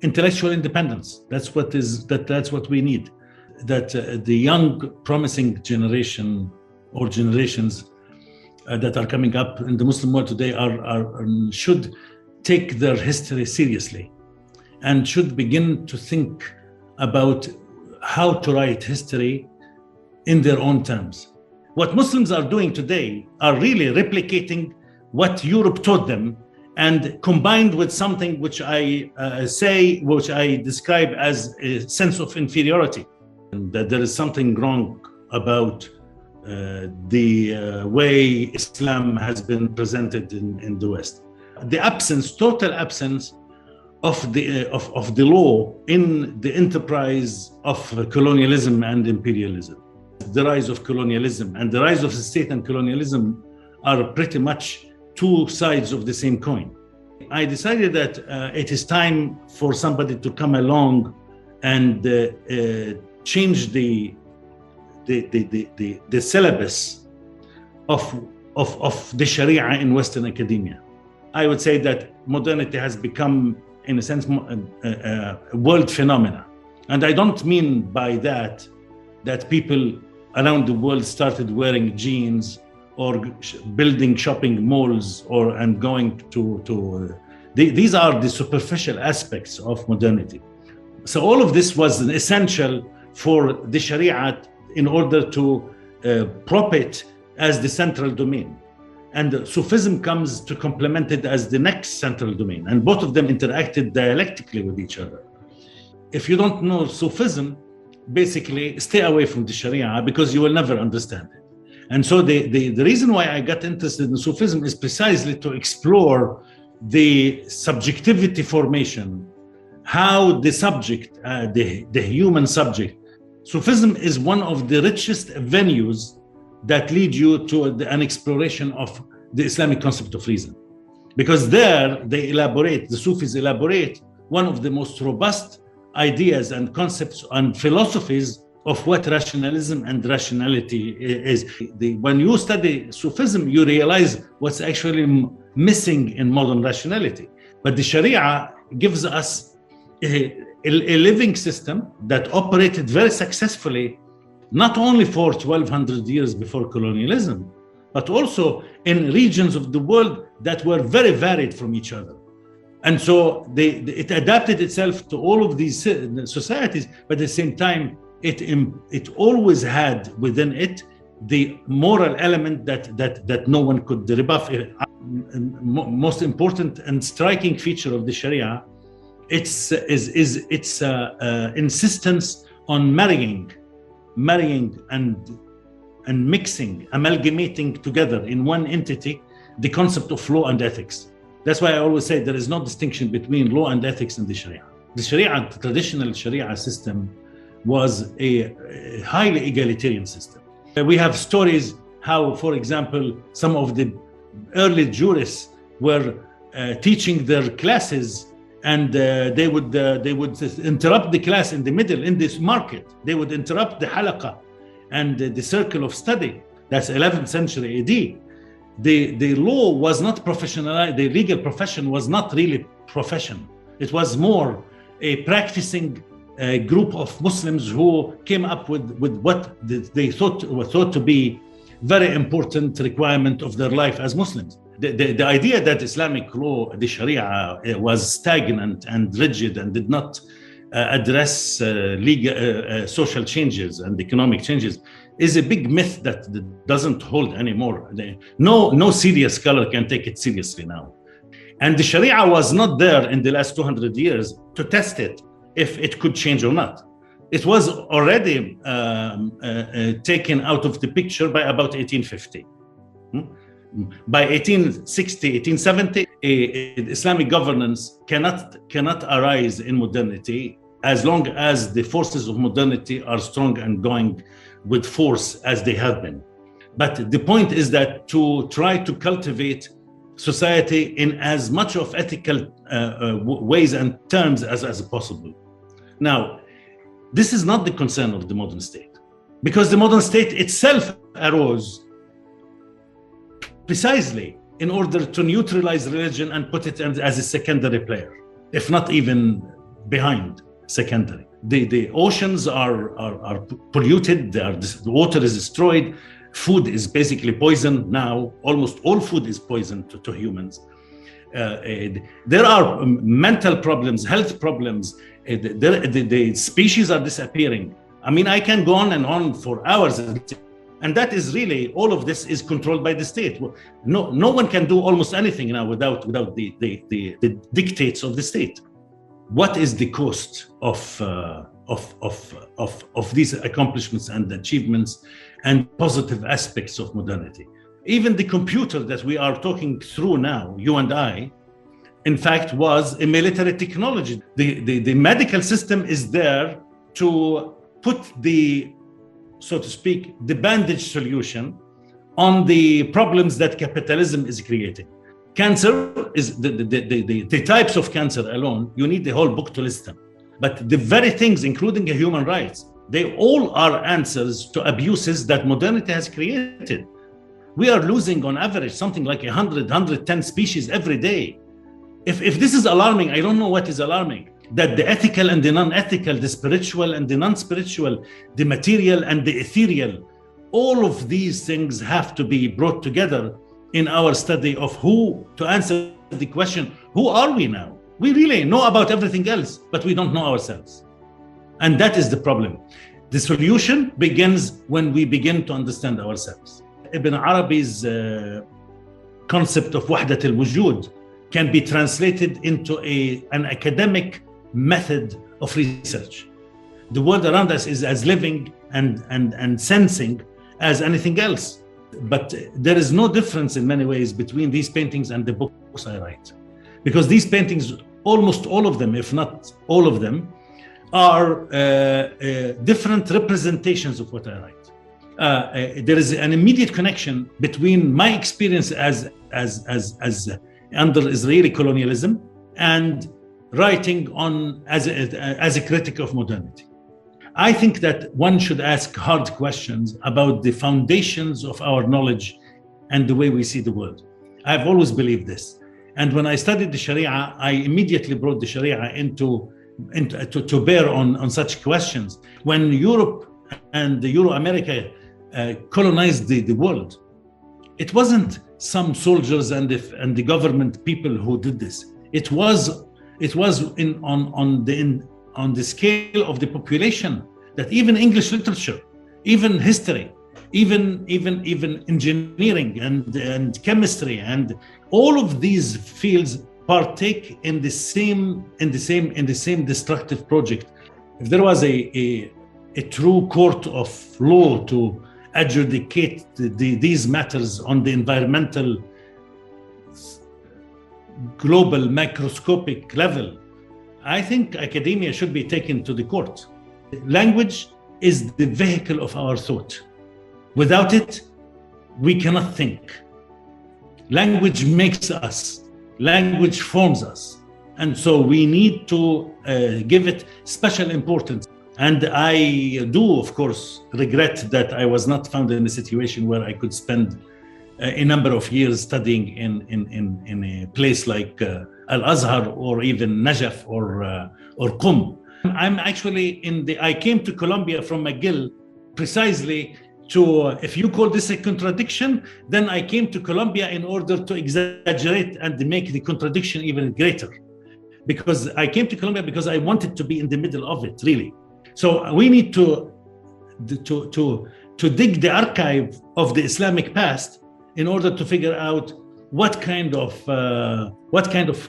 intellectual independence. That's what we need. That the young, promising generation or generations that are coming up in the Muslim world today should take their history seriously and should begin to think about how to write history in their own terms. What Muslims are doing today are really replicating what Europe taught them, and combined with something which I describe as a sense of inferiority, and that there is something wrong about the way Islam has been presented in the West. The total absence of the law in the enterprise of colonialism and imperialism. The rise of colonialism and the rise of the state and colonialism are pretty much two sides of the same coin. I decided that it is time for somebody to come along and change the syllabus of the Sharia in Western academia. I would say that modernity has become, in a sense, a world phenomena. And I don't mean by that people around the world started wearing jeans or building shopping malls and going to these are the superficial aspects of modernity. So all of this was essential for the Sharia in order to prop it as the central domain. And Sufism comes to complement it as the next central domain. And both of them interacted dialectically with each other. If you don't know Sufism, basically stay away from the Sharia because you will never understand it. And so the reason why I got interested in Sufism is precisely to explore the subjectivity formation, how the subject, the human subject. Sufism is one of the richest venues that lead you to an exploration of the Islamic concept of reason. Because there the Sufis elaborate one of the most robust ideas and concepts and philosophies of what rationalism and rationality is. When you study Sufism, you realize what's actually missing in modern rationality. But the Sharia gives us a living system that operated very successfully, not only for 1200 years before colonialism, but also in regions of the world that were very varied from each other. And so it adapted itself to all of these societies, but at the same time, it always had within it the moral element that no one could rebuff. Most important and striking feature of the Sharia, its insistence on marrying and mixing, amalgamating together in one entity the concept of law and ethics. That's why I always say there is no distinction between law and ethics in the Sharia. The Sharia, the traditional Sharia system, was a highly egalitarian system. We have stories how, for example, some of the early jurists were teaching their classes, and they would interrupt the class in the middle in this market. They would interrupt the halaqa and the circle of study. That's 11th century AD. The law was not professionalized. The legal profession was not really profession. It was more a practicing group of Muslims who came up with what they thought to be very important requirement of their life as Muslims. The idea that Islamic law, the Sharia, was stagnant and rigid and did not address social changes and economic changes is a big myth that doesn't hold anymore. No serious scholar can take it seriously now. And the Sharia was not there in the last 200 years to test it if it could change or not. It was already taken out of the picture by about 1850. By 1860, 1870, Islamic governance cannot arise in modernity as long as the forces of modernity are strong and going with force as they have been. But the point is that to try to cultivate society in as much of ethical ways and terms as possible. Now, this is not the concern of the modern state, because the modern state itself arose precisely in order to neutralize religion and put it as a secondary player, if not even behind secondary. The oceans are polluted, the water is destroyed, food is basically poison now. Almost all food is poison to humans. There are mental problems, health problems. The species are disappearing. I mean, I can go on and on for hours. And that is really, all of this is controlled by the state. No one can do almost anything now without the dictates of the state. What is the cost of these accomplishments and achievements and positive aspects of modernity? Even the computer that we are talking through now, you and I, in fact, was a military technology. The medical system is there to put the, so to speak, the bandage solution on the problems that capitalism is creating. Cancer is the types of cancer alone, you need the whole book to list them. But the very things, including human rights, they all are answers to abuses that modernity has created. We are losing on average something like 110 species every day. If this is alarming, I don't know what is alarming. That the ethical and the non-ethical, the spiritual and the non-spiritual, the material and the ethereal, all of these things have to be brought together in our study of who, to answer the question, who are we now? We really know about everything else, but we don't know ourselves. And that is the problem. The solution begins when we begin to understand ourselves. Ibn Arabi's concept of wahdat al-wujud can be translated into an academic method of research. The world around us is as living and sensing as anything else. But there is no difference in many ways between these paintings and the books I write. Because these paintings, almost all of them, if not all of them, are different representations of what I write. There is an immediate connection between my experience as under Israeli colonialism and writing on as a critic of modernity. I think that one should ask hard questions about the foundations of our knowledge and the way we see the world. I've always believed this. And when I studied the Sharia, I immediately brought the Sharia to bear on such questions. When Europe and the Euro-America colonized the world, it wasn't some soldiers and the government people who did this. It was on the scale of the population that even English literature, even history, even engineering and chemistry and all of these fields partake in the same destructive project. If there was a true court of law to adjudicate these matters on the environmental global macroscopic level, I think academia should be taken to the court. Language is the vehicle of our thought. Without it, we cannot think. Language makes us. Language forms us. And so we need to give it special importance. And I do, of course, regret that I was not found in a situation where I could spend a number of years studying in a place like Al-Azhar or even Najaf or Qum. I'm actually I came to Colombia from McGill precisely to, if you call this a contradiction, then I came to Colombia in order to exaggerate and make the contradiction even greater. Because I came to Colombia because I wanted to be in the middle of it, really. So we need to dig the archive of the Islamic past in order to figure out what kind of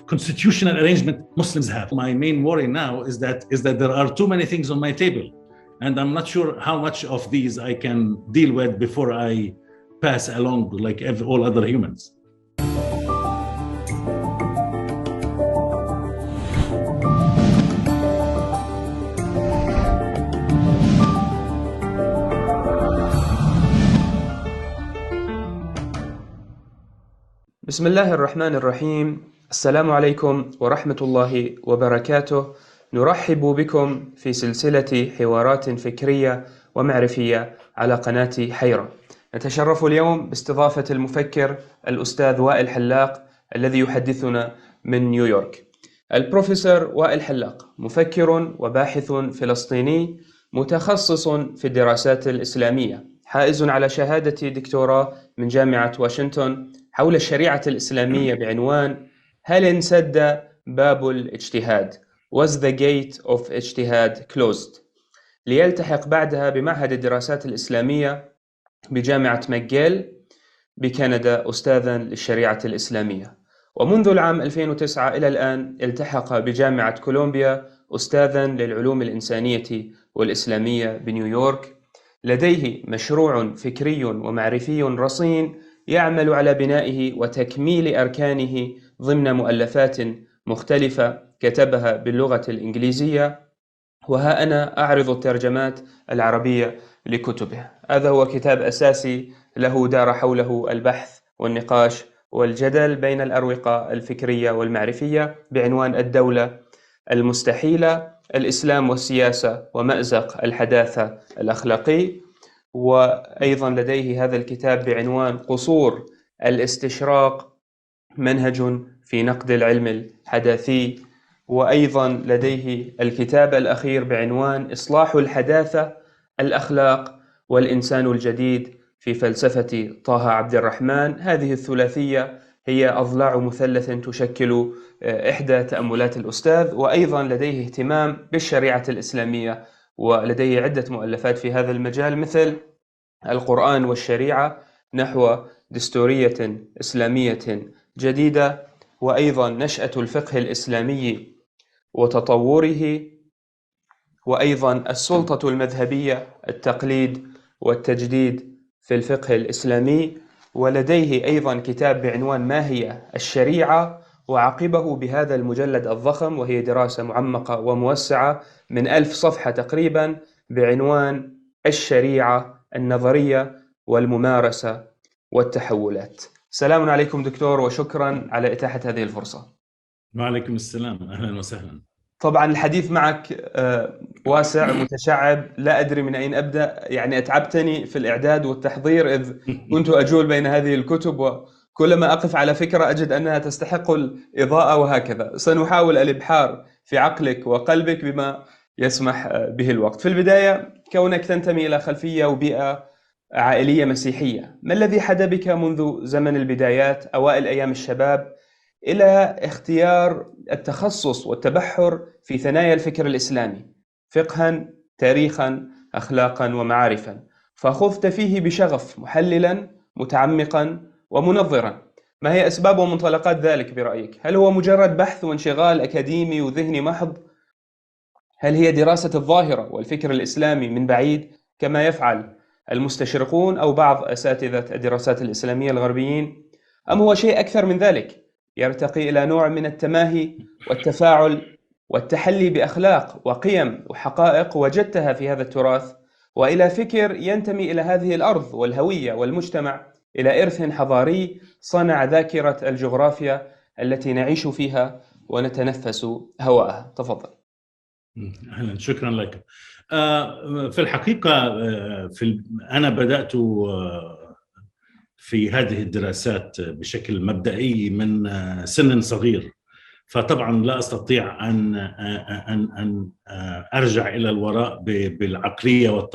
constitutional arrangement Muslims have. My main worry now is that there are too many things on my table, and I'm not sure how much of these I can deal with before I pass along like all other humans. بسم الله الرحمن الرحيم. السلام عليكم ورحمة الله وبركاته. نرحب بكم في سلسلة حوارات فكرية ومعرفية على قناة حيرة. نتشرف اليوم باستضافة المفكر الأستاذ وائل حلاق الذي يحدثنا من نيويورك. البروفيسور وائل حلاق مفكر وباحث فلسطيني متخصص في الدراسات الإسلامية، حائز على شهادة دكتوراه من جامعة واشنطن حول الشريعة الإسلامية بعنوان هل انسد باب الاجتهاد Was the gate of اجتهاد closed؟ ليلتحق بعدها بمعهد الدراسات الإسلامية بجامعة ماكجيل بكندا أستاذا للشريعة الإسلامية، ومنذ العام 2009 إلى الآن التحق بجامعة كولومبيا أستاذا للعلوم الإنسانية والإسلامية بنيويورك. لديه مشروع فكري ومعرفي رصين يعمل على بنائه وتكميل أركانه ضمن مؤلفات مختلفة كتبها باللغة الإنجليزية، وها أنا أعرض الترجمات العربية لكتبه. هذا هو كتاب أساسي له دار حوله البحث والنقاش والجدل بين الأروقة الفكرية والمعرفية بعنوان الدولة، المستحيلة، الإسلام والسياسة، ومأزق الحداثة الأخلاقي. وأيضا لديه هذا الكتاب بعنوان قصور الاستشراق، منهج في نقد العلم الحداثي. وأيضا لديه الكتاب الأخير بعنوان إصلاح الحداثة، الأخلاق، والإنسان الجديد في فلسفة طه عبد الرحمن. هذه الثلاثية هي أضلاع مثلث تشكل إحدى تأملات الأستاذ. وأيضا لديه اهتمام بالشريعة الإسلامية، ولديه عدة مؤلفات في هذا المجال مثل القرآن والشريعة نحو دستورية إسلامية جديدة، وأيضا نشأة الفقه الإسلامي وتطوره، وأيضا السلطة المذهبية، التقليد والتجديد في الفقه الإسلامي. ولديه أيضا كتاب بعنوان ما هي الشريعة، وعقبه بهذا المجلد الضخم وهي دراسة معمقة وموسعة من 1000 صفحة تقريبا بعنوان الشريعة، النظرية والممارسة والتحولات. سلام عليكم دكتور، وشكرا على إتاحة هذه الفرصة. وعليكم السلام، أهلا وسهلا. طبعا الحديث معك واسع متشعب، لا أدري من أين أبدأ. يعني أتعبتني في الإعداد والتحضير إذ كنت أجول بين هذه الكتب، وكلما أقف على فكرة أجد أنها تستحق الإضاءة، وهكذا سنحاول الإبحار في عقلك وقلبك بما يسمح به الوقت. في البداية، كونك تنتمي إلى خلفية وبيئة عائلية مسيحية، ما الذي حدا بك منذ زمن البدايات أوائل أيام الشباب إلى اختيار التخصص والتبحر في ثنايا الفكر الإسلامي، فقها، تاريخا، أخلاقا، ومعارفا، فخضت فيه بشغف محللا متعمقا ومنظرا؟ ما هي أسباب ومنطلقات ذلك برأيك؟ هل هو مجرد بحث وانشغال أكاديمي وذهني محض؟ هل هي دراسة الظاهرة والفكر الإسلامي من بعيد كما يفعل المستشرقون أو بعض أساتذة الدراسات الإسلامية الغربيين؟ أم هو شيء أكثر من ذلك، يرتقي إلى نوع من التماهي والتفاعل والتحلي بأخلاق وقيم وحقائق وجدتها في هذا التراث، وإلى فكر ينتمي إلى هذه الأرض والهوية والمجتمع، إلى إرث حضاري صنع ذاكرة الجغرافيا التي نعيش فيها ونتنفس هواءها؟ تفضل. أهلا، شكرا لك. في الحقيقة أنا بدأت في هذه الدراسات بشكل مبدئي من سن صغير، فطبعا لا أستطيع أن أرجع إلى الوراء بالعقلية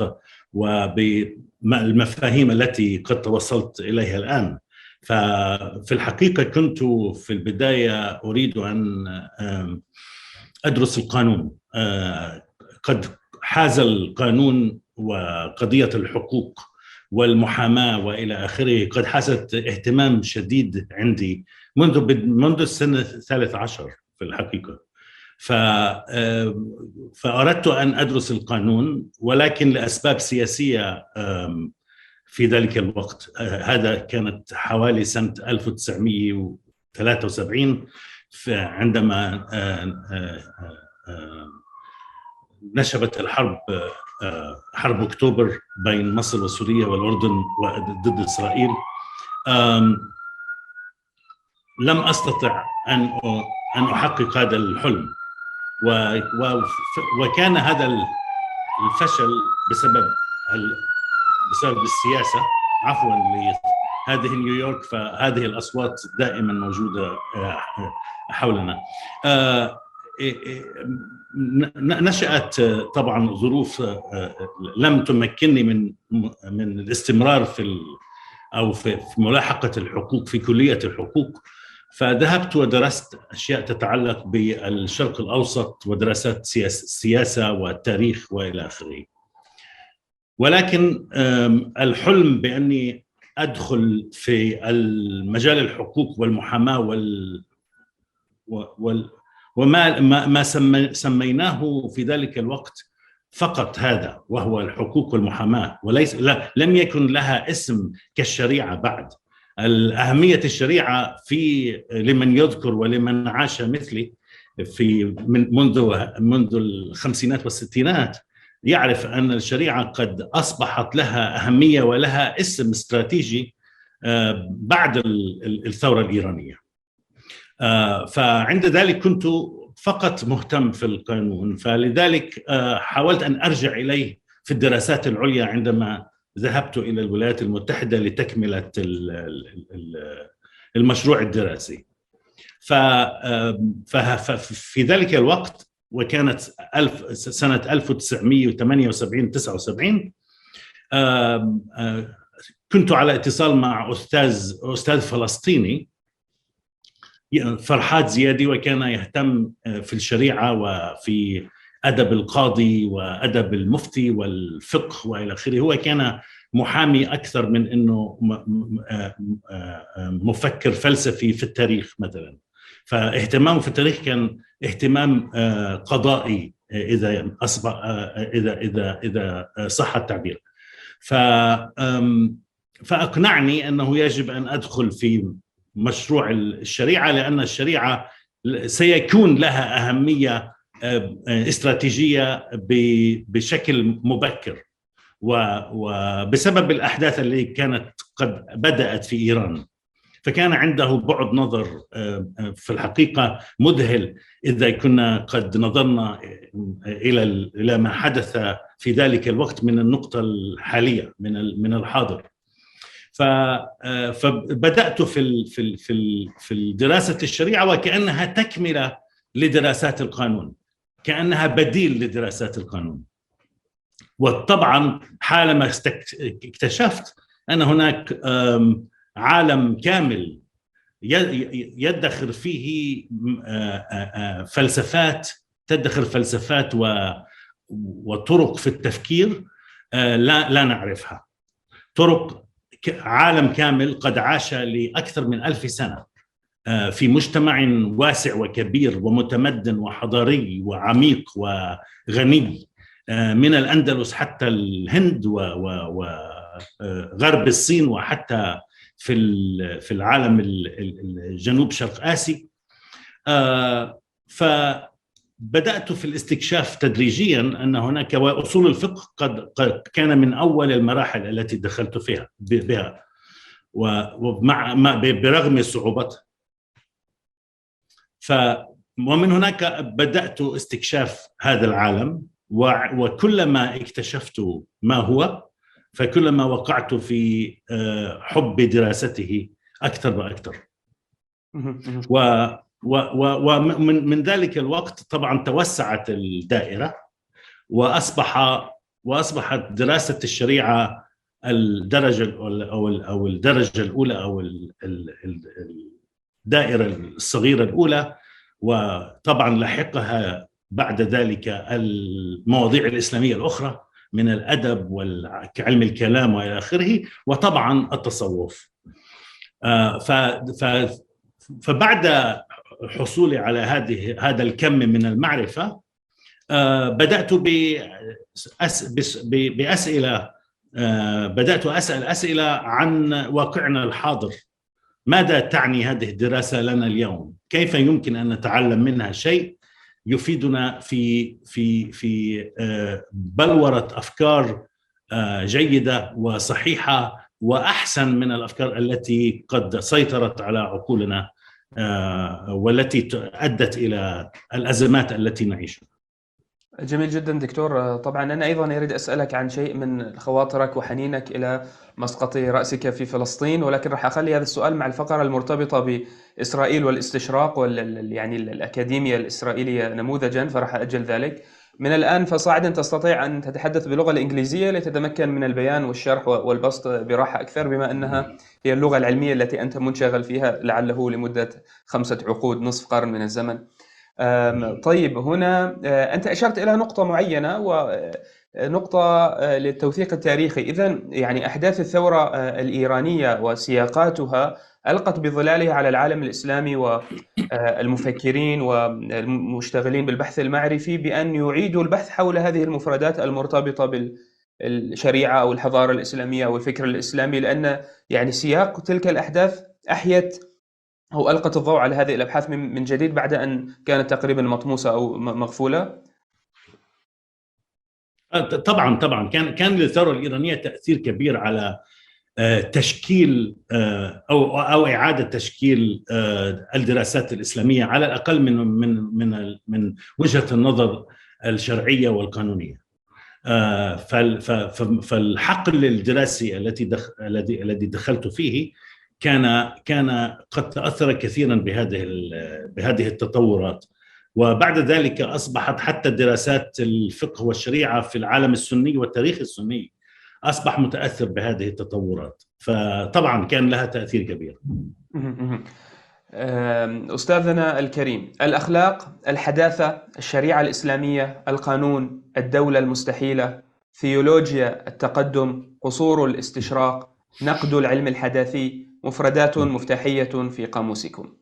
وبالمفاهيم التي قد توصلت إليها الآن. ففي الحقيقة كنت في البداية أريد أن أدرس القانون. قد حاز القانون وقضية الحقوق والمحاماة وإلى آخره قد حازت اهتمام شديد عندي منذ السن 13 في الحقيقة. فأردت أن أدرس القانون، ولكن لأسباب سياسية في ذلك الوقت، هذا كانت حوالي سنة 1973 عندما نشبت الحرب، حرب أكتوبر بين مصر وسوريا والأردن ضد إسرائيل. لم أستطع أن أحقق هذا الحلم، وكان هذا الفشل بسبب السياسة، عفوا هذه نيويورك، فهذه الأصوات دائما موجودة حولنا. نشأت طبعا ظروف لم تمكنني من الاستمرار في ملاحقة الحقوق في كلية الحقوق، فذهبت ودرست أشياء تتعلق بالشرق الأوسط ودراسات السياسة والتاريخ وإلى آخره. ولكن الحلم بأني أدخل في المجال الحقوق والمحاماة وما سميناه في ذلك الوقت فقط هذا، وهو الحقوق والمحاماة، وليس لم يكن لها اسم كالشريعة بعد. الأهمية الشريعة لمن يذكر ولمن عاش مثلي منذ الخمسينات والستينات يعرف أن الشريعة قد أصبحت لها أهمية ولها اسم استراتيجي بعد الثورة الإيرانية. فعند ذلك كنت فقط مهتم في القانون، فلذلك حاولت أن أرجع إليه في الدراسات العليا عندما ذهبت إلى الولايات المتحدة لتكملة المشروع الدراسي. ففي ذلك الوقت، وكانت سنة 1978-79، كنت على اتصال مع أستاذ فلسطيني فرحات زيادي، وكان يهتم في الشريعة وفي أدب القاضي وأدب المفتي والفقه وإلى آخره. هو كان محامي أكثر من أنه مفكر فلسفي في التاريخ مثلا، فاهتمامه في التاريخ كان اهتمام قضائي إذا صح التعبير. فأقنعني أنه يجب أن أدخل في مشروع الشريعة، لأن الشريعة سيكون لها أهمية استراتيجية بشكل مبكر، وبسبب الأحداث اللي كانت قد بدأت في إيران. فكان عنده بعد نظر في الحقيقة مذهل إذا كنا قد نظرنا إلى ما حدث في ذلك الوقت من النقطة الحالية من الحاضر. فبدأت في دراسة الشريعة وكأنها تكملة لدراسات القانون، كأنها بديل لدراسات القانون. وطبعا حالما اكتشفت أن هناك عالم كامل يدخر فيه تدخر فلسفات وطرق في التفكير لا نعرفها، طرق عالم كامل قد عاش لأكثر من 1000 سنة في مجتمع واسع وكبير ومتمدن وحضاري وعميق وغني، من الأندلس حتى الهند وغرب الصين، وحتى في العالم الجنوب شرق آسي. فبدأت في الاستكشاف تدريجيا أن هناك أصول الفقه قد كان من أول المراحل التي دخلت بها برغم صعوبتها. ومن هناك بدأت استكشاف هذا العالم، وكلما اكتشفت ما هو فكلما وقعت في حب دراسته أكثر وأكثر. ومن ذلك الوقت طبعا توسعت الدائرة، وأصبحت دراسة الشريعة الدرجة أو الدرجة الأولى أو الدائرة الصغيرة الأولى، وطبعا لحقها بعد ذلك المواضيع الإسلامية الأخرى من الأدب وعلم الكلام وإلى آخره، وطبعا التصوف. فبعد حصولي على هذا الكم من المعرفة، بدأت بأسئلة، بدأت أسأل أسئلة عن واقعنا الحاضر. ماذا تعني هذه الدراسة لنا اليوم؟ كيف يمكن أن نتعلم منها شيء يفيدنا في بلورة أفكار جيدة وصحيحة وأحسن من الأفكار التي قد سيطرت على عقولنا والتي أدت إلى الأزمات التي نعيشها. جميل جدا دكتور. طبعا أنا أيضا أريد أسألك عن شيء من خواطرك وحنينك إلى مسقط رأسك في فلسطين، ولكن راح أخلي هذا السؤال مع الفقرة المرتبطة بإسرائيل والاستشراق يعني الأكاديمية الإسرائيلية نموذجا، فراح أجل ذلك. من الآن فصاعدا تستطيع أن تتحدث باللغة الإنجليزية لتتمكن من البيان والشرح والبسط براحة أكثر، بما أنها هي اللغة العلمية التي أنت منشغل فيها لعله لمدة 5 عقود، نصف قرن من الزمن. طيب، هنا أنت أشرت إلى نقطة معينة ونقطة للتوثيق التاريخي. إذن يعني أحداث الثورة الإيرانية وسياقاتها ألقت بظلالها على العالم الإسلامي والمفكرين والمشتغلين بالبحث المعرفي بأن يعيدوا البحث حول هذه المفردات المرتبطة بالشريعة أو الحضارة الإسلامية أو الفكر الإسلامي، لأن يعني سياق تلك الأحداث أحيت أو ألقت الضوء على هذه الأبحاث من جديد بعد أن كانت تقريبا مطموسة أو مغفولة. طبعا كان للثورة الإيرانية تأثير كبير على تشكيل أو إعادة تشكيل الدراسات الإسلامية على الأقل من وجهة النظر الشرعية والقانونية. فالحقل الدراسي الذي دخلت فيه كان قد تأثر كثيرا بهذه التطورات، وبعد ذلك أصبحت حتى دراسات الفقه والشريعة في العالم السني والتاريخ السني أصبح متأثر بهذه التطورات، فطبعا كان لها تأثير كبير. أستاذنا الكريم، الأخلاق، الحداثة، الشريعة الإسلامية، القانون، الدولة المستحيلة، ثيولوجيا التقدم، قصور الاستشراق، نقد العلم الحداثي، مفردات مفتاحية في قاموسكم،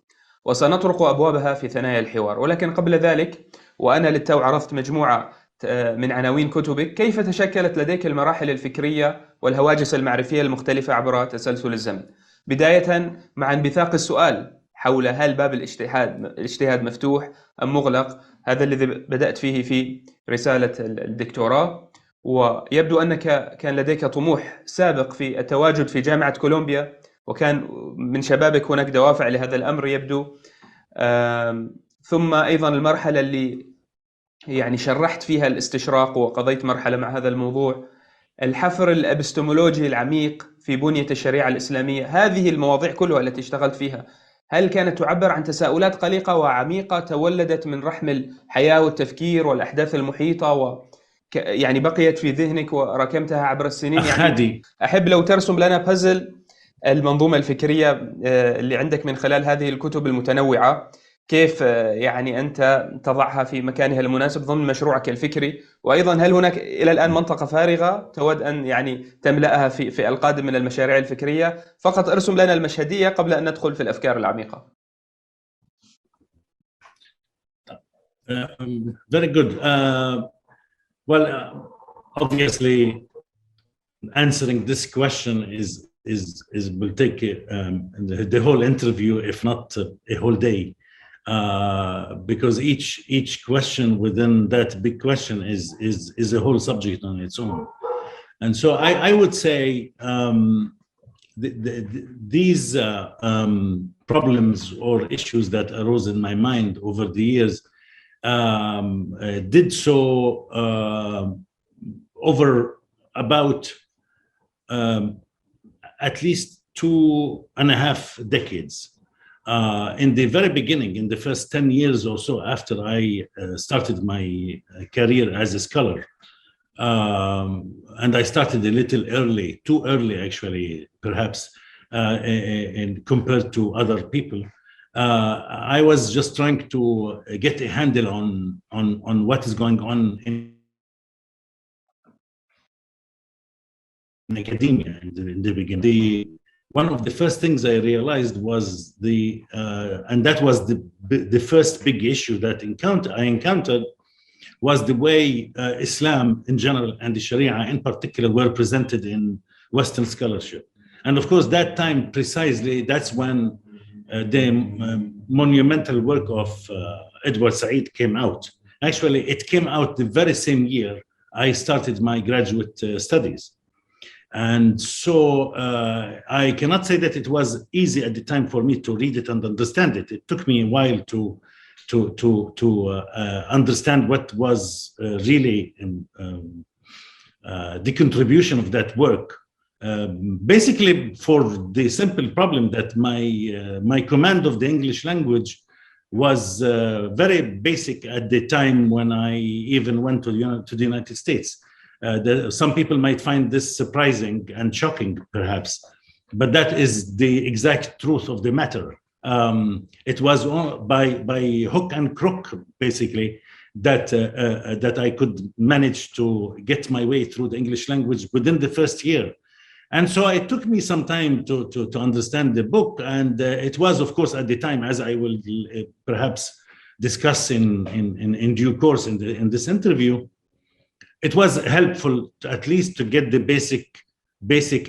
وسنطرق أبوابها في ثنايا الحوار. ولكن قبل ذلك، وأنا للتو عرضت مجموعة من عناوين كتبك، كيف تشكلت لديك المراحل الفكرية والهواجس المعرفية المختلفة عبر تسلسل الزمن، بداية مع انبثاق السؤال حول هل باب الاجتهاد مفتوح أم مغلق، هذا الذي بدأت فيه في رسالة الدكتوراه، ويبدو أنك كان لديك طموح سابق في التواجد في جامعة كولومبيا، وكان من شبابك هناك دوافع لهذا الأمر يبدو. ثم أيضا المرحلة اللي يعني شرحت فيها الاستشراق وقضيت مرحلة مع هذا الموضوع، الحفر الأبستمولوجي العميق في بنية الشريعة الإسلامية. هذه المواضيع كلها التي اشتغلت فيها هل كانت تعبر عن تساؤلات قلقة وعميقة تولدت من رحم الحياة والتفكير والأحداث المحيطة يعني بقيت في ذهنك وركمتها عبر السنين؟ يعني أحب لو ترسم لنا بازل المنظومة الفكرية اللي عندك من خلال هذه الكتب المتنوعة، كيف يعني أنت تضعها في مكانها المناسب ضمن مشروعك الفكري، وأيضا هل هناك إلى الآن منطقة فارغة تود أن يعني تملأها في القادم من المشاريع الفكرية؟ فقط ارسم لنا المشهدية قبل أن ندخل في الأفكار العميقة. Very good. Well, obviously, answering this question will take the whole interview, if not a whole day. Because each question within that big question is a whole subject on its own, and so I would say these problems or issues that arose in my mind over the years did so over about at least 2.5 decades. In the very beginning, in the first 10 years or so after I started my career as a scholar, and I started a little early, too early actually, perhaps, compared to other people. I was just trying to get a handle on what is going on in academia in the beginning. One of the first things I realized was and that was the first big issue that I encountered, was the way Islam in general and the Sharia in particular were presented in Western scholarship. And of course, that time precisely, that's when the monumental work of Edward Said came out. Actually, it came out the very same year I started my graduate studies. And so I cannot say that it was easy at the time for me to read it and understand it. It took me a while understand what was really the contribution of that work. Basically, for the simple problem that my command of the English language was very basic at the time when I even went to the United States. Some people might find this surprising and shocking, perhaps, but that is the exact truth of the matter. It was by hook and crook, basically, that I could manage to get my way through the English language within the first year. And so it took me some time to understand the book. And it was, of course, at the time, as I will perhaps discuss in due course in this interview, it was helpful at least to get the basic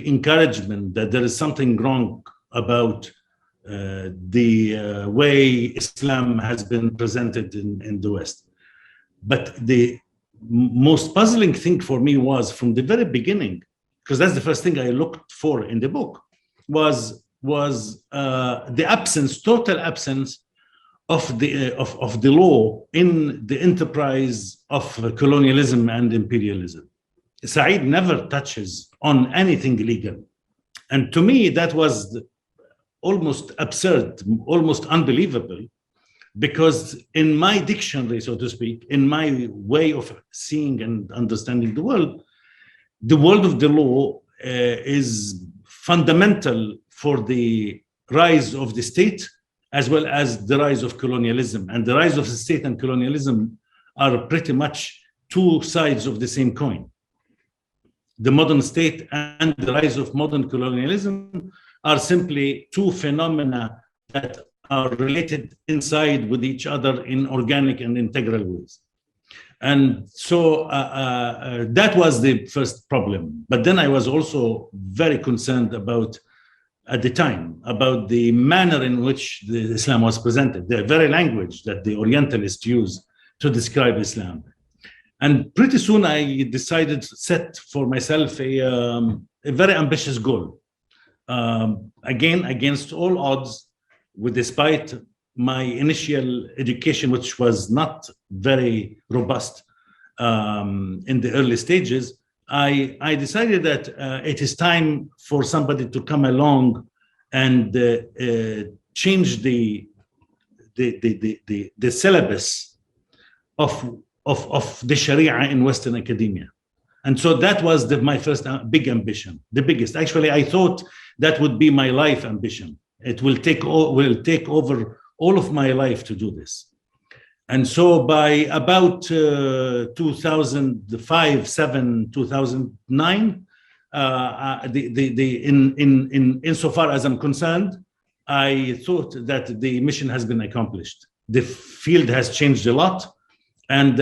encouragement that there is something wrong about the way Islam has been presented in the West. But the most puzzling thing for me was from the very beginning, because that's the first thing I looked for in the book, was the absence, total absence of the law in the enterprise of colonialism and imperialism. Said never touches on anything legal. And to me, that was almost absurd, almost unbelievable, because in my dictionary, so to speak, in my way of seeing and understanding the world of the law is fundamental for the rise of the state, as well as the rise of colonialism. And the rise of the state and colonialism are pretty much two sides of the same coin. The modern state and the rise of modern colonialism are simply two phenomena that are related inside with each other in organic and integral ways. And so that was the first problem. But then I was also very concerned about, at the time, about the manner in which the Islam was presented, the very language that the Orientalists use to describe Islam. And pretty soon I decided to set for myself a very ambitious goal. Again, against all odds, despite my initial education, which was not very robust in the early stages, I decided that it is time for somebody to come along and change the syllabus of the Sharia in Western academia. And so that was my first big ambition, the biggest. Actually, I thought that would be my life ambition. It will take over all of my life to do this. And so by about 2005, 7, 2009, insofar as I'm concerned, I thought that the mission has been accomplished. The field has changed a lot. And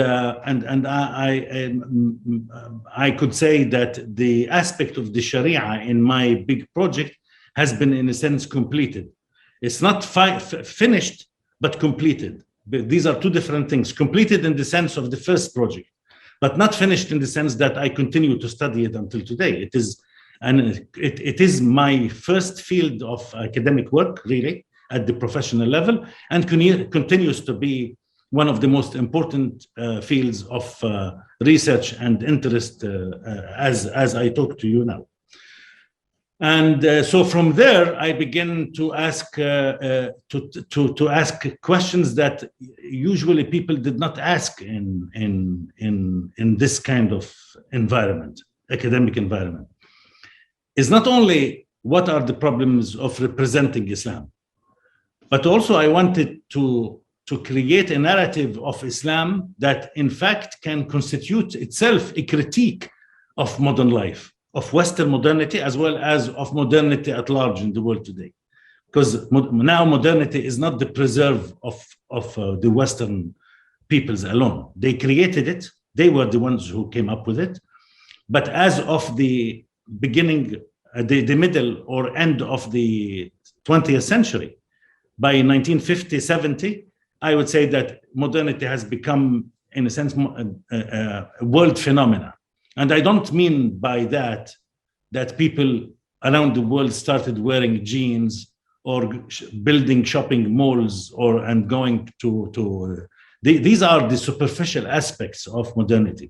I could say that the aspect of the Sharia in my big project has been, in a sense, completed. It's not finished, but completed. But these are two different things. Completed in the sense of the first project, but not finished in the sense that I continue to study it until today. It is my first field of academic work, really, at the professional level, and continues to be one of the most important fields of research and interest as I talk to you now. And so from there, I began to ask questions that usually people did not ask in this kind of environment, academic environment. It's not only what are the problems of representing Islam, but also I wanted to create a narrative of Islam that in fact can constitute itself a critique of modern life, of Western modernity, as well as of modernity at large in the world today. Because now modernity is not the preserve of the Western peoples alone. They created it. They were the ones who came up with it. But as of the beginning, the middle or end of the 20th century, by 1950, 70, I would say that modernity has become, in a sense, a world phenomena. And I don't mean by that people around the world started wearing jeans or building shopping malls and going to these are the superficial aspects of modernity.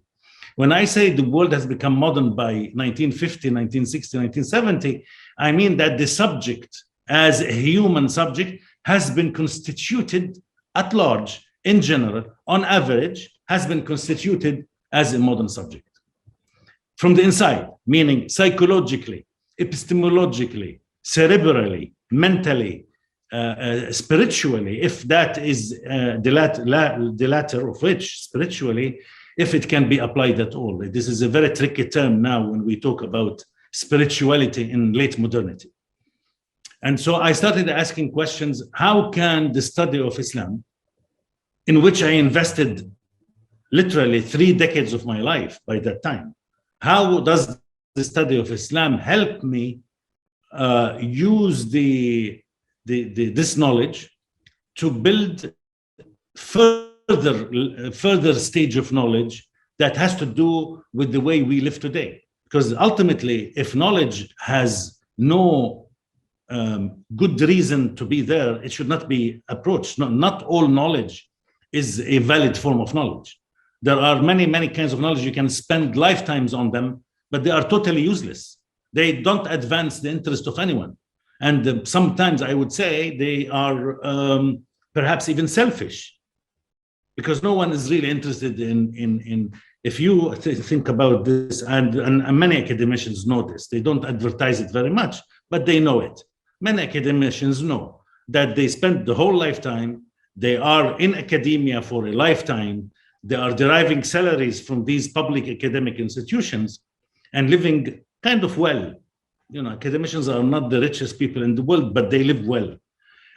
When I say the world has become modern by 1950, 1960, 1970, I mean that the subject as a human subject has been constituted at large, in general, on average, has been constituted as a modern subject. From the inside, meaning psychologically, epistemologically, cerebrally, mentally, spiritually, if that is the latter of which, spiritually, if it can be applied at all. This is a very tricky term now when we talk about spirituality in late modernity. And so I started asking questions, how can the study of Islam, in which I invested literally 3 decades of my life by that time, how does the study of Islam help me use this knowledge to build further stage of knowledge that has to do with the way we live today? Because ultimately, if knowledge has no good reason to be there, it should not be approached. Not all knowledge is a valid form of knowledge. There are many kinds of knowledge. You can spend lifetimes on them, but they are totally useless. They don't advance the interest of anyone. And sometimes I would say they are perhaps even selfish, because no one is really interested in if you think about this, and many academicians know this. They don't advertise it very much, but they know it. Many academicians know that they spend the whole lifetime, they are in academia for a lifetime, they are deriving salaries from these public academic institutions and living kind of well. You know, academicians are not the richest people in the world, but they live well.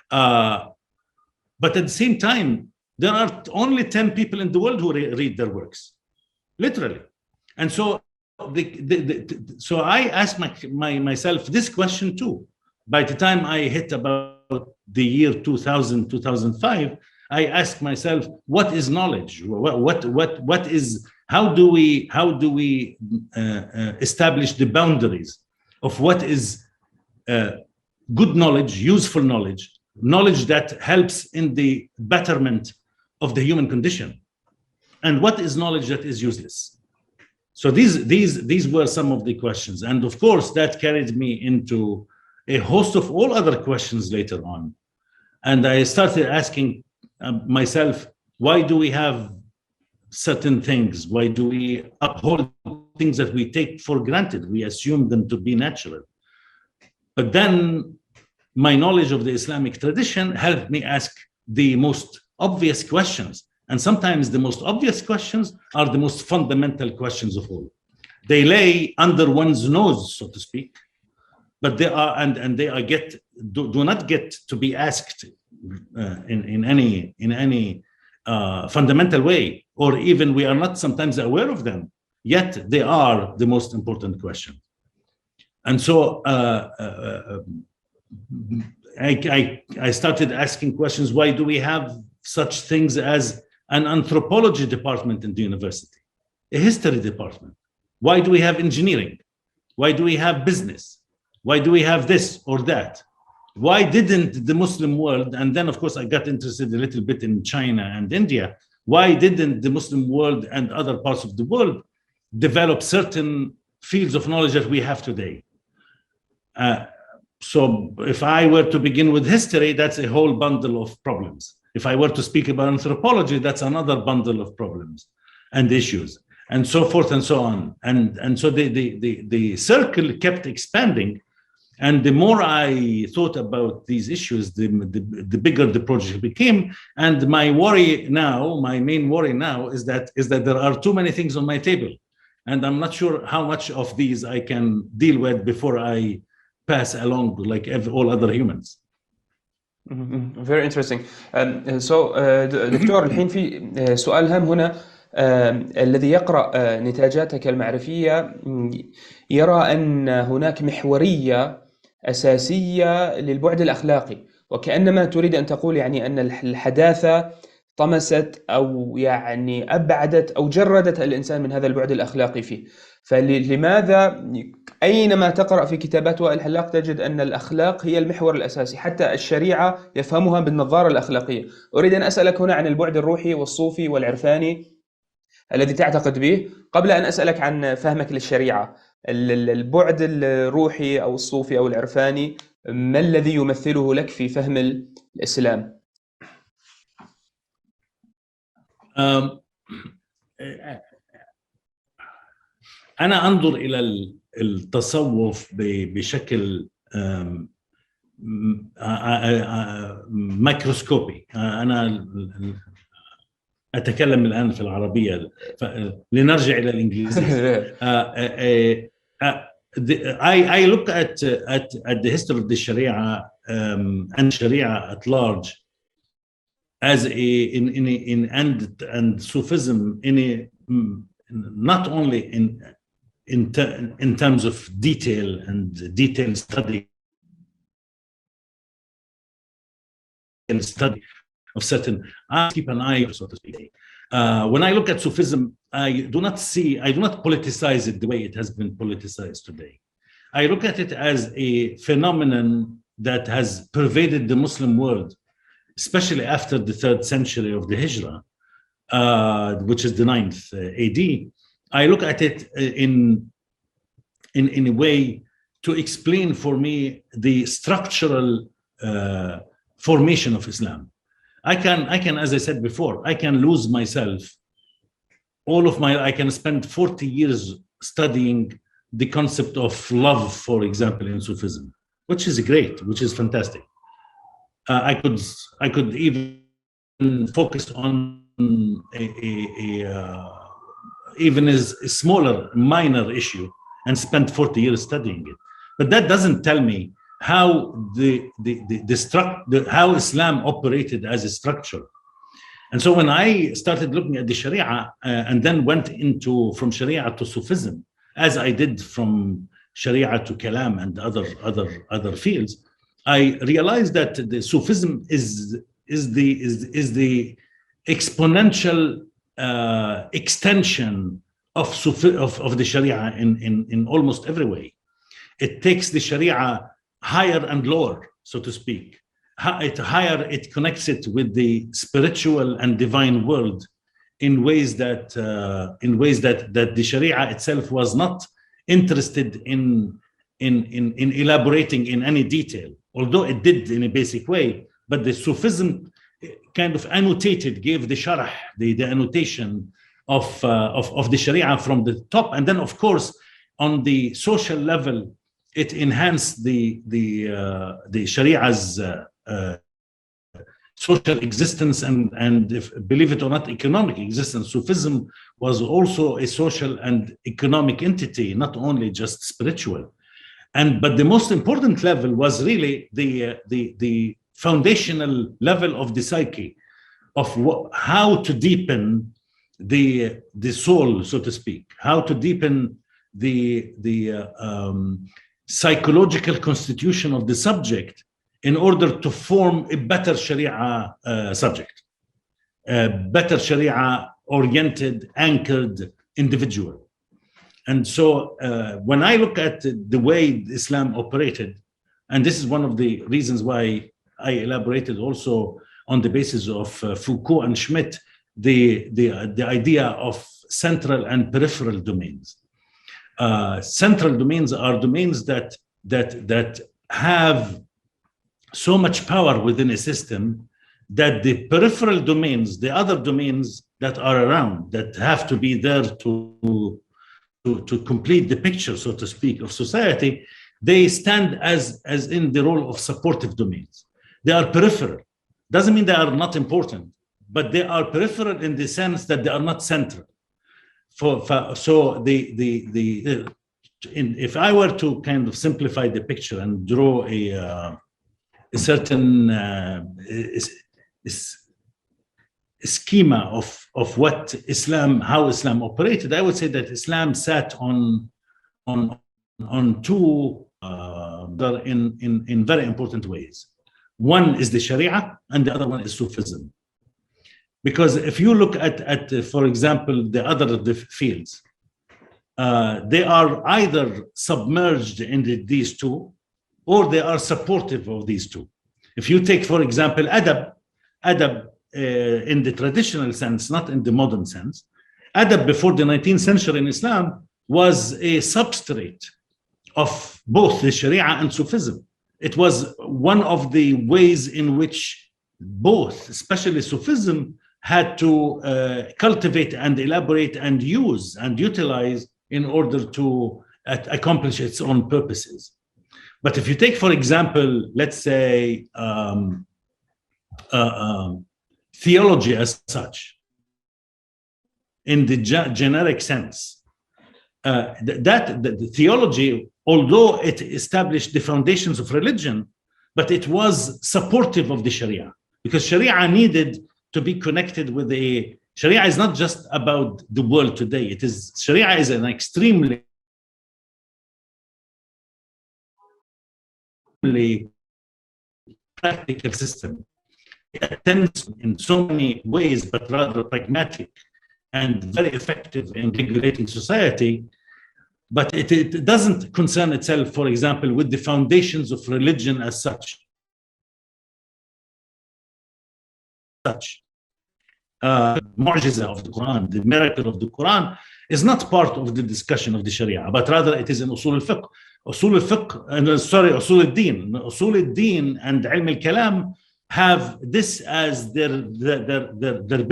But at the same time, there are only 10 people in the world who read their works, literally. And so, so I asked myself this question too. By the time I hit about the year 2000, 2005, I asked myself, what is knowledge? What is? How do we establish the boundaries of what is good knowledge, useful knowledge, knowledge that helps in the betterment of the human condition, and what is knowledge that is useless? So these were some of the questions, and of course that carried me into a host of all other questions later on. And I started asking myself, why do we have certain things? Why do we uphold things that we take for granted? We assume them to be natural. But then my knowledge of the Islamic tradition helped me ask the most obvious questions. And sometimes the most obvious questions are the most fundamental questions of all. They lay under one's nose, so to speak, but they are, and they are do not get to be asked in any fundamental way, or even we are not sometimes aware of them, yet they are the most important question. And so I started asking questions. Why do we have such things as an anthropology department in the university, a history department? Why do we have engineering? Why do we have business? Why do we have this or that? Why didn't the Muslim world, and then of course I got interested a little bit in China and India, why didn't the Muslim world and other parts of the world develop certain fields of knowledge that we have today? So if I were to begin with history, that's a whole bundle of problems. If I were to speak about anthropology, that's another bundle of problems and issues, and so forth and so on. And so the circle kept expanding. And the more I thought about these issues, the bigger the project became. And my worry now, my main worry now is that there are too many things on my table. And I'm not sure how much of these I can deal with before I pass along like all other humans. Very interesting. So دكتور الحين في سؤال هام هنا. الذي يقرأ نتاجاتك المعرفية يرى أن هناك محورية أساسية للبعد الأخلاقي، وكأنما تريد أن تقول يعني أن الحداثة طمست أو يعني أبعدت أو جردت الإنسان من هذا البعد الأخلاقي فيه. فلماذا أينما تقرأ في كتابات وائل حلاق تجد أن الأخلاق هي المحور الأساسي، حتى الشريعة يفهمها بالنظارة الأخلاقية. أريد أن أسألك هنا عن البعد الروحي والصوفي والعرفاني الذي تعتقد به، قبل أن أسألك عن فهمك للشريعة. البعد الروحي أو الصوفي أو العرفاني، ما الذي يمثله لك في فهم الإسلام؟ أنا أنظر إلى التصوف بشكل ميكروسكوبي. أنا أتكلم الآن في العربية لنرجع إلى الإنجليزية. I look at the history of the Sharia and Sharia at large as and Sufism not only in terms of detail and detailed study of certain, I keep an eye, so to speak. When I look at Sufism, I do not politicize it the way it has been politicized today. I look at it as a phenomenon that has pervaded the Muslim world, especially after the 3rd century of the Hijrah, which is the 9th AD. I look at it in a way to explain for me the structural formation of Islam. I can, as I said before, I can lose myself. I can spend 40 years studying the concept of love, for example, in Sufism, which is great, which is fantastic. I could even focus on even a smaller, minor issue and spend 40 years studying it. But that doesn't tell me how how Islam operated as a structure. And so when I started looking at the Sharia and then went from Sharia to Sufism, as I did from Sharia to Kalam and other fields, I realized that the Sufism is the exponential extension of the Sharia in almost every way. It takes the Sharia higher and lower, so to speak. It connects it with the spiritual and divine world in ways that the Sharia itself was not interested in elaborating in any detail, although it did in a basic way. But the Sufism kind of gave the sharh, the annotation of the Sharia from the top, and then of course on the social level, it enhanced the Sharia's social existence and if, believe it or not, economic existence. Sufism was also a social and economic entity, not only just spiritual. But the most important level was really the foundational level of the psyche, of how to deepen the soul, so to speak, how to deepen the psychological constitution of the subject in order to form a better Sharia subject, a better Sharia oriented, anchored individual. And so when I look at the way Islam operated, and this is one of the reasons why I elaborated also on the basis of Foucault and Schmitt, the idea of central and peripheral domains. Central domains are domains that have so much power within a system that the peripheral domains, the other domains that are around, that have to be there to complete the picture, so to speak, of society, they stand as in the role of supportive domains. They are peripheral. Doesn't mean they are not important, but they are peripheral in the sense that they are not central. If I were to kind of simplify the picture and draw a certain schema of what how Islam operated, I would say that Islam sat on two in very important ways. One is the Sharia, and the other one is Sufism. Because if you look at for example, the other fields, they are either submerged in these two, or they are supportive of these two. If you take, for example, adab in the traditional sense, not in the modern sense, adab before the 19th century in Islam was a substrate of both the Sharia and Sufism. It was one of the ways in which both, especially Sufism, had to cultivate and elaborate and use and utilize in order to accomplish its own purposes. But if you take, for example, let's say theology as such, in the generic sense, the theology, although it established the foundations of religion, but it was supportive of the Sharia, because Sharia needed to be connected with the Sharia is not just about the world today. It is Sharia is an extremely practical system. It attends in so many ways, but rather pragmatic and very effective in regulating society. But it doesn't concern itself, for example, with the foundations of religion as such. Mu'jiza of the Quran, the miracle of the Quran, is not part of the discussion of the Sharia, but rather it is in usul al-fiqh. Usul al-din. Usul al-din and ilm al-kalam have this as their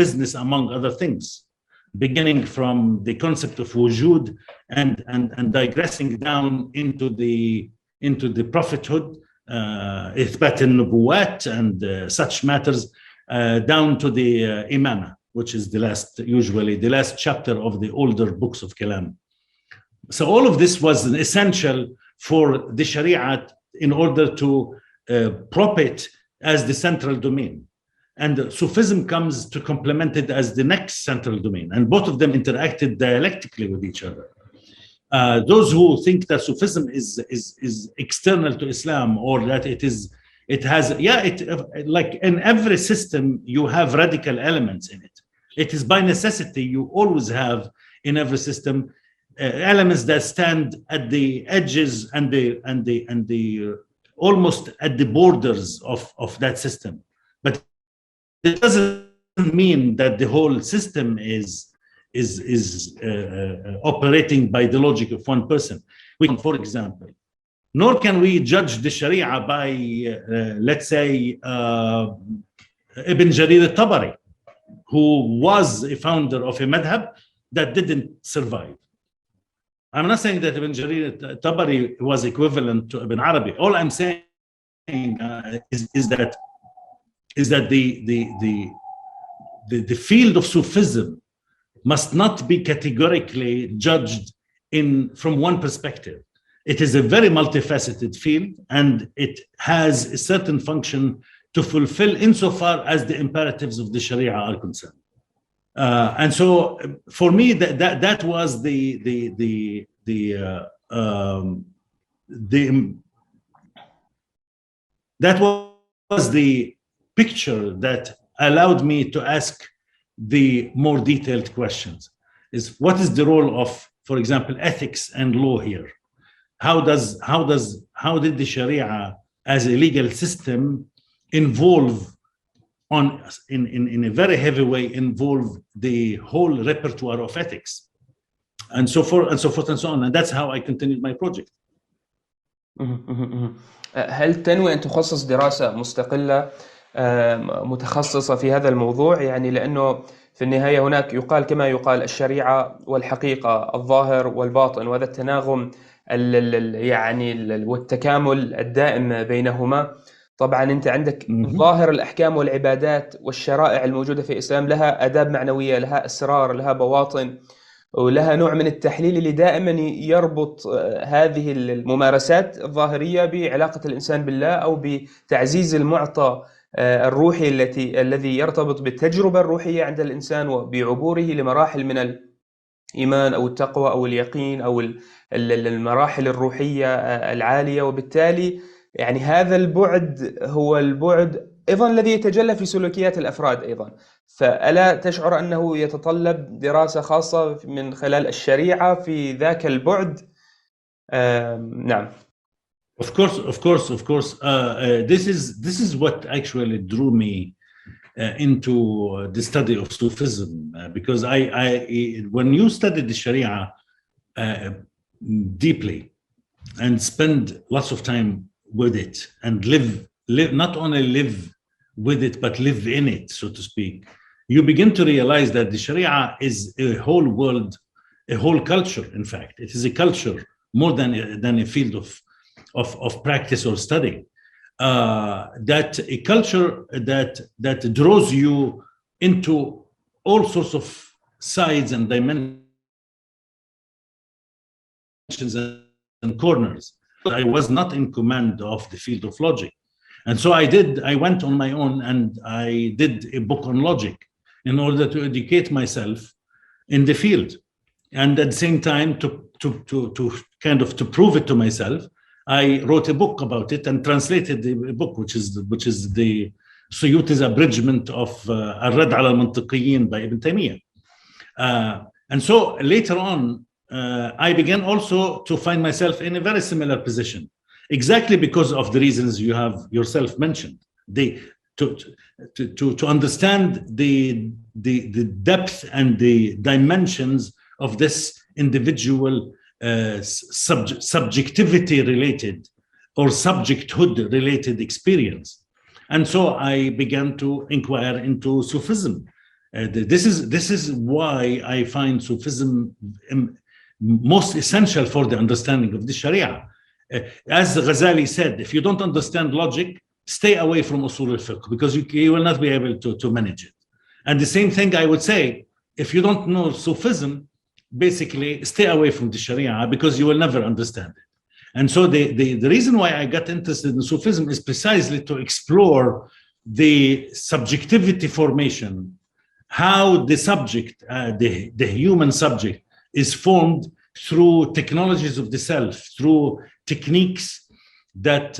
business, among other things, beginning from the concept of wujud and digressing down into the prophethood, ithbat al-nubuwat and such matters, down to the imama, which is usually the last chapter of the older books of kalam. So all of this was essential for the Sharia in order to prop it as the central domain. And Sufism comes to complement it as the next central domain. And both of them interacted dialectically with each other. Those who think that Sufism is external to Islam, or that like in every system, you have radical elements in it. It is by necessity, you always have in every system elements that stand at the edges and the almost at the borders of that system. But it doesn't mean that the whole system is operating by the logic of one person. For example, nor can we judge the Sharia by, let's say, Ibn Jarir al-Tabari, who was a founder of a madhab that didn't survive. I'm not saying that Ibn Jarir al-Tabari was equivalent to Ibn Arabi. All I'm saying is that the field of Sufism must not be categorically judged from one perspective. It is a very multifaceted field, and it has a certain function to fulfill insofar as the imperatives of the Sharia are concerned. And so, for me, that was the picture that allowed me to ask the more detailed questions. Is what is the role of, for example, ethics and law here? How did the Sharia as a legal system involve in a very heavy way involve the whole repertoire of ethics, and so forth and so on, and that's how I continued my project. هل تنوي أن تخصص دراسة مستقلة متخصصة في هذا الموضوع؟ يعني لأنه في النهاية هناك يقال كما يقال الشريعة والحقيقة، الظاهر والباطن، وهذا التناغم يعني والتكامل الدائم بينهما. طبعا أنت عندك ظاهر الأحكام والعبادات والشرائع الموجودة في الإسلام لها آداب معنوية، لها أسرار، لها بواطن، ولها نوع من التحليل اللي دائما يربط هذه الممارسات الظاهرية بعلاقة الإنسان بالله، أو بتعزيز المعطى الروحي الذي يرتبط بالتجربة الروحية عند الإنسان وبعبوره لمراحل من الإيمان أو التقوى أو اليقين أو المراحل الروحية العالية. وبالتالي يعني هذا البعد هو البعد أيضا الذي يتجلى في سلوكيات الأفراد أيضا. فألا تشعر أنه يتطلب دراسة خاصة من خلال الشريعة في ذاك البعد؟ نعم. Of course. This is what actually drew me into the study of Sufism, because when you study the Sharia deeply and spend lots of time with it and live not only live with it but live in it, so to speak, you begin to realize that the Sharia is a whole world, a whole culture. In fact, it is a culture more than a field of practice or study. That a culture that draws you into all sorts of sides and dimensions and corners. I was not in command of the field of logic. And so I went on my own and I did a book on logic in order to educate myself in the field. And at the same time, to kind of to prove it to myself, I wrote a book about it and translated the book, which is the Suyuti's abridgment of Al-Rad ala al-Mantiqiyin by Ibn Taymiyyah. And so later on, I began also to find myself in a very similar position, exactly because of the reasons you have yourself mentioned. To understand the depth and the dimensions of this individual subjectivity related or subjecthood related experience. And so I began to inquire into Sufism. This is why I find Sufism most essential for the understanding of the Sharia. As Ghazali said, if you don't understand logic, stay away from usul al-fiqh, because you will not be able to manage it. And the same thing I would say, if you don't know Sufism, basically stay away from the Sharia, because you will never understand it. And so the reason why I got interested in Sufism is precisely to explore the subjectivity formation, how the subject, the human subject, is formed through technologies of the self, through techniques that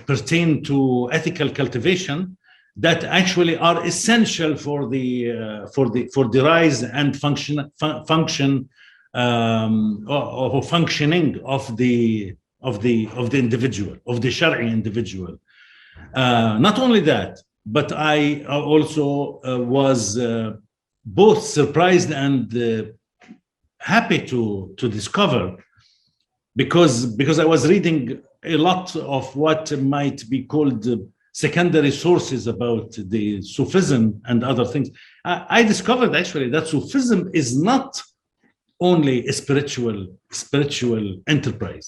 pertain to ethical cultivation, that actually are essential for the rise and function or functioning of the individual, of the Shari'i individual. Not only that, but I also was both surprised and happy to discover, because I was reading a lot of what might be called secondary sources about the Sufism and other things. I discovered actually that Sufism is not only a spiritual enterprise.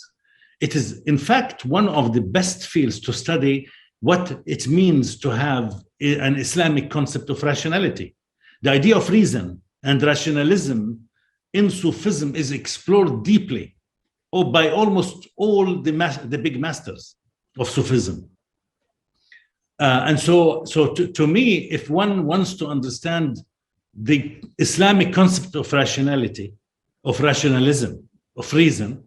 It is, in fact, one of the best fields to study what it means to have an Islamic concept of rationality. The idea of reason and rationalism in Sufism is explored deeply by almost all the big masters of Sufism. And so to me, if one wants to understand the Islamic concept of rationality, of rationalism, of reason,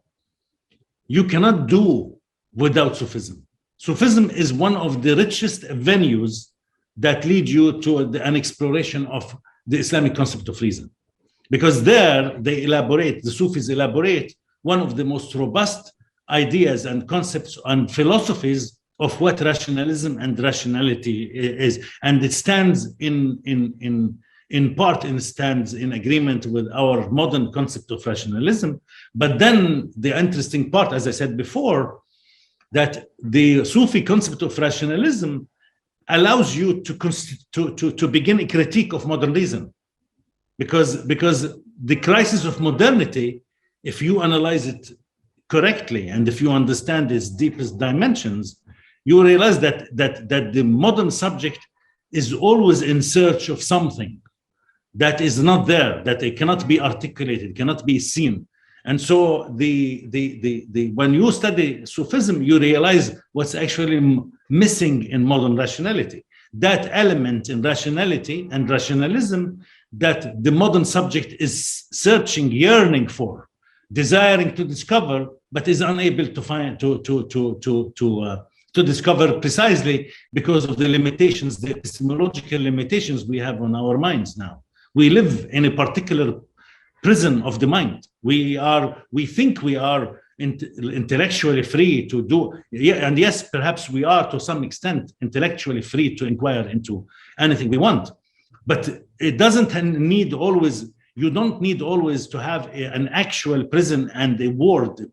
you cannot do without Sufism. Sufism is one of the richest venues that lead you to an exploration of the Islamic concept of reason. Because there the Sufis elaborate one of the most robust ideas and concepts and philosophies of what rationalism and rationality is. And it stands in agreement with our modern concept of rationalism. But then the interesting part, as I said before, that the Sufi concept of rationalism allows you to begin a critique of modern reason. Because the crisis of modernity, if you analyze it correctly and if you understand its deepest dimensions, you realize that the modern subject is always in search of something that is not there, that it cannot be articulated, cannot be seen. And so when you study Sufism, you realize what's actually missing in modern rationality. That element in rationality and rationalism that the modern subject is searching, yearning for, desiring to discover, but is unable to find, to to discover precisely because of the limitations, the epistemological limitations we have on our minds now. We live in a particular prison of the mind. We think we are intellectually free to do, and yes, perhaps we are to some extent intellectually free to inquire into anything we want, but it doesn't need always, you don't need always to have an actual prison and a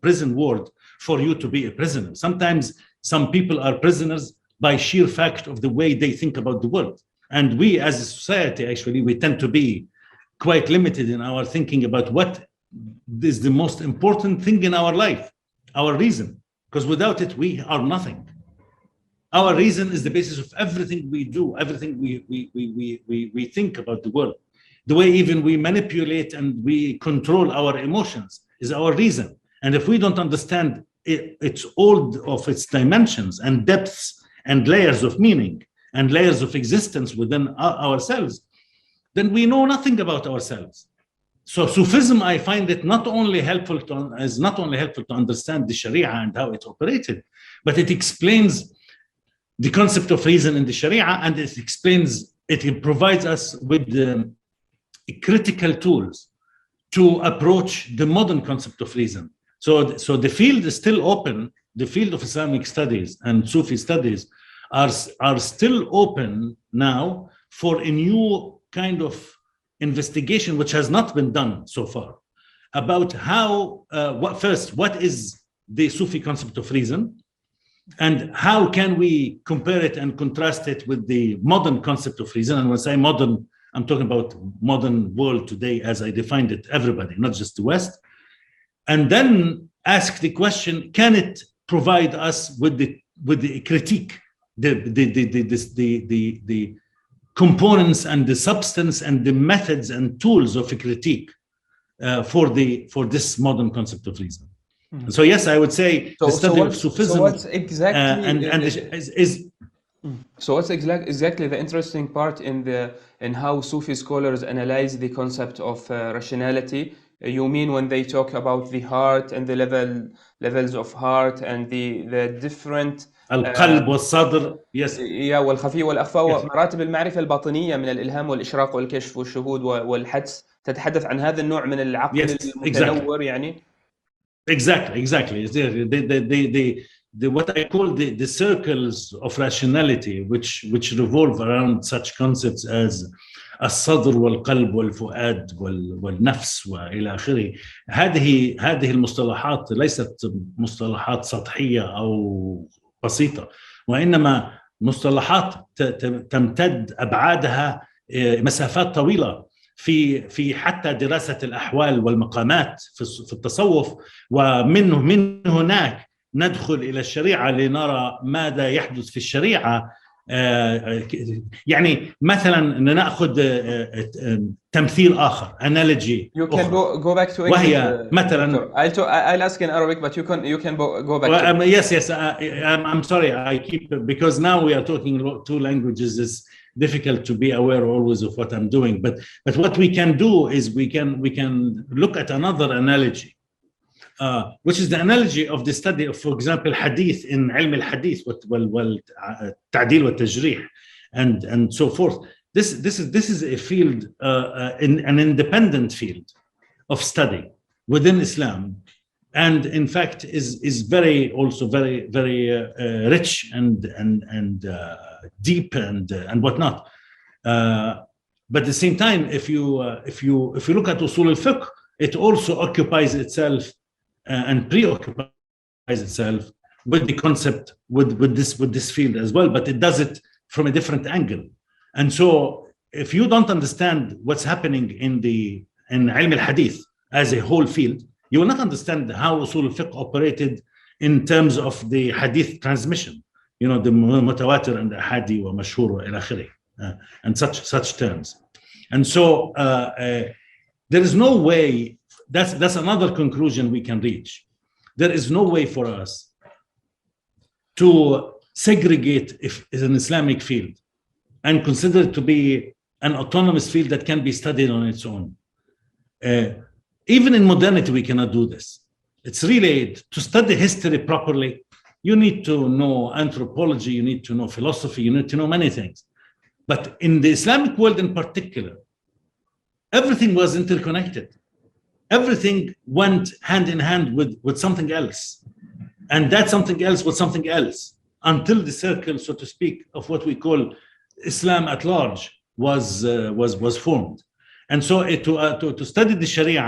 prison ward for you to be a prisoner. Sometimes some people are prisoners by sheer fact of the way they think about the world. And we as a society, actually, we tend to be quite limited in our thinking about what is the most important thing in our life, our reason, because without it, we are nothing. Our reason is the basis of everything we do, everything we think about the world. The way even we manipulate and we control our emotions is our reason. And if we don't understand it's all of its dimensions and depths and layers of meaning and layers of existence within ourselves, then we know nothing about ourselves. So Sufism, I find it not only helpful to understand the Sharia and how it operated, but it explains the concept of reason in the Sharia, and it provides us with critical tools to approach the modern concept of reason. So the field is still open. The field of Islamic studies and Sufi studies are still open now for a new kind of investigation, which has not been done so far, about how, what is the Sufi concept of reason, and how can we compare it and contrast it with the modern concept of reason. And when I say modern, I'm talking about modern world today as I defined it, everybody, not just the West. And then ask the question, can it provide us with the critique, the components and the substance and the methods and tools of a critique for this modern concept of reason? Mm-hmm. So yes, I would say the study of Sufism. So what's exactly So what's exactly the interesting part in how Sufi scholars analyze the concept of rationality? You mean when they talk about the heart and the levels of heart and the different القلب والصدر, yes, والخفي والأخفى, ومراتب المعرفة الباطنية من الإلهام والإشراق والكشف والشهود والحدس, تتحدث عن هذا النوع من العقل المتنور يعني. Exactly. The what I call the circles of rationality, which revolve around such concepts as الصدر والقلب والفؤاد والنفس وإلى آخره. هذه المصطلحات ليست مصطلحات سطحية أو بسيطة، وإنما مصطلحات تمتد أبعادها مسافات طويلة في حتى دراسة الأحوال والمقامات في التصوف، ومن هناك ندخل إلى الشريعة لنرى ماذا يحدث في الشريعة. يعني مثلا نأخذ تمثيل آخر analogy you can go back to English, وهي مثلا I'll ask in Arabic but you can go back to yes I'm sorry I keep, because now we are talking two languages, it's difficult to be aware always of what I'm doing, but what we can do is we can look at another analogy, which is the analogy of the study of, for example, hadith in علم الحديث والتعديل والتجريح and so forth. This is a field, an independent field of study within Islam, and in fact is very rich and deep and whatnot. But at the same time, if you look at usul al-fiqh, it also occupies itself and preoccupies itself with the concept with this field as well, but it does it from a different angle. And so if you don't understand what's happening in ilm al-hadith as a whole field, you will not understand how usul al-fiqh operated in terms of the hadith transmission, the mutawatir and the ahadi wa mashhur wa ila akhirih, and such terms. And so there is no way, that's another conclusion we can reach. There is no way for us to segregate an Islamic field and consider it to be an autonomous field that can be studied on its own. Even in modernity, we cannot do this. It's really, to study history properly, you need to know anthropology, you need to know philosophy, you need to know many things. But in the Islamic world in particular, everything was interconnected. Everything went hand in hand with something else. And that something else was something else until the circle, so to speak, of what we call Islam at large was formed. And so to study the Sharia,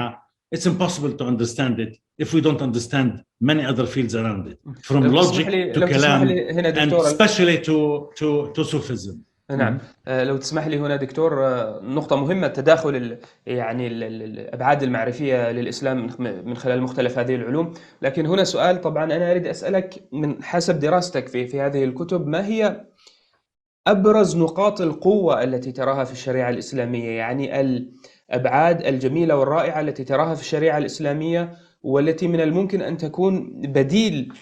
it's impossible to understand it if we don't understand many other fields around it, from logic to kalam, and especially to Sufism. نعم. لو تسمح لي هنا دكتور، نقطة مهمة، تداخل يعني الأبعاد المعرفية للإسلام من خلال مختلف هذه العلوم. لكن هنا سؤال، طبعا أنا أريد أسألك من حسب دراستك في هذه الكتب، ما هي أبرز نقاط القوة التي تراها في الشريعة الإسلامية؟ يعني الأبعاد الجميلة والرائعة التي تراها في الشريعة الإسلامية، والتي من الممكن أن تكون بديل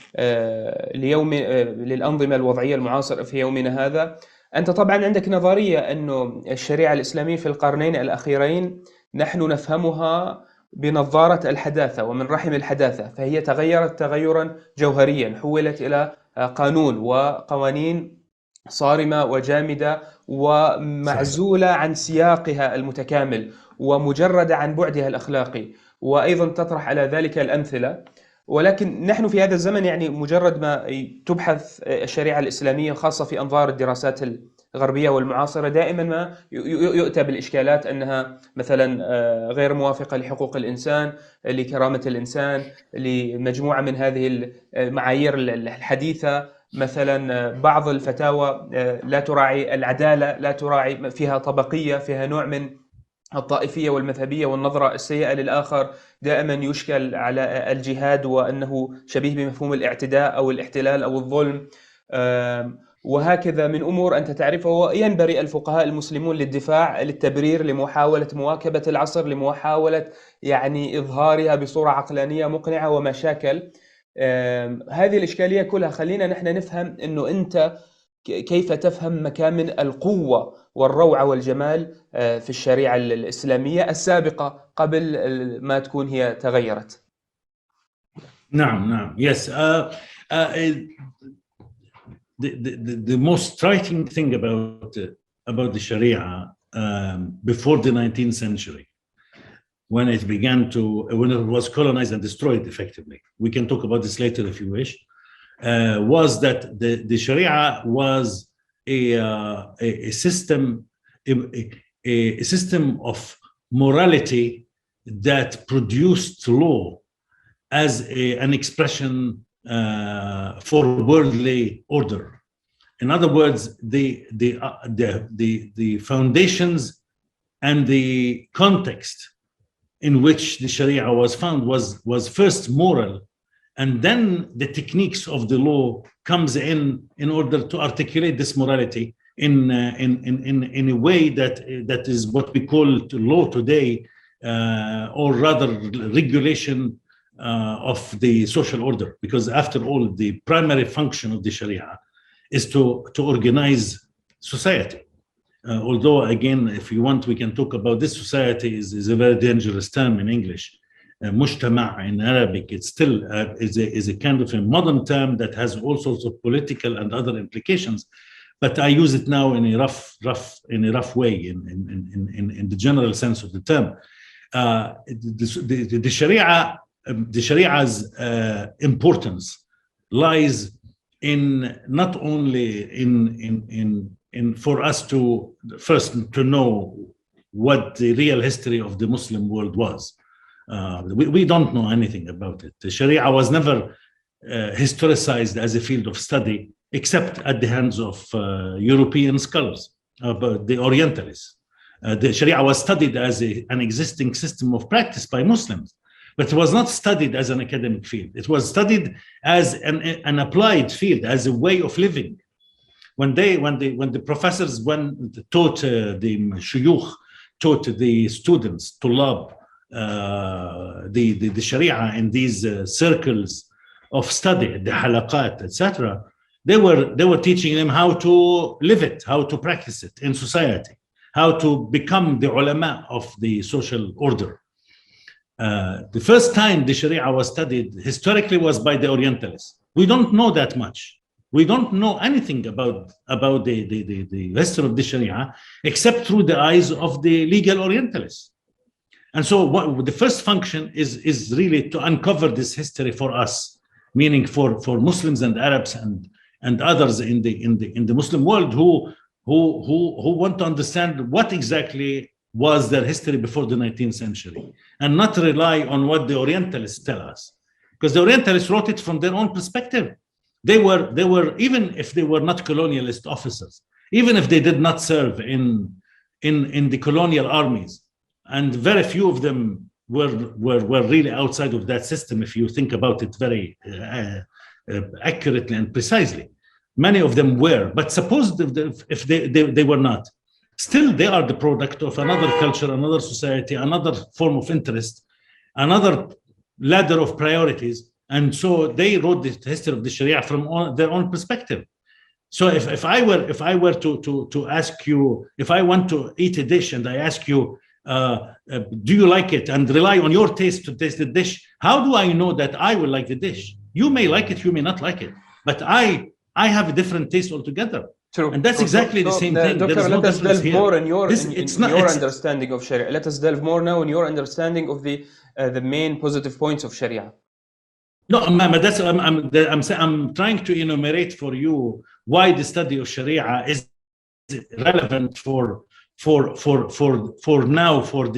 للأنظمة الوضعية المعاصرة في يومنا هذا. أنت طبعا عندك نظرية أنه الشريعة الإسلامية في القرنين الأخيرين نحن نفهمها بنظارة الحداثة ومن رحم الحداثة، فهي تغيرت تغيرا جوهريا، حولت إلى قانون وقوانين صارمة وجامدة ومعزولة عن سياقها المتكامل ومجردة عن بعدها الأخلاقي، وأيضا تطرح على ذلك الأمثلة. ولكن نحن في هذا الزمن يعني مجرد ما تبحث الشريعة الإسلامية خاصة في أنظار الدراسات الغربية والمعاصرة، دائما ما يؤتى بالإشكالات أنها مثلا غير موافقة لحقوق الإنسان، لكرامة الإنسان، لمجموعة من هذه المعايير الحديثة. مثلا بعض الفتاوى لا تراعي العدالة، لا تراعي، فيها طبقية، فيها نوع من الطائفية والمذهبية والنظرة السيئة للآخر. دائما يشكل على الجهاد وأنه شبيه بمفهوم الاعتداء أو الاحتلال أو الظلم، وهكذا من أمور أنت تعرفها. وينبري الفقهاء المسلمون للدفاع، للتبرير، لمحاولة مواكبة العصر، لمحاولة يعني إظهارها بصورة عقلانية مقنعة ومشاكل. هذه الإشكالية كلها خلينا نحن نفهم أنه أنت كيف تفهم مكامن القوة والروعة والجمال في الشريعة الإسلامية السابقة قبل ما تكون هي تغيرت. نعم. Yes. The most striking thing about the Sharia before the 19th century, when it was colonized and destroyed effectively, we can talk about this later if you wish, was that the Sharia was a system of morality that produced law as an expression for worldly order. In other words, the foundations and the context in which the Sharia was found was first moral, and then the techniques of the law comes in order to articulate this morality in a way that is what we call law today, or rather regulation of the social order. Because after all, the primary function of the Sharia is to organize society. Although again, if you want, we can talk about this. Society is a very dangerous term in English. Mujtama in Arabic, it's still is a kind of a modern term that has all sorts of political and other implications. But I use it now in a rough way, in the general sense of the term. The Sharia's importance lies in not only in for us to first to know what the real history of the Muslim world was. We don't know anything about it. The Sharia was never historicized as a field of study, except at the hands of European scholars, the Orientalists. The Sharia was studied as an existing system of practice by Muslims, but it was not studied as an academic field. It was studied as an applied field, as a way of living. When the professors taught the shuyukh, taught the students to love the Sharia in these circles of study, the halaqat, etc., they were teaching them how to live it, how to practice it in society, how to become the ulama of the social order. The first time the Sharia was studied historically was by the Orientalists. We don't know that much. We don't know anything about the history of the Sharia except through the eyes of the legal Orientalists. And so the first function is really to uncover this history for us, meaning for Muslims and Arabs and others in the Muslim world who want to understand what exactly was their history before the 19th century, and not rely on what the Orientalists tell us, because the Orientalists wrote it from their own perspective. They were even if they were not colonialist officers, even if they did not serve in the colonial armies, and very few of them were really outside of that system, if you think about it very accurately and precisely. Many of them were, but suppose if they were not, still they are the product of another culture, another society, another form of interest, another ladder of priorities. And so they wrote the history of the Sharia from their own perspective. So if I were to ask you, if I want to eat a dish and I ask you, do you like it, and rely on your taste to taste the dish, how do I know that I will like the dish? You may like it, you may not like it, but I have a different taste altogether. True. And that's exactly the same thing. Doctor, let us delve more in your understanding of Sharia. Let us delve more now in your understanding of the main positive points of Sharia. No, I'm trying to enumerate for you why the study of Sharia is relevant for now, for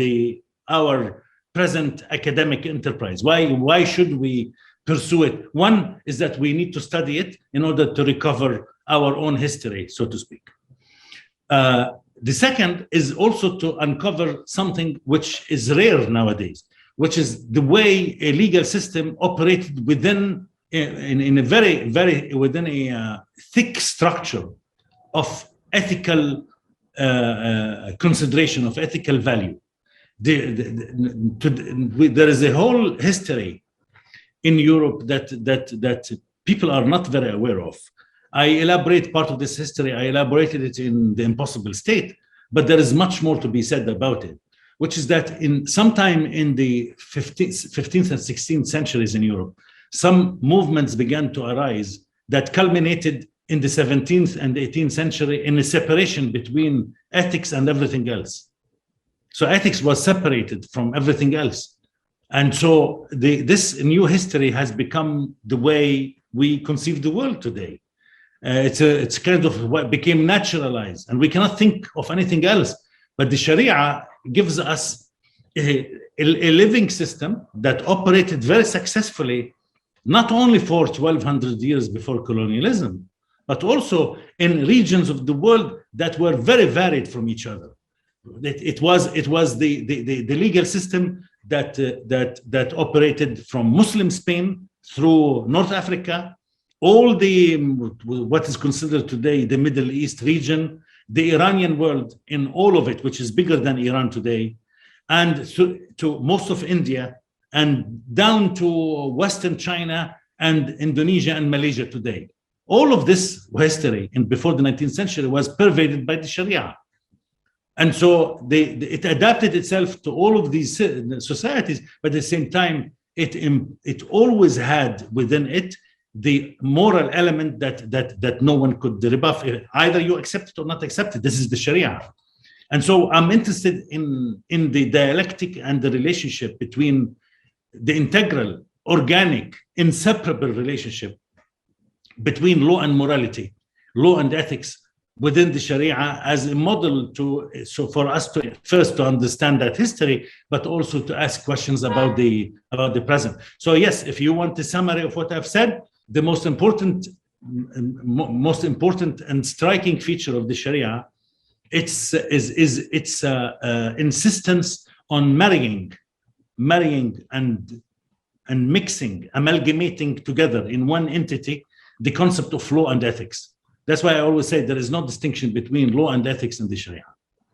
our present academic enterprise. Why should we pursue it? One is that we need to study it in order to recover our own history, so to speak. The second is also to uncover something which is rare nowadays, which is the way a legal system operated within within a thick structure of ethical consideration, of ethical value. There is a whole history in Europe that people are not very aware of. I elaborate part of this history. I elaborated it in The Impossible State, but there is much more to be said about it, which is that sometime in the 15th and 16th centuries in Europe, some movements began to arise that culminated in the 17th and 18th century in a separation between ethics and everything else. So ethics was separated from everything else. And so this new history has become the way we conceive the world today. It's kind of what became naturalized, and we cannot think of anything else. But the Sharia gives us a living system that operated very successfully, not only for 1200 years before colonialism, but also in regions of the world that were very varied from each other. It was the legal system that operated from Muslim Spain through North Africa, all what is considered today the Middle East region, the Iranian world in all of it, which is bigger than Iran today, and to most of India, and down to Western China and Indonesia and Malaysia today. All of this history before the 19th century was pervaded by the Sharia. And so it adapted itself to all of these societies, but at the same time, it always had within it the moral element that no one could rebuff. Either you accept it or not accept it. This is the Sharia. And so I'm interested in the dialectic and the relationship between the integral, organic, inseparable relationship between law and morality, law and ethics within the Sharia as a model for us to first to understand that history, but also to ask questions about the present. So yes, if you want a summary of what I've said, the most important and striking feature of the Sharia is its insistence on marrying and mixing, amalgamating together in one entity the concept of law and ethics. That's why I always say there is no distinction between law and ethics in the Sharia.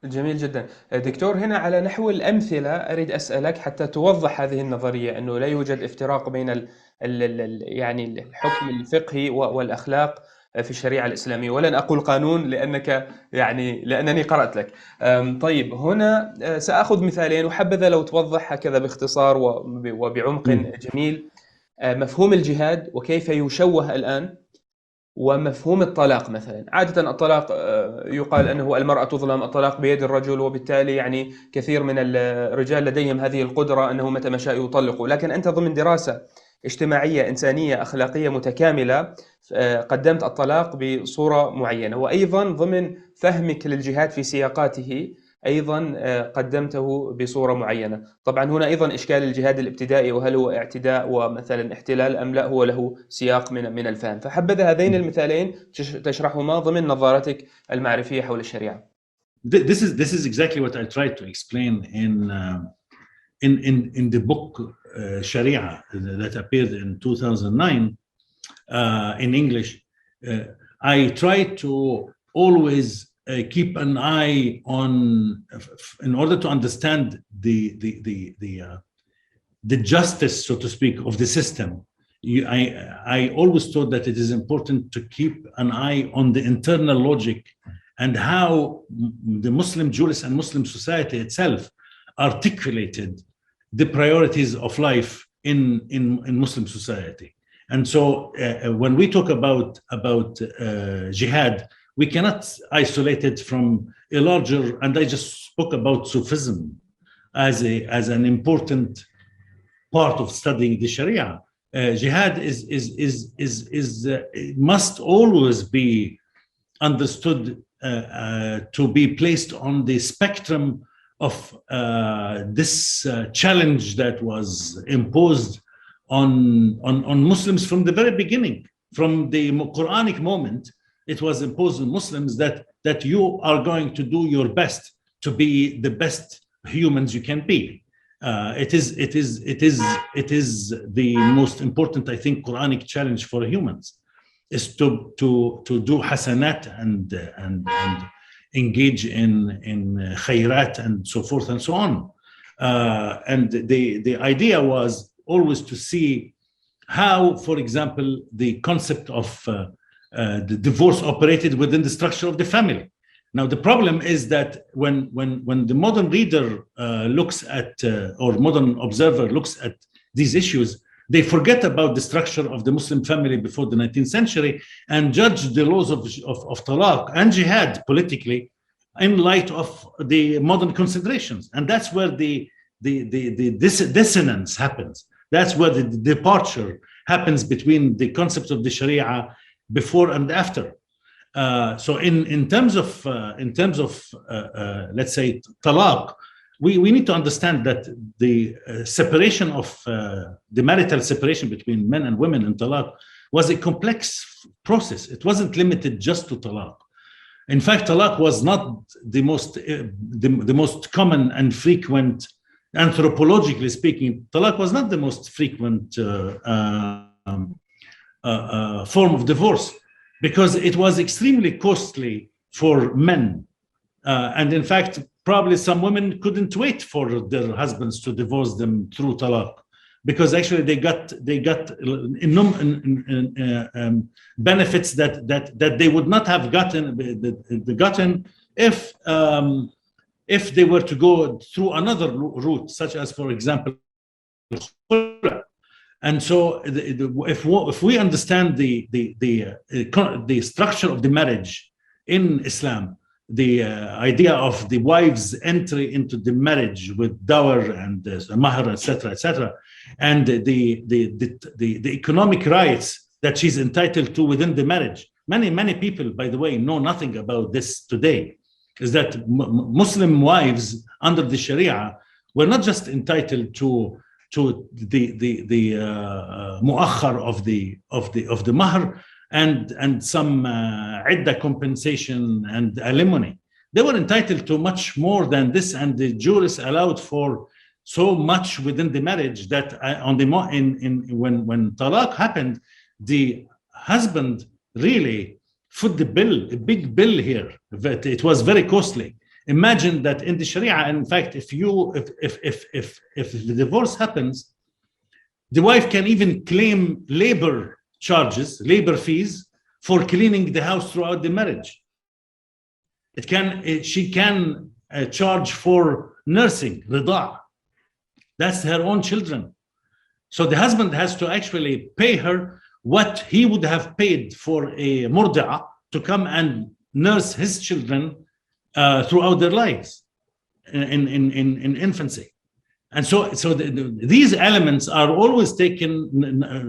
جميل جدا. دكتور، هنا على نحو الأمثلة أريد أسألك حتى توضح هذه النظرية أنه لا يوجد افتراق بين يعني الحكم الفقهي والأخلاق في الشريعة الإسلامية، ولن أقول قانون لأنني قرأت لك. طيب، هنا سأخذ مثالين وحبذا لو توضح هكذا باختصار وبعمق جميل. مفهوم الجهاد وكيف يشوه الآن، ومفهوم الطلاق مثلا. عادة الطلاق يقال أنه المرأة تظلم، الطلاق بيد الرجل، وبالتالي يعني كثير من الرجال لديهم هذه القدرة أنه متى ما شاء يطلقوا. لكن أنت ضمن دراسة اجتماعية إنسانية أخلاقية متكاملة قدمت الطلاق بصورة معينة، وأيضا ضمن فهمك للجهاد في سياقاته أيضا قدمته بصورة معينة. طبعا هنا أيضا إشكال الجهاد الابتدائي، وهل هو اعتداء ومثلا احتلال أم لا، هو له سياق من الفهم. فحبذا هذين المثالين تشرحهما ضمن نظارتك المعرفية حول الشريعة. This is exactly what I tried to explain in the book Sharia that appeared in 2009 in English. I tried to always keep an eye on, in order to understand the justice, so to speak, of the system. I always thought that it is important to keep an eye on the internal logic and how the Muslim Jewish and Muslim society itself articulated the priorities of life in Muslim society. And so when we talk about jihad, we cannot isolate it from a larger, and I just spoke about Sufism as an important part of studying the Sharia. Jihad must always be understood to be placed on the spectrum of this challenge that was imposed on Muslims from the very beginning. From the Quranic moment, it was imposed on Muslims that you are going to do your best to be the best humans you can be. It is the most important, I think, Quranic challenge for humans, is to do hasanat and engage in khayrat and so forth and so on. And the idea was always to see how, for example, the concept of the divorce operated within the structure of the family. Now, the problem is that when the modern reader looks at, or modern observer looks at these issues, they forget about the structure of the Muslim family before the 19th century and judge the laws of talaq and jihad politically in light of the modern considerations. And that's where the dissonance happens. That's where the departure happens between the concepts of the Sharia before and after. So in terms of let's say talaq, we need to understand that the separation of the marital separation between men and women in talaq was a complex process. It wasn't limited just to talaq. In fact, talaq was not the most common and frequent, anthropologically speaking. Talaq was not the most frequent form of divorce, because it was extremely costly for men. And in fact, probably some women couldn't wait for their husbands to divorce them through talaq, because actually they got benefits that they would not have gotten if they were to go through another route, such as, for example, and so if we understand the structure of the marriage in Islam, the idea of the wife's entry into the marriage with dower and mahr, etc., and the economic rights that she's entitled to within the marriage. Many people, by the way, know nothing about this today. Is that Muslim wives under the Sharia were not just entitled to the muakhar of the mahr and some idda compensation and alimony. They were entitled to much more than this, and the Jews allowed for so much within the marriage that when talaq happened, the husband really foot the bill, a big bill here. It was very costly. Imagine that in the Sharia, in fact, if the divorce happens, the wife can even claim labor charges, labor fees for cleaning the house throughout the marriage. She can charge for nursing, rida'. That's her own children. So the husband has to actually pay her what he would have paid for a murdi'a to come and nurse his children throughout their lives in infancy. And so these elements are always taken.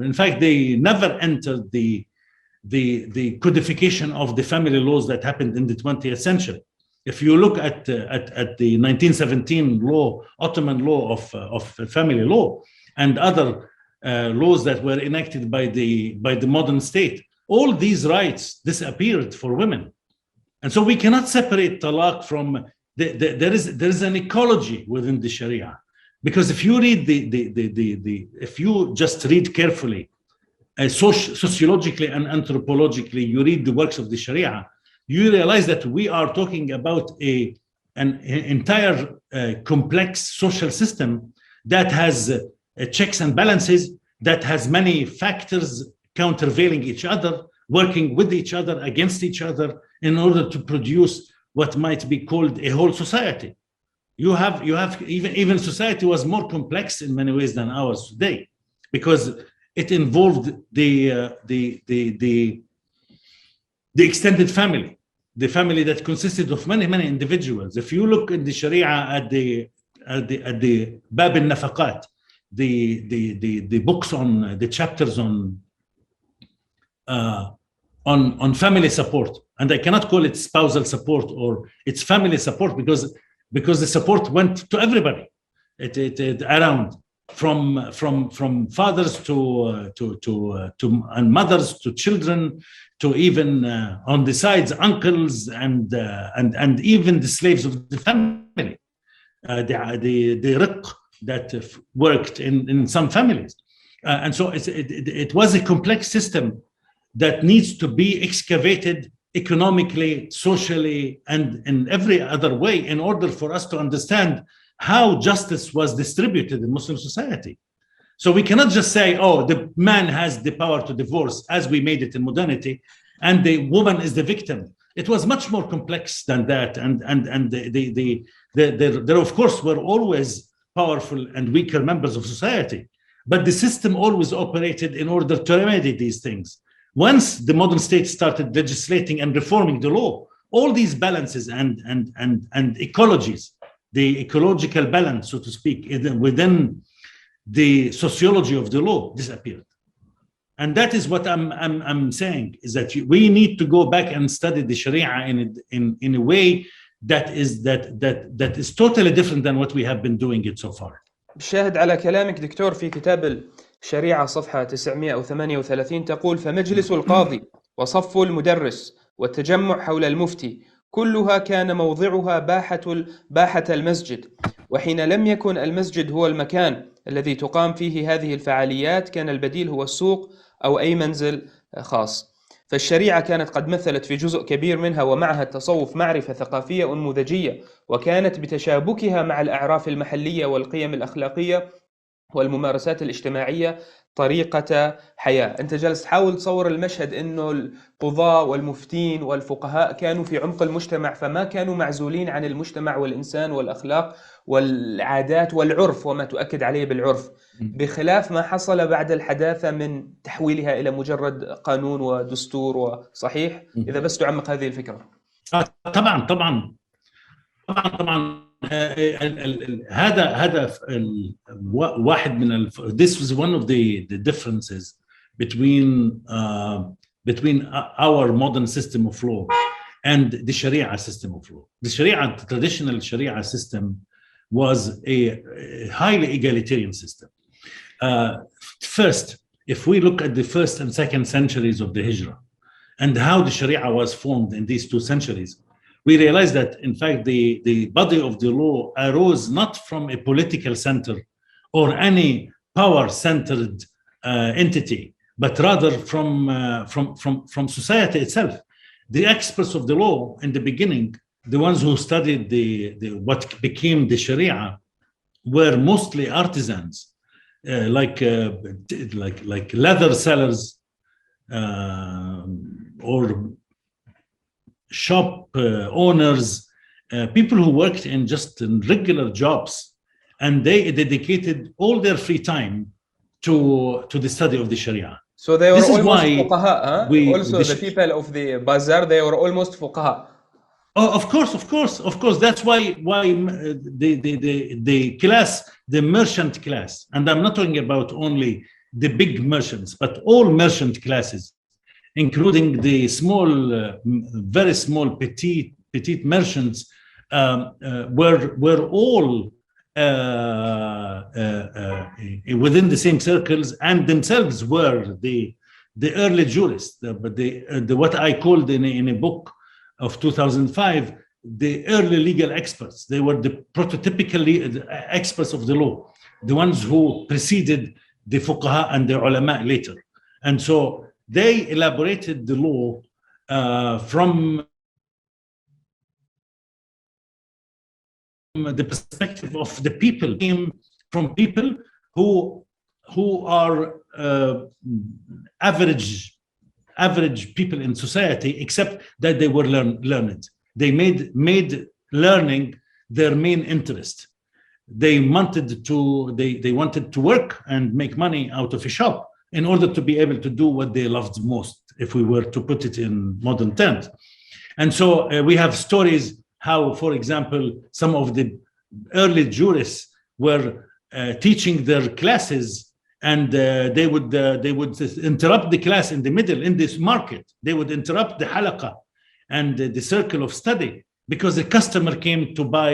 In fact, they never entered the codification of the family laws that happened in the 20th century. If you look at the 1917 law, Ottoman law of family law, and other laws that were enacted by the modern state, all these rights disappeared for women. And so we cannot separate talaq from there is an ecology within the Sharia. Because if you read if you just read carefully, sociologically and anthropologically, you read the works of the Sharia, you realize that we are talking about an entire complex social system that has checks and balances, that has many factors countervailing each other, working with each other, against each other, in order to produce what might be called a whole society. You have even society was more complex in many ways than ours today, because it involved the extended family, the family that consisted of many individuals. If you look in the Sharia at the Bab al-Nafaqat, the books on the chapters on family support, and I cannot call it spousal support, or it's family support, because the support went to everybody, it around, from fathers to and mothers to children, to even on the sides uncles and even the slaves of the family, the riq that worked in some families, and so it was a complex system that needs to be excavated economically, socially, and in every other way, in order for us to understand how justice was distributed in Muslim society. So we cannot just say, oh, the man has the power to divorce, as we made it in modernity, and the woman is the victim. It was much more complex than that, and there of course were always powerful and weaker members of society, but the system always operated in order to remedy these things. Once the modern state started legislating and reforming the law, all these balances and ecologies, the ecological balance, so to speak, within the sociology of the law disappeared. And that is what I'm saying, is that we need to go back and study the Sharia in a way that is totally different than what we have been doing it so far. شاهد على كلامك دكتور في كتاب الشريعة صفحة 938 تقول: فمجلس القاضي وصف المدرس والتجمع حول المفتي كلها كان موضعها باحة المسجد، وحين لم يكن المسجد هو المكان الذي تقام فيه هذه الفعاليات كان البديل هو السوق أو أي منزل خاص. فالشريعة كانت قد مثلت في جزء كبير منها ومعها التصوف معرفة ثقافية أنموذجية، وكانت بتشابكها مع الأعراف المحلية والقيم الأخلاقية والممارسات الاجتماعية طريقة حياة. أنت جالس تحاول تصور المشهد أنه القضاة والمفتين والفقهاء كانوا في عمق المجتمع، فما كانوا معزولين عن المجتمع والإنسان والأخلاق والعادات والعرف وما تؤكد عليه بالعرف، بخلاف ما حصل بعد الحداثة من تحويلها إلى مجرد قانون ودستور. وصحيح إذا بس تعمق هذه الفكرة. طبعا هذا واحد من this was one of the differences between our modern system of law and the Sharia system of law. The traditional Sharia system was a highly egalitarian system. First, if we look at the first and second centuries of the Hijrah and how the Sharia was formed in these 2 centuries, we realize that, in fact, the body of the law arose not from a political center or any power-centered entity, but rather from society itself. The experts of the law in the beginning, the ones who studied what became the Sharia, were mostly artisans, like leather sellers or shop owners, people who worked in regular jobs, and they dedicated all their free time to the study of the Sharia. So they were This is almost why fuqaha, huh? we- Also, the people of the bazaar, they were almost fuqaha. Oh, of course. That's why the class, the merchant class, and I'm not talking about only the big merchants, but all merchant classes, including the small, very small, petite merchants, were all within the same circles, and themselves were the early jurists. But what I called in a book of 2005, the early legal experts. They were the prototypical experts of the law, the ones who preceded the fuqaha and the ulama later. And so they elaborated the law from the perspective of the people, from people who are average people in society, except that they were learned. They made learning their main interest. They wanted to work and make money out of a shop in order to be able to do what they loved most, if we were to put it in modern terms. And so we have stories how, for example, some of the early jurists were teaching their classes, and they would interrupt the class in the middle, in this market. They would interrupt the halaqa and the circle of study because the customer came to buy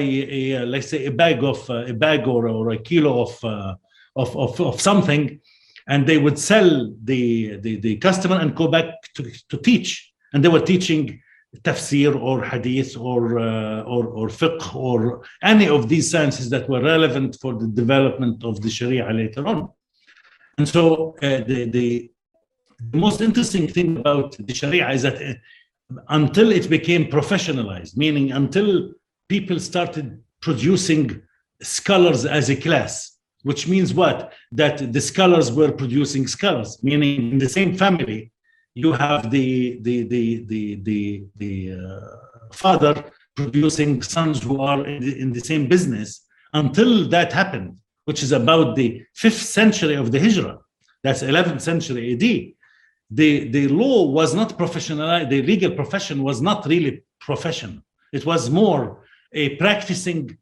let's say a bag or a kilo of something, and they would sell the customer and go back to teach. And they were teaching tafsir or hadith or fiqh or any of these sciences that were relevant for the development of the Sharia later on. And so the most interesting thing about the Sharia is that until it became professionalized, meaning until people started producing scholars as a class, which means what? That the scholars were producing scholars, meaning in the same family, you have the father producing sons who are in the same business. Until that happened, which is about the 5th century of the Hijrah, that's 11th century AD, the law was not professionalized, the legal profession was not really profession. It was more a practicing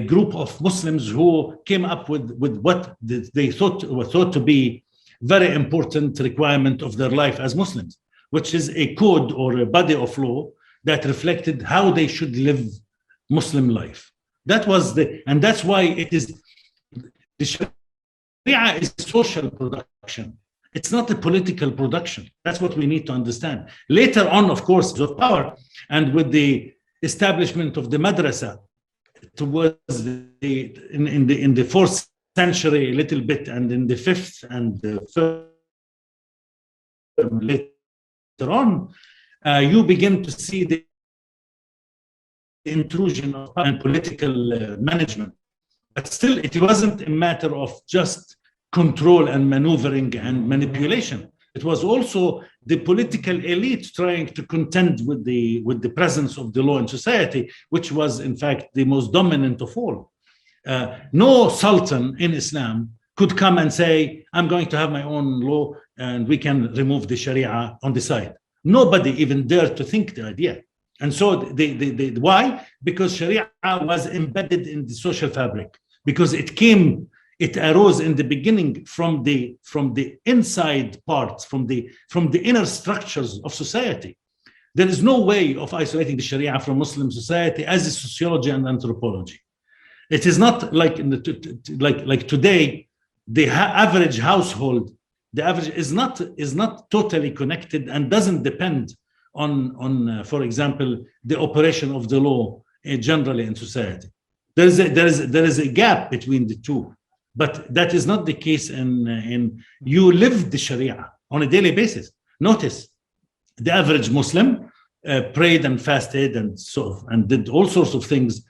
group of Muslims who came up with what they thought to be very important requirement of their life as Muslims, which is a code or a body of law that reflected how they should live Muslim life. And that's why it is, the Sharia is social production. It's not a political production. That's what we need to understand. Later on, of course, with power and with the establishment of the madrasa towards in the 4th century a little bit, and in the 5th and the 3rd later on, you begin to see the intrusion of political management. But still, it wasn't a matter of just control and maneuvering and manipulation. It was also the political elite trying to contend with the presence of the law in society, which was, in fact, the most dominant of all. No sultan in Islam could come and say, I'm going to have my own law and we can remove the Sharia on the side. Nobody even dared to think the idea. And so why? Because Sharia was embedded in the social fabric, because it arose in the beginning from the inside parts, from the inner structures of society. There is no way of isolating the Sharia from Muslim society as a sociology and anthropology. It is not like today, the average household, the average is not totally connected and doesn't depend on for example, the operation of the law generally in society. There is a gap between the two, but that is not the case in you live the Sharia on a daily basis. Notice the average Muslim prayed and fasted and did all sorts of things,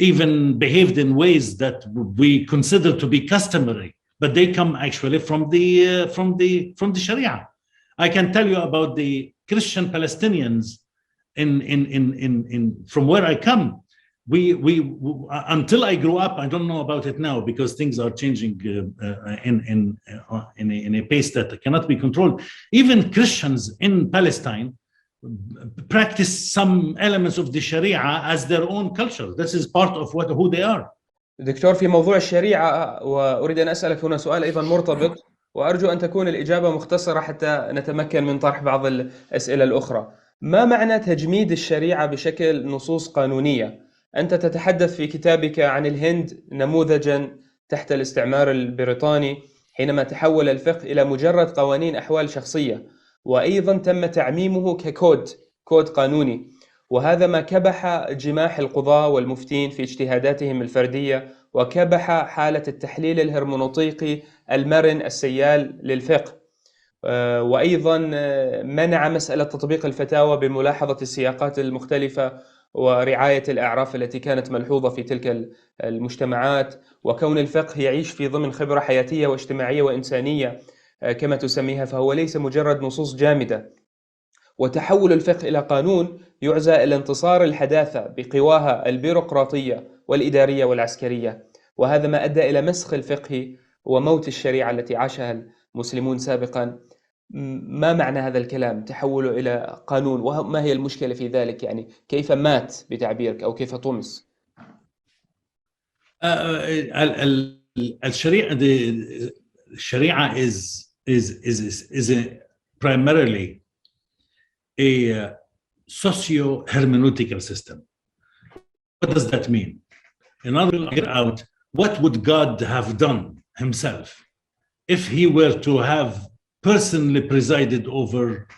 even behaved in ways that we consider to be customary, but they come actually from the Sharia. I can tell you about the Christian Palestinians in from where I come. until I grew up, I don't know about it now because things are changing in a pace that cannot be controlled. Even Christians in Palestine practice some elements of the Sharia as their own culture. This is part of who they are. دكتور، في موضوع الشريعة وأريد أن أسألك هنا سؤال أيضا مرتبط، وأرجو أن تكون الإجابة مختصرة حتى نتمكن من طرح بعض الأسئلة الأخرى. ما معنى تجميد الشريعة بشكل نصوص قانونية؟ أنت تتحدث في كتابك عن الهند نموذجا تحت الاستعمار البريطاني حينما تحول الفقه إلى مجرد قوانين أحوال شخصية، وأيضا تم تعميمه كود قانوني، وهذا ما كبح جماح القضاة والمفتين في اجتهاداتهم الفردية، وكبح حالة التحليل الهرمنوطيقي المرن السيال للفقه، وأيضا منع مسألة تطبيق الفتاوى بملاحظة السياقات المختلفة ورعاية الأعراف التي كانت ملحوظة في تلك المجتمعات، وكون الفقه يعيش في ضمن خبرة حياتية واجتماعية وإنسانية كما تسميها، فهو ليس مجرد نصوص جامدة. وتحول الفقه إلى قانون يعزى إلى انتصار الحداثة بقواها البيروقراطية والإدارية والعسكرية، وهذا ما أدى إلى مسخ الفقه وموت الشريعة التي عاشها المسلمون سابقا. ما معنى هذا الكلام تحوله إلى قانون، وما هي المشكلة في ذلك؟ يعني كيف مات بتعبيرك أو كيف طمس؟ الشريعة is primarily a socio-hermeneutical system. What does that mean? In order to figure out what would God have done himself if he were to have personally presided over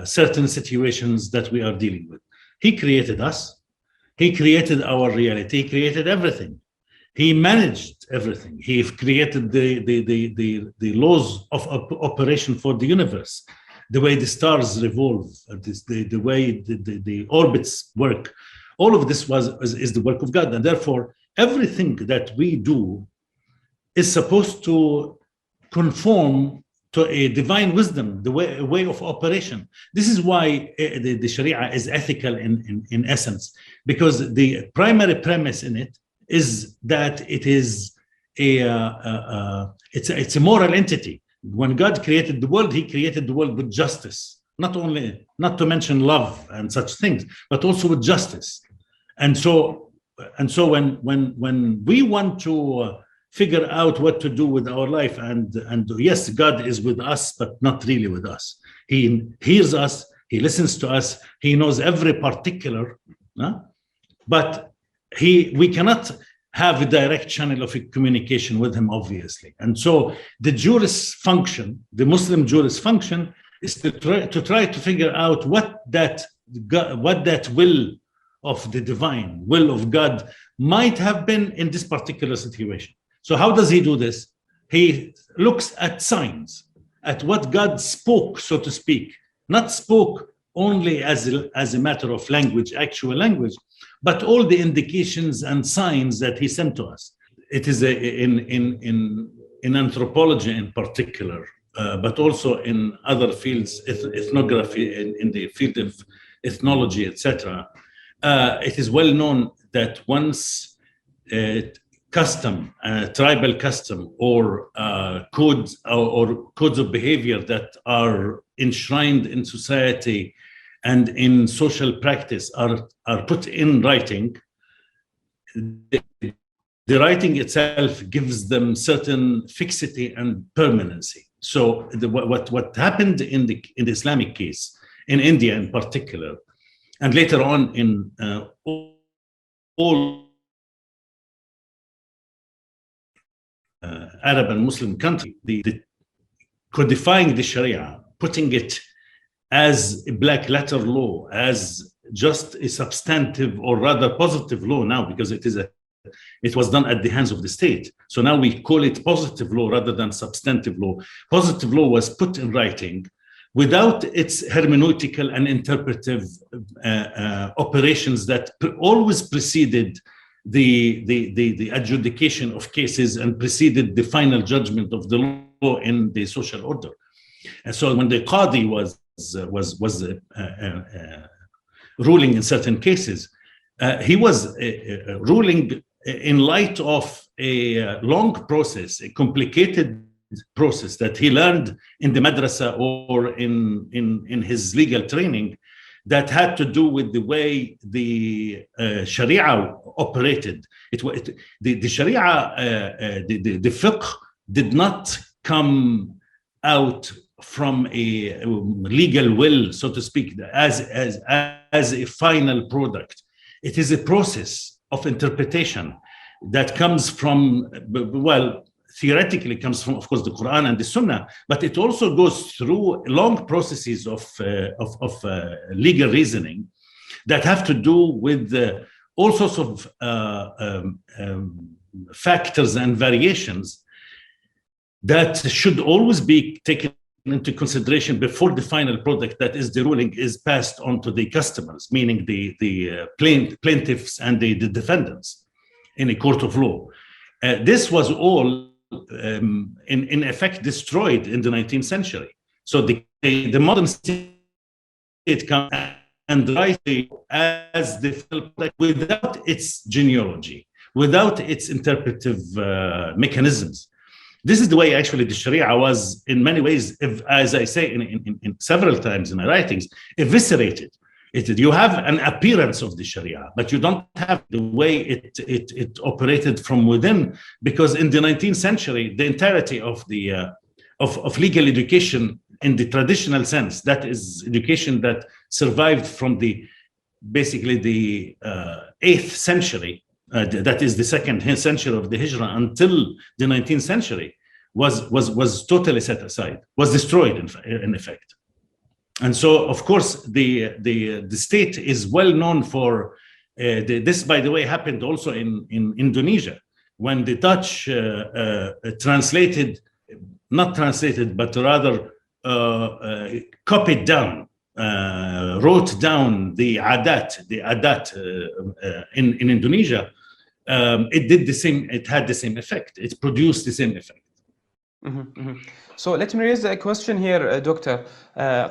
certain situations that we are dealing with. He created us. He created our reality. He created everything. He managed everything. He created the laws of operation for the universe, the way the stars revolve, the way the orbits work. All of this is the work of God, and therefore everything that we do is supposed to conform to a divine wisdom, the way of operation. This is why the Sharia is ethical in essence, because the primary premise in it is that it is it's a moral entity. When God created the world, he created the world with justice, not to mention love and such things, but also with justice. And so when we want to figure out what to do with our life, and yes, God is with us, but not really with us. He hears us, he listens to us, he knows every particular, but we cannot have a direct channel of communication with him, obviously. And so the juris function, the Muslim juris function, is to try to figure out what that will of the divine will of God might have been in this particular situation. So how does he do this? He looks at signs, at what God spoke, so to speak, not spoke only as a matter of language, actual language, but all the indications and signs that he sent to us. It is in anthropology in particular, but also in other fields, ethnography, in the field of ethnology, etc. It is well known that once custom, tribal custom, or codes of behavior that are enshrined in society and in social practice are put in writing, the writing itself gives them certain fixity and permanency. So what happened in the Islamic case, in India in particular, and later on in all Arab and Muslim countries, the codifying the Sharia, putting it as a black letter law, as just a substantive or rather positive law now, because it was done at the hands of the state. So now we call it positive law rather than substantive law. Positive law was put in writing without its hermeneutical and interpretive operations that always preceded the adjudication of cases and preceded the final judgment of the law in the social order. And so when the Qadi was ruling in certain cases, he was ruling in light of a long process, a complicated process that he learned in the madrasa or in his legal training, that had to do with the way the Sharia operated. The Sharia, the fiqh did not come out from a legal will, so to speak, as a final product. It is a process of interpretation that comes from, well, theoretically comes from, of course, the Quran and the Sunnah, but it also goes through long processes of legal reasoning that have to do with all sorts of factors and variations that should always be taken into consideration before the final product, that is the ruling, is passed on to the customers, meaning the plaintiffs and the defendants in a court of law. This was all in effect destroyed in the 19th century. So the modern state comes and writes as the product without its genealogy, without its interpretive mechanisms. This is the way actually the Sharia was, in many ways, as I say in several times in my writings, eviscerated. You have an appearance of the Sharia, but you don't have the way it operated from within, because in the 19th century, the entirety of legal education in the traditional sense, that is education that survived from basically the 8th century, that is the 2nd century of the Hijrah, until the 19th century, was totally set aside, was destroyed in effect. And so, of course, the state is well known for this. By the way, happened also in Indonesia, when the Dutch but rather copied down, wrote down the adat in Indonesia. It did the same. It had the same effect. It produced the same effect. So let me raise a question here, Doctor.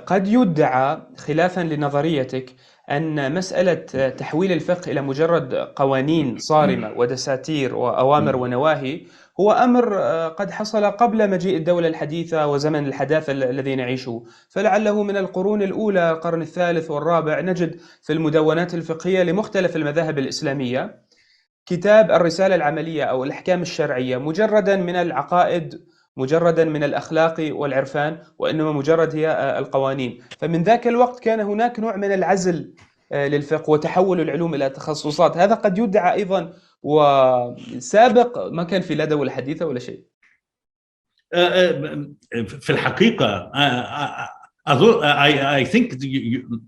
قد يدعى خلافا لنظريتك أن مسألة تحويل الفقه إلى مجرد قوانين صارمة ودساتير وأوامر ونواهي هو أمر قد حصل قبل مجيء الدولة الحديثة وزمن الحداثة الذي نعيشه، فلعله من القرون الأولى، القرن الثالث والرابع، نجد في المدونات الفقهية لمختلف المذاهب الإسلامية كتاب الرسالة العملية أو الأحكام الشرعية، مجردا من العقائد، مجردا من الأخلاق والعرفان، وإنما مجرد هي القوانين. فمن ذاك الوقت كان هناك نوع من العزل للفقه وتحول العلوم إلى تخصصات. هذا قد يدعى أيضا، وسابق ما كان في لا دولة حديثة ولا شيء. في الحقيقة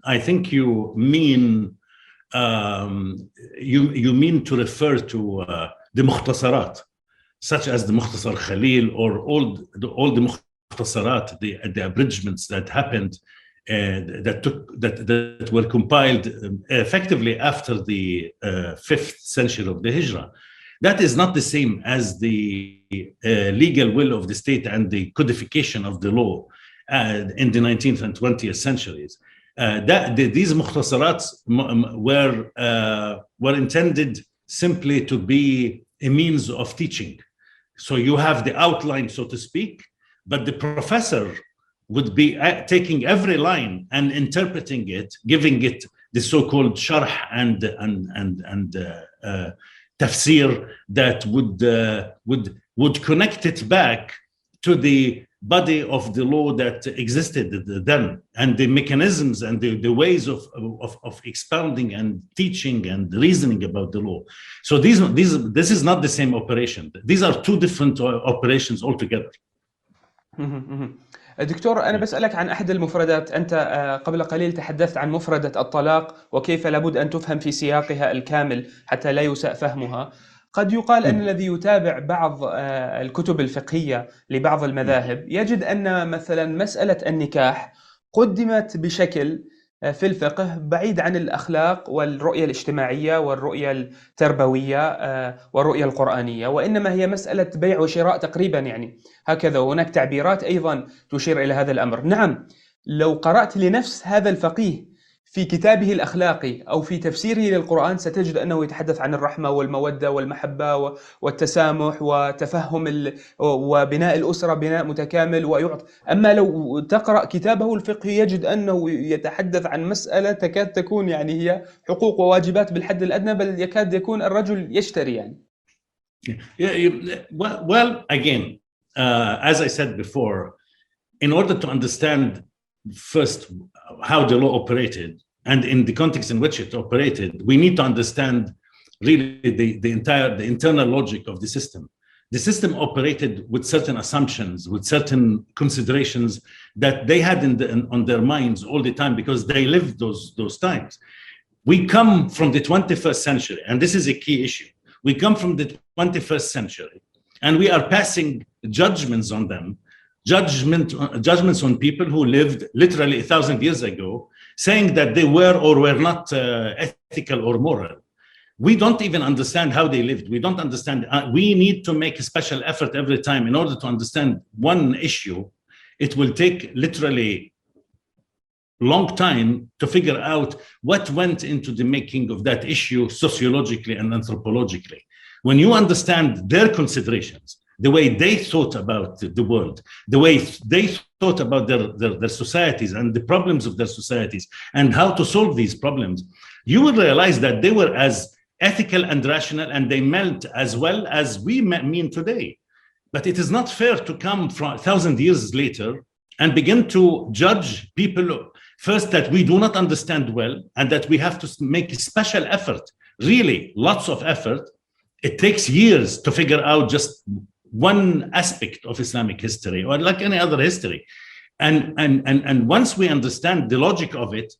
I think you mean you mean to refer to the مختصرات, such as the Mukhtasar Khalil, or all the Mukhtasarat, the abridgments that happened, that were compiled effectively after the 5th century of the Hijrah. That is not the same as the legal will of the state and the codification of the law in the 19th and 20th centuries. These Mukhtasarats were intended simply to be a means of teaching. So you have the outline, so to speak, but the professor would be taking every line and interpreting it, giving it the so-called sharh and tafsir that would connect it back to the body of the law that existed then, and the mechanisms and the ways of expounding and teaching and reasoning about the law. So this is not the same operation. These are two different operations altogether. دكتور، أنا بسألك عن أحد المفردات. أنت قبل قليل تحدثت عن مفردة الطلاق وكيف لابد أن تفهم في سياقها الكامل حتى لا يساء فهمها. قد يقال أن الذي يتابع بعض الكتب الفقهية لبعض المذاهب يجد أن مثلا مسألة النكاح قدمت بشكل في الفقه بعيد عن الأخلاق والرؤية الاجتماعية والرؤية التربوية والرؤية القرآنية، وإنما هي مسألة بيع وشراء تقريبا، يعني هكذا. وهناك تعبيرات أيضا تشير إلى هذا الأمر. نعم، لو قرأت لنفس هذا الفقيه في كتابه الأخلاقي أو في تفسيره للقرآن ستجد أنه يتحدث عن الرحمة والمودة والمحبة والتسامح وتفهم وبناء الأسرة بناء متكامل ويعطي. أما لو تقرأ كتابه الفقهي يجد أنه يتحدث عن مسألة تكاد تكون يعني هي حقوق وواجبات بالحد الأدنى، بل يكاد يكون الرجل يشتري يعني. Well, again, as I said before, in order to understand first how the law operated and in the context in which it operated, we need to understand really the internal logic of the system. The system operated with certain assumptions, with certain considerations that they had on their minds all the time because they lived those times. We come from the 21st century, and this is a key issue. We come from the 21st century, and we are passing judgments on them, judgments on people who lived literally 1,000 years ago, saying that they were or were not ethical or moral. We don't even understand how they lived. We don't understand. We need to make a special effort every time in order to understand one issue. It will take literally long time to figure out what went into the making of that issue sociologically and anthropologically. When you understand their considerations, the way they thought about the world, the way they thought about their societies and the problems of their societies and how to solve these problems, you will realize that they were as ethical and rational, and they meant as well as we mean today. But it is not fair to come from 1,000 years later and begin to judge people first that we do not understand well and that we have to make a special effort, really lots of effort. It takes years to figure out just one aspect of Islamic history or like any other history. And once we understand the logic of it,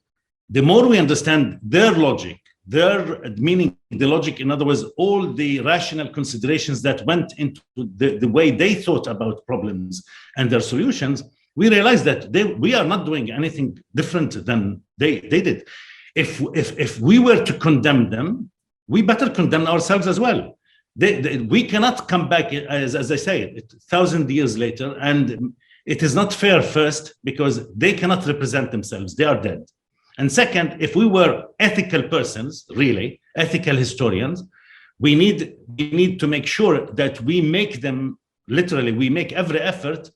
the more we understand their logic, their meaning, the logic, in other words, all the rational considerations that went into the way they thought about problems and their solutions, we realize that we are not doing anything different than they did. If we were to condemn them, we better condemn ourselves as well. We cannot come back, as I say, 1,000 years later, and it is not fair first because they cannot represent themselves. They are dead. And second, if we were ethical persons, really ethical historians, we need to make sure that we make them, literally, we make every effort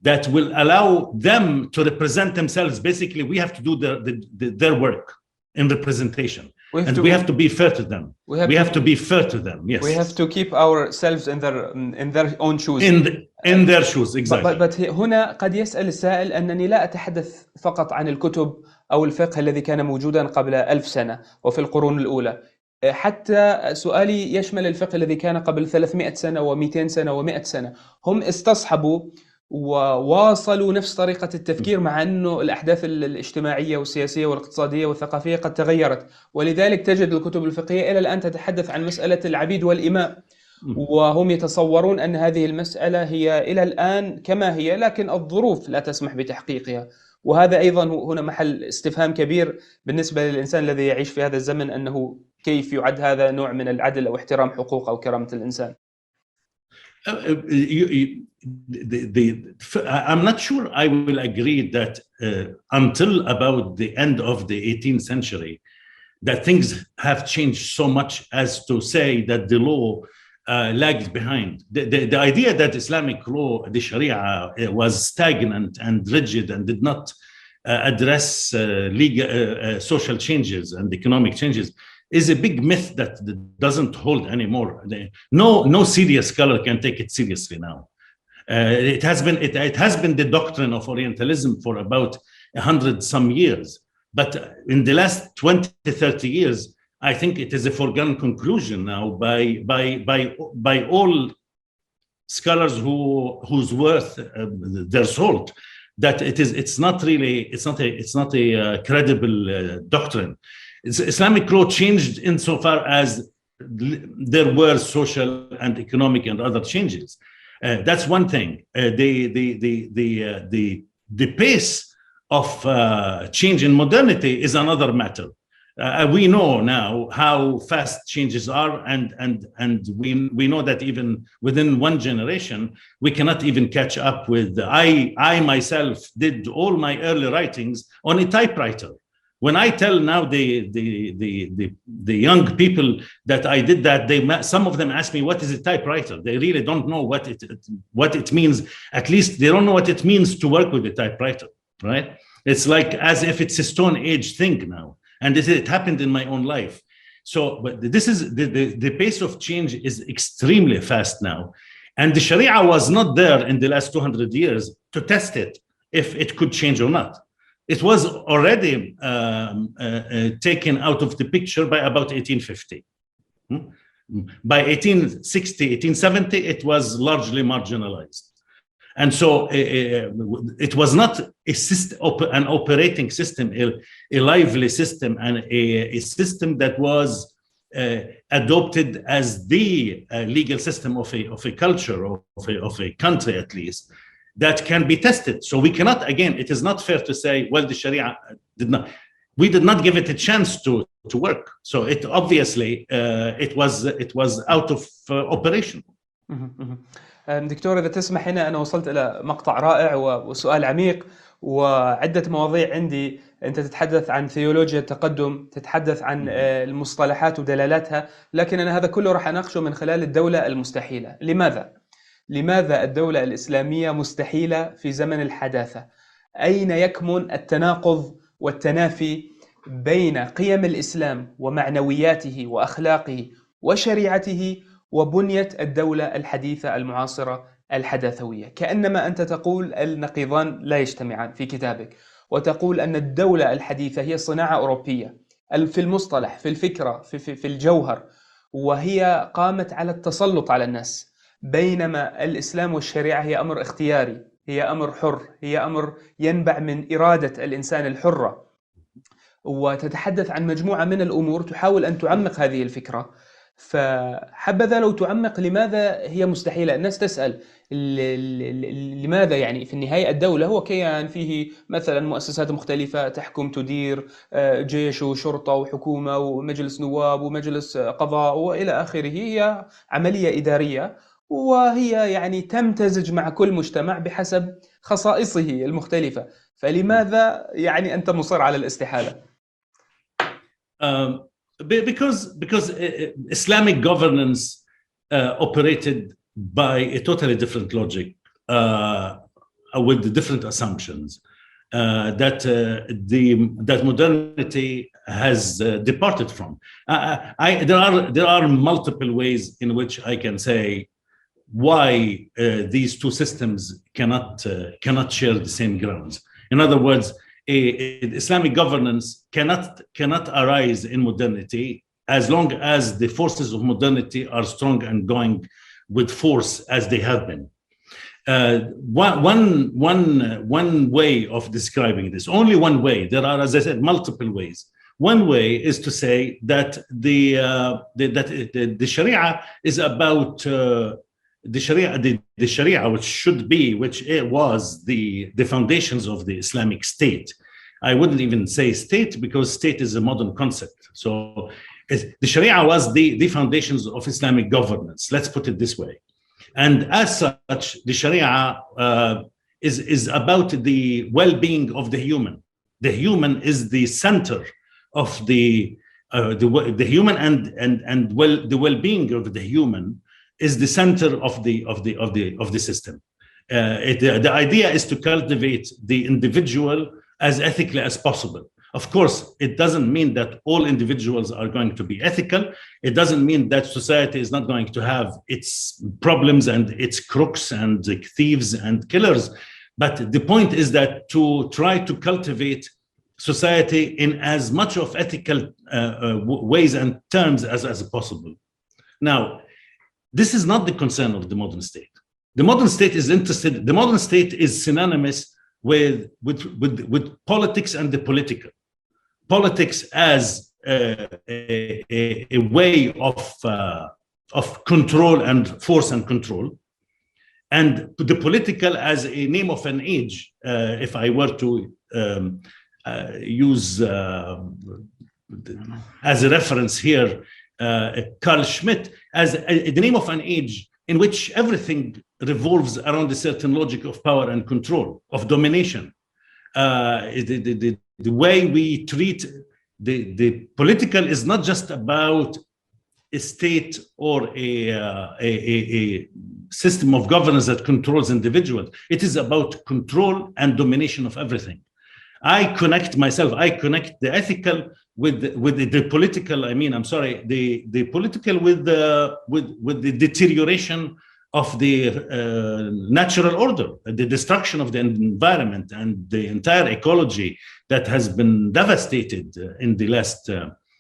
that will allow them to represent themselves. Basically, we have to do their work in representation. We have to be fair to them. We have to be fair to them. Yes. We have to keep ourselves in their own shoes. In their shoes, exactly. But هنا قد يسأل السائل أنني لا أتحدث فقط عن الكتب أو الفقه الذي كان موجودا قبل 1000 سنة وفي القرون الأولى. حتى سؤالي يشمل الفقه الذي كان قبل 300 سنة و200 سنة و100 سنة. هم استصحبوا وواصلوا نفس طريقة التفكير مع أنه الأحداث الاجتماعية والسياسية والاقتصادية والثقافية قد تغيرت، ولذلك تجد الكتب الفقهية إلى الآن تتحدث عن مسألة العبيد والإماء، وهم يتصورون أن هذه المسألة هي إلى الآن كما هي، لكن الظروف لا تسمح بتحقيقها. وهذا أيضا هنا محل استفهام كبير بالنسبة للإنسان الذي يعيش في هذا الزمن، أنه كيف يعد هذا نوع من العدل أو احترام حقوق أو كرامة الإنسان. I'm not sure I will agree that until about the end of the 18th century that things have changed so much as to say that the law lagged behind. The idea that Islamic law, the Sharia, was stagnant and rigid and did not address legal, social changes and economic changes is a big myth that doesn't hold anymore. No serious scholar can take it seriously now. It has been the doctrine of Orientalism for about 100 some years, but in the last 20-30 years, I think it is a foregone conclusion now by all scholars whose worth their salt that it's not a credible doctrine. Islamic law changed insofar as there were social and economic and other changes. That's one thing. The pace of change in modernity is another matter. We know now how fast changes are, and we know that even within one generation we cannot even catch up with. I myself did all my early writings on a typewriter. When I tell now the young people that I did that, some of them ask me, what is a typewriter? They really don't know what it means. At least they don't know what it means to work with a typewriter, right? It's like as if it's a Stone Age thing now. And it happened in my own life. So, but this is the pace of change is extremely fast now. And the Sharia was not there in the last 200 years to test it, if it could change or not. It was already taken out of the picture by about 1850. By 1860, 1870, it was largely marginalized. And so it was not a system, an operating system, a lively system, and a system that was adopted as the legal system of a culture, of a country at least, that can be tested. So we cannot, again, it is not fair to say, well, the Sharia we did not give it a chance to work. So it obviously, it was out of operation. دكتور إذا تسمح هنا أنا وصلت إلى مقطع رائع وسؤال عميق وعدة مواضيع عندي. أنت تتحدث عن ثيولوجيا التقدم، تتحدث عن المصطلحات ودلالاتها، لكن أنا هذا كله راح أناقشه من خلال الدولة المستحيلة. لماذا الدولة الإسلامية مستحيلة في زمن الحداثة؟ أين يكمن التناقض والتنافي بين قيم الإسلام ومعنوياته وأخلاقه وشريعته وبنية الدولة الحديثة المعاصرة الحداثوية؟ كأنما أنت تقول النقيضان لا يجتمعان في كتابك، وتقول أن الدولة الحديثة هي صناعة أوروبية في المصطلح، في الفكرة، في الجوهر، وهي قامت على التسلط على الناس، بينما الإسلام والشريعة هي أمر اختياري، هي أمر حر، هي أمر ينبع من إرادة الإنسان الحرة. وتتحدث عن مجموعة من الأمور تحاول أن تعمق هذه الفكرة. فحبذا لو تعمق لماذا هي مستحيلة. الناس تسأل لماذا، يعني في النهاية الدولة هو كيان فيه مثلا مؤسسات مختلفة تحكم تدير، جيش وشرطة وحكومة ومجلس نواب ومجلس قضاء وإلى آخره، هي عملية إدارية وهي يعني تمتزج مع كل مجتمع بحسب خصائصه المختلفة. فلماذا يعني أنت مصر على الاستحالة؟ Because Islamic governance operated by a totally different logic, with different assumptions that modernity has departed from. There are multiple ways in which I can say why these two systems cannot share the same grounds. In other words, Islamic governance cannot arise in modernity as long as the forces of modernity are strong and going with force as they have been. One way of describing this, only one way. There are, as I said, multiple ways. One way is to say that the Sharia is about the Sharia, which was the foundations of the Islamic state. I wouldn't even say state because state is a modern concept. So the Sharia was the foundations of Islamic governance. Let's put it this way. And as such, the Sharia is about the well-being of the human. The human is the center of the human, and the well-being of the human is the center of the system. The idea is to cultivate the individual as ethically as possible. Of course, it doesn't mean that all individuals are going to be ethical. It doesn't mean that society is not going to have its problems and its crooks and thieves and killers. But the point is that to try to cultivate society in as much of ethical ways and terms as possible. Now, this is not the concern of the modern state. The modern state is interested. The modern state is synonymous with politics and the political. Politics as a way of control and force and control, and the political as a name of an age. If I were to use as a reference here, Carl Schmitt, as the name of an age in which everything revolves around a certain logic of power and control, of domination. way we treat the political is not just about a state or a system of governance that controls individuals. It is about control and domination of everything. I connect the ethical with the political. I mean, I'm sorry, the political with the deterioration of the natural order, the destruction of the environment and the entire ecology that has been devastated in the last,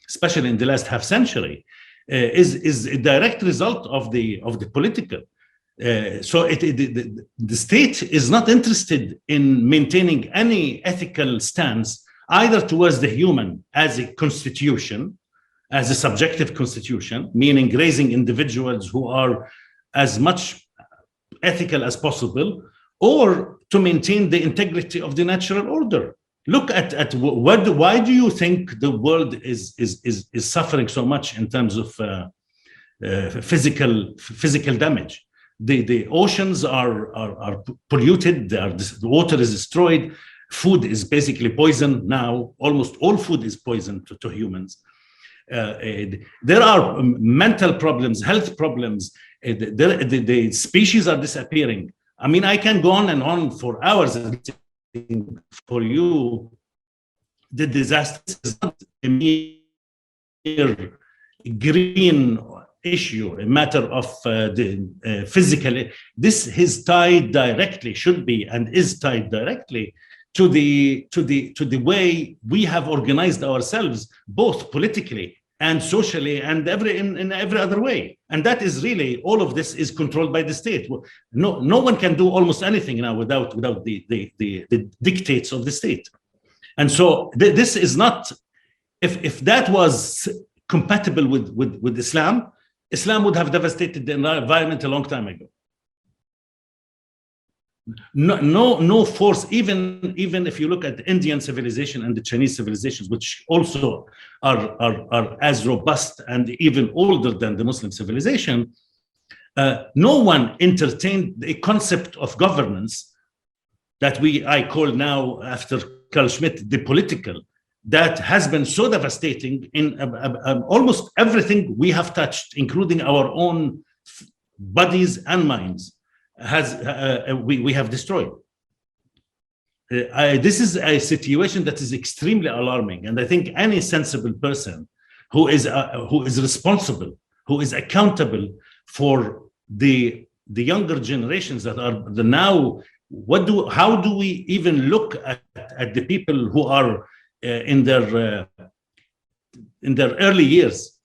especially in the last half century, is a direct result of the political. So the state is not interested in maintaining any ethical stance either towards the human as a constitution, as a subjective constitution, meaning raising individuals who are as much ethical as possible, or to maintain the integrity of the natural order. Look at why do you think the world is suffering so much in terms of physical damage? The oceans are polluted, the water is destroyed, food is basically poison now. Almost all food is poison to humans. There are mental problems, health problems. The species are disappearing. I mean, I can go on and on for hours. For you, the disaster is not a mere green issue, a matter of the physical. This is tied directly, should be and is tied directly to the way we have organized ourselves, both politically and socially and in every other way. And that is really, all of this is controlled by the state. No one can do almost anything now without the dictates of the state. And so this is not, if that was compatible with Islam, Islam would have devastated the environment a long time ago. No force, even if you look at the Indian civilization and the Chinese civilizations, which also are as robust and even older than the Muslim civilization, no one entertained a concept of governance that I call now, after Carl Schmitt, the political, that has been so devastating in almost everything we have touched, including our own bodies and minds. We have destroyed. This is a situation that is extremely alarming, and I think any sensible person who is responsible, who is accountable for the younger generations that are now, how do we even look at the people who are in their early years,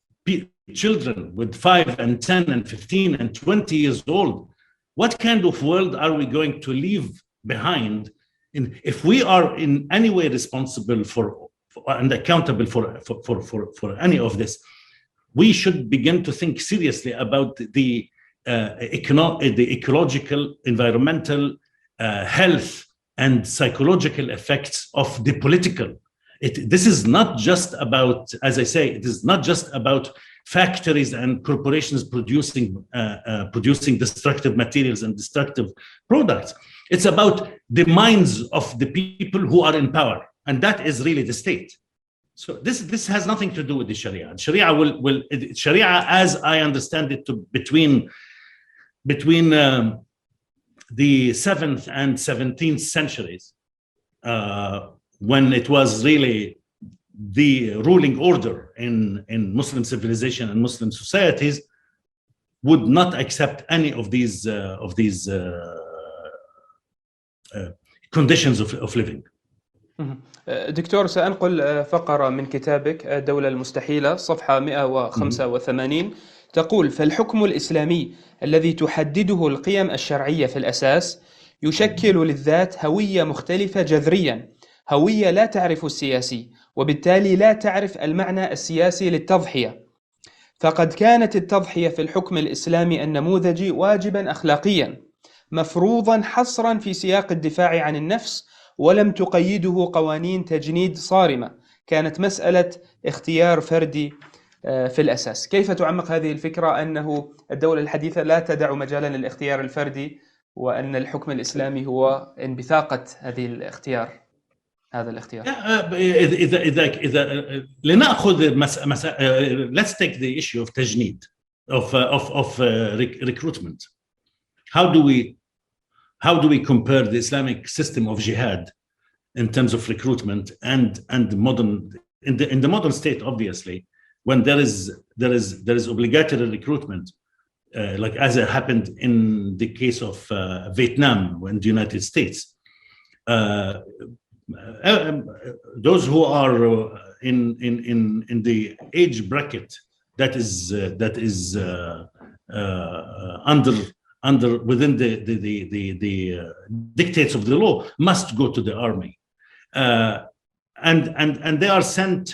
children with 5 and 10 and 15 and 20 years old? What kind of world are we going to leave behind if we are in any way responsible for and accountable for any of this? We should begin to think seriously about the ecological, environmental, health, and psychological effects of the political. This is not just about, as I say, it is not just about factories and corporations producing destructive materials and destructive products. It's about the minds of the people who are in power, and that is really the state. So this has nothing to do with the Sharia. Sharia, as I understand it, between the 7th and 17th centuries, when it was really the ruling order in Muslim civilization and Muslim societies, would not accept any of these conditions of living. دكتور، سأنقل فقرة من كتابك الدولة المستحيلة، صفحة 185، تقول: فالحكم الإسلامي الذي تحدده القيم الشرعية في الأساس يشكل للذات هوية مختلفة جذريا، هوية لا تعرف السياسي، وبالتالي لا تعرف المعنى السياسي للتضحية. فقد كانت التضحية في الحكم الإسلامي النموذجي واجبا أخلاقيا مفروضا حصرا في سياق الدفاع عن النفس، ولم تقيده قوانين تجنيد صارمة، كانت مسألة اختيار فردي في الأساس. كيف تعمق هذه الفكرة أنه الدولة الحديثة لا تدع مجالا للاختيار الفردي، وأن الحكم الإسلامي هو انبثاقة هذه الاختيار؟ هذا الاختيار؟ إذا لنأخذ let's take the issue of تجنيد of recruitment. How do we compare the Islamic system of jihad in terms of recruitment and modern in the modern state, obviously, when there is obligatory recruitment, like as it happened in the case of Vietnam and the United States. Those who are in the age bracket that is under within the dictates of the law must go to the army, and they are sent,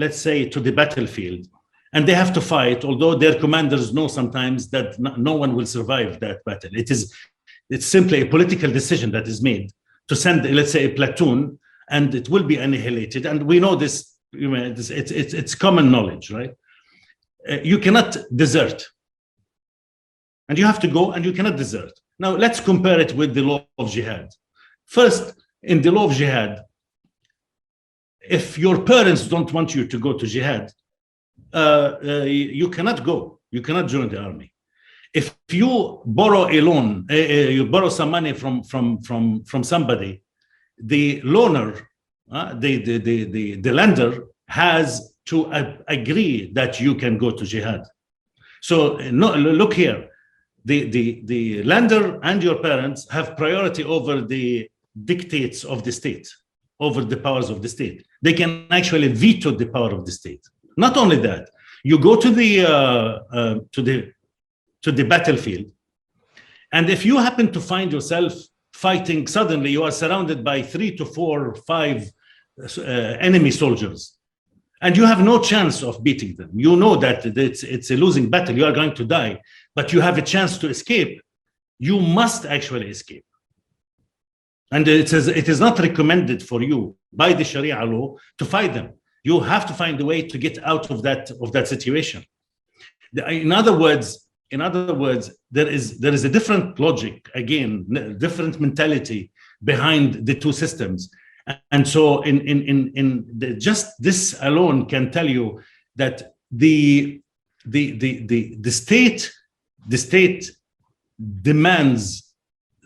let's say, to the battlefield, and they have to fight, although their commanders know sometimes that no one will survive that battle. It's simply a political decision that is made to send, let's say, a platoon, and it will be annihilated. And we know this, it's common knowledge, right? You cannot desert. And you have to go, and you cannot desert. Now, let's compare it with the law of jihad. First, in the law of jihad, if your parents don't want you to go to jihad, you cannot go. You cannot join the army. If you borrow a loan, you borrow some money from somebody, the loaner, the lender has to agree that you can go to jihad. So no, look here, the lender and your parents have priority over the dictates of the state, over the powers of the state. They can actually veto the power of the state. Not only that, you go to the battlefield, and if you happen to find yourself fighting, suddenly you are surrounded by 3 to 4 or 5 enemy soldiers, and you have no chance of beating them. You know that it's a losing battle, you are going to die, but you have a chance to escape. You must actually escape. And it is not recommended for you by the Sharia law to fight them. You have to find a way to get out of that situation. In other words, there is a different logic, again, different mentality behind the two systems. And so just this alone can tell you that the state demands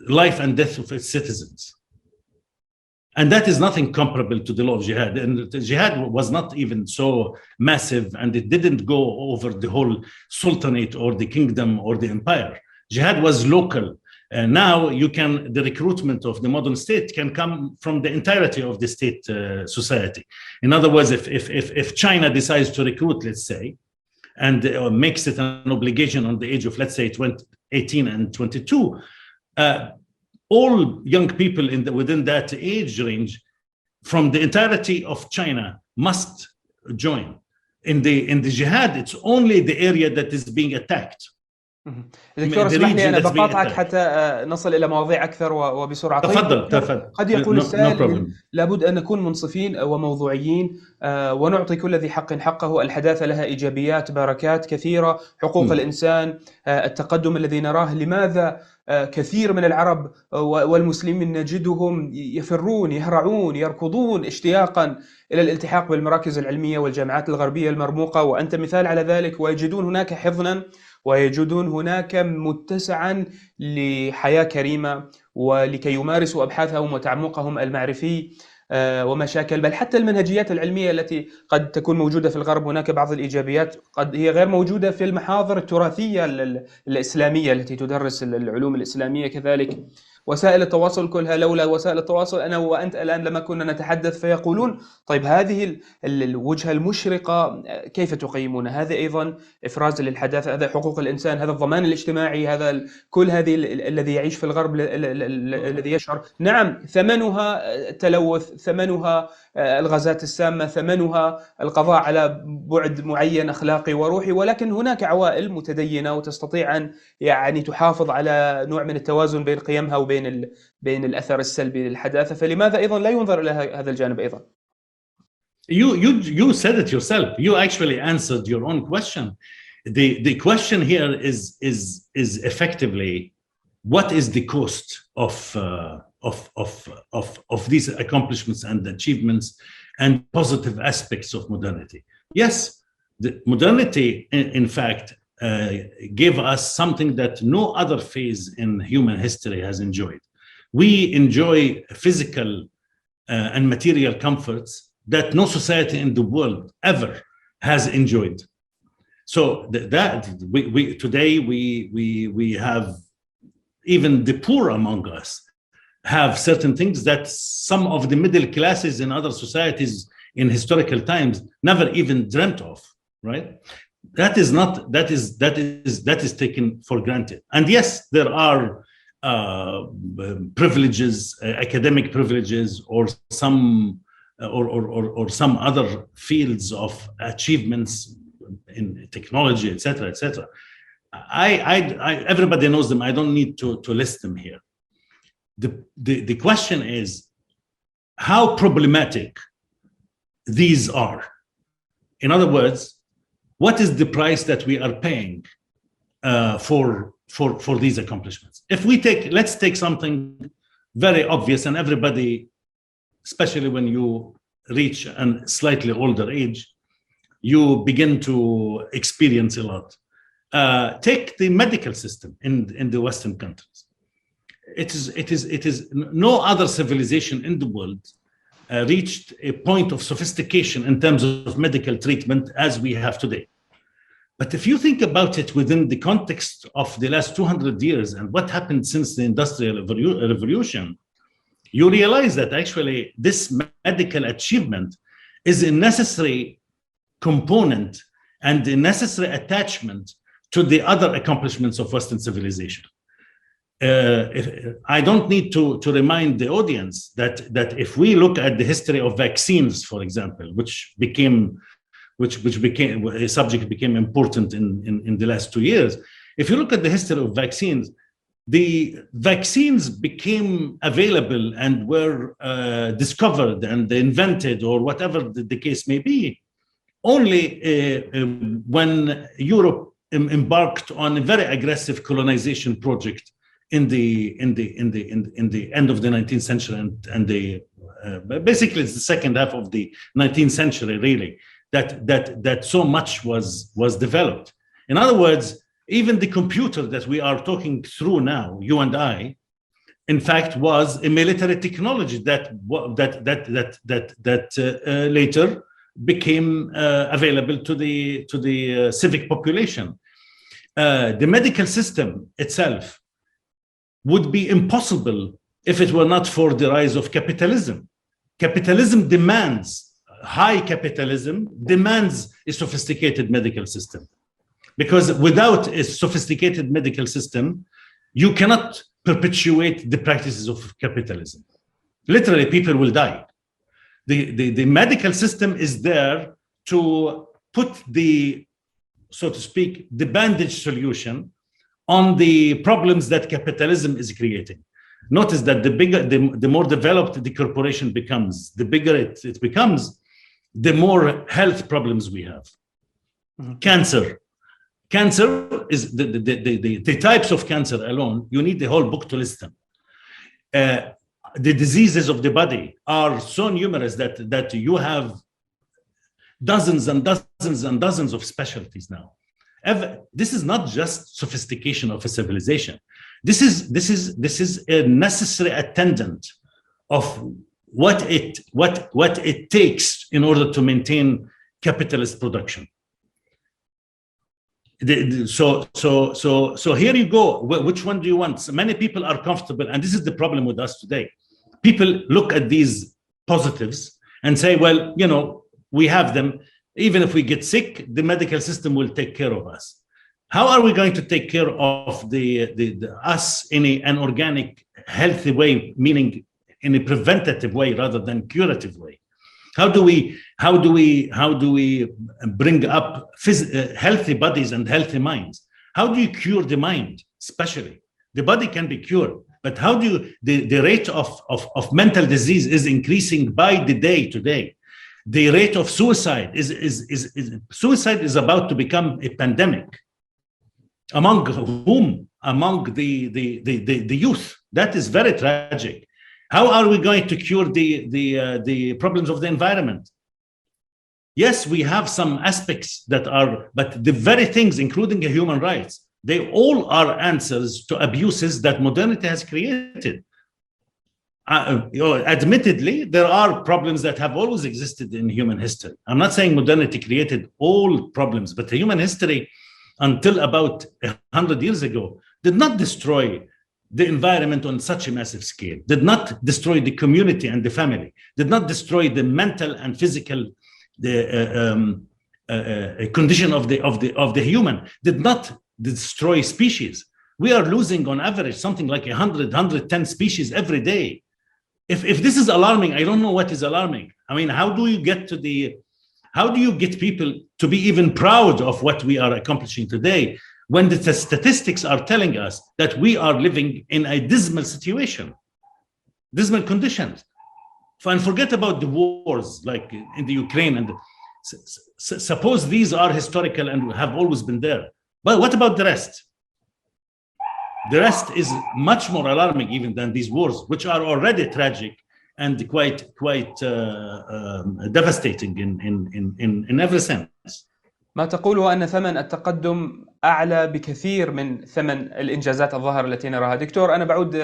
life and death of its citizens. And that is nothing comparable to the law of jihad. And the jihad was not even so massive, and it didn't go over the whole sultanate or the kingdom or the empire. Jihad was local. Now the recruitment of the modern state can come from the entirety of the state society. In other words, if China decides to recruit, let's say, and makes it an obligation on the age of, let's say, 18 and 22, all young people within that age range from the entirety of China must join. In the jihad, it's only the area that is being attacked. دكتور اسمح لي أنا بقاطعك حتى نصل إلى مواضيع أكثر وبسرعة. تفضل. قد يقول السائل لابد أن نكون منصفين وموضوعيين ونعطي كل ذي حق حقه. الحداثة لها إيجابيات بركات كثيرة، حقوق الإنسان، التقدم الذي نراه. لماذا كثير من العرب والمسلمين نجدهم يفرون، يهرعون، يركضون اشتياقا إلى الالتحاق بالمراكز العلمية والجامعات الغربية المرموقة، وأنت مثال على ذلك، ويجدون هناك حضنا ويجدون هناك متسعا لحياة كريمة ولكي يمارسوا أبحاثهم وتعمقهم المعرفي ومشاكل، بل حتى المنهجيات العلمية التي قد تكون موجودة في الغرب. هناك بعض الإيجابيات قد هي غير موجودة في المحاضر التراثية الإسلامية التي تدرس العلوم الإسلامية. كذلك وسائل التواصل كلها، لولا وسائل التواصل أنا وأنت الآن لما كنا نتحدث. فيقولون طيب هذه الوجهة المشرقة كيف تقيمون؟ هذا أيضا إفراز للحداثة، هذا حقوق الإنسان، هذا الضمان الاجتماعي، هذا كل هذه الذي يعيش في الغرب الذي يشعر. نعم ثمنها التلوث، ثمنها الغازات السامة، ثمنها القضاء على بعد معين أخلاقي وروحي، ولكن هناك عوائل متدينة وتستطيع أن يعني تحافظ على نوع من التوازن بين قيمها وبين الأثر السلبي للحداثة. فلماذا أيضا لا ينظر إلى هذا الجانب أيضا؟ You said it yourself. You actually answered your own question. The question here is effectively what is the cost of these accomplishments and achievements and positive aspects of modernity. Yes, the modernity, in fact, gave us something that no other phase in human history has enjoyed. We enjoy physical and material comforts that no society in the world ever has enjoyed. So today we have, even the poor among us have certain things that some of the middle classes in other societies in historical times never even dreamt of, right? That is taken for granted. And yes, there are privileges, academic privileges, or some other fields of achievements in technology, etc., etc. Everybody knows them. I don't need to list them here. The question is how problematic these are. In other words, what is the price that we are paying for these accomplishments? If let's take something very obvious, and everybody, especially when you reach a slightly older age, you begin to experience a lot. Take the medical system in the Western countries. It is no other civilization in the world reached a point of sophistication in terms of medical treatment as we have today. But if you think about it within the context of the last 200 years and what happened since the Industrial Revolution, you realize that actually this medical achievement is a necessary component and a necessary attachment to the other accomplishments of Western civilization. I don't need to remind the audience that if we look at the history of vaccines, for example, which became a subject became important in the last 2 years. If you look at the history of vaccines, the vaccines became available and were discovered and invented, or whatever the case may be, only when Europe embarked on a very aggressive colonization project in the end of the 19th century and basically it's the second half of the 19th century, really, that so much was developed. In other words, even the computer that we are talking through now, you and I, in fact, was a military technology that later became available to the civic population. The medical system itself would be impossible if it were not for the rise of capitalism. High capitalism demands a sophisticated medical system, because without a sophisticated medical system, you cannot perpetuate the practices of capitalism. Literally, people will die. The medical system is there to put so to speak, the bandage solution on the problems that capitalism is creating. Notice that the more developed the corporation becomes, the bigger it becomes, the more health problems we have. Mm-hmm. Cancer is the types of cancer alone. You need the whole book to list them. The diseases of the body are so numerous that you have dozens and dozens and dozens of specialties now. This is not just sophistication of a civilization. This is a necessary attendant of what it takes in order to maintain capitalist production. So here you go. Which one do you want? So many people are comfortable, and this is the problem with us today. People look at these positives and say, well, we have them. Even if we get sick, the medical system will take care of us. How are we going to take care of us in an organic, healthy way, meaning in a preventative way rather than curative way? How do we bring up healthy bodies and healthy minds? How do you cure the mind? Especially the body can be cured, but how do you, the rate of mental disease is increasing by the day today. The rate of suicide is about to become a pandemic. Among whom? Among the youth. That is very tragic. How are we going to cure the problems of the environment? Yes, we have some aspects that are, but the very things, including human rights, they all are answers to abuses that modernity has created. Admittedly, there are problems that have always existed in human history. I'm not saying modernity created all problems, but the human history, until about 100 years ago, did not destroy the environment on such a massive scale, did not destroy the community and the family, did not destroy the mental and physical condition of the human, did not destroy species. We are losing on average something like 110 species every day. If this is alarming, I don't know what is alarming. I mean, how do you get people to be even proud of what we are accomplishing today when the statistics are telling us that we are living in a dismal situation, dismal conditions? And forget about the wars like in the Ukraine, and suppose these are historical and have always been there. But what about the rest? The rest is much more alarming even than these wars, which are already tragic and quite devastating in every sense. ما تقوله أن ثمن التقدم أعلى بكثير من ثمن الإنجازات الظاهرة التي نراها. دكتور، أنا بعود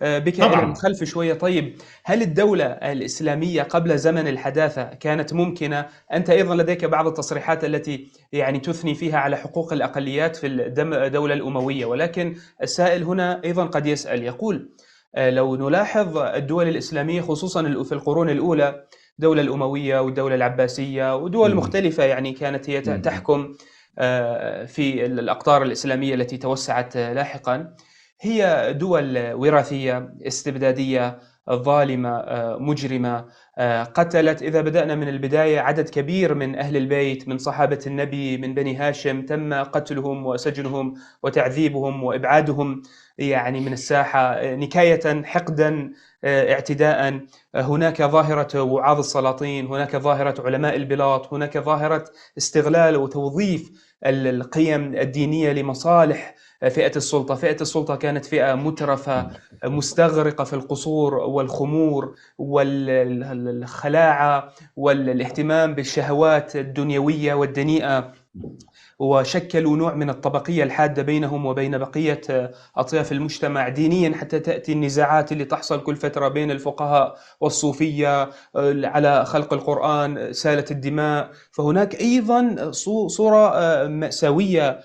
بك إلى الخلف شوية. طيب، هل الدولة الإسلامية قبل زمن الحداثة كانت ممكنة؟ أنت أيضا لديك بعض التصريحات التي يعني تثني فيها على حقوق الأقليات في الدولة الأموية، ولكن السائل هنا أيضا قد يسأل يقول لو نلاحظ الدول الإسلامية خصوصا في القرون الأولى، الدولة الأموية والدولة العباسية ودول مختلفة يعني كانت هي تحكم في الأقطار الإسلامية التي توسعت لاحقا، هي دول وراثية استبدادية ظالمة مجرمة، قتلت إذا بدأنا من البداية عدد كبير من أهل البيت من صحابة النبي من بني هاشم، تم قتلهم وسجنهم وتعذيبهم وإبعادهم يعني من الساحة نكاية حقدا اعتداء. هناك ظاهرة وعاظ السلاطين، هناك ظاهرة علماء البلاط، هناك ظاهرة استغلال وتوظيف القيم الدينية لمصالح فئة السلطة. فئة السلطة كانت فئة مترفة مستغرقة في القصور والخمور والخلاعة والاهتمام بالشهوات الدنيوية والدنيئة، وشكلوا نوع من الطبقية الحادة بينهم وبين بقية أطياف المجتمع دينيا، حتى تأتي النزاعات اللي تحصل كل فترة بين الفقهاء والصوفية على خلق القرآن، سالة الدماء. فهناك أيضا صورة مأساوية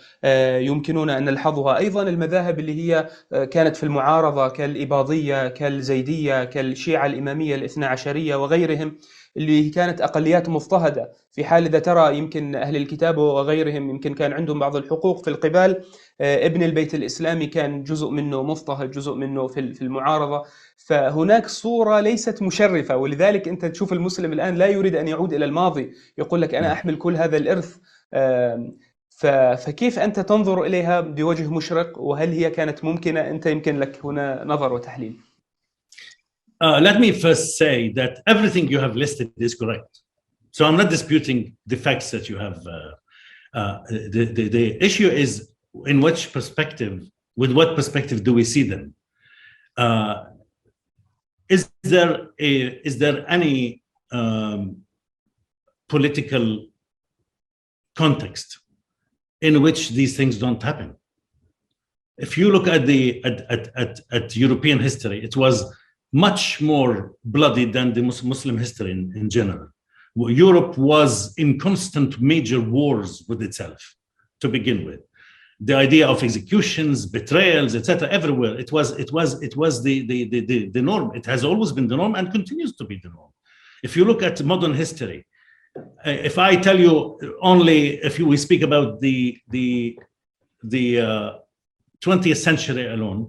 يمكننا أن نلحظها. أيضا المذاهب اللي هي كانت في المعارضة كالإباضية كالزيدية كالشيعة الإمامية الاثنى عشرية وغيرهم، اللي كانت أقليات مضطهدة. في حال إذا ترى يمكن أهل الكتاب وغيرهم يمكن كان عندهم بعض الحقوق في القبال، ابن البيت الإسلامي كان جزء منه مضطهد، جزء منه في المعارضة. فهناك صورة ليست مشرفة، ولذلك أنت تشوف المسلم الآن لا يريد أن يعود إلى الماضي، يقول لك أنا أحمل كل هذا الإرث. فكيف أنت تنظر إليها بوجه مشرق، وهل هي كانت ممكنة؟ أنت يمكن لك هنا نظر وتحليل. Let me first say that everything you have listed is correct. So I'm not disputing the facts that you have. The issue is in which perspective, with what perspective do we see them? Is there any political context in which these things don't happen? If you look at European history, it was much more bloody than the Muslim history in general. Europe was in constant major wars with itself to begin with. The idea of executions, betrayals, etc., everywhere. It was the norm. It has always been the norm and continues to be the norm. If you look at modern history, if I tell you only, we speak about the 20th century alone,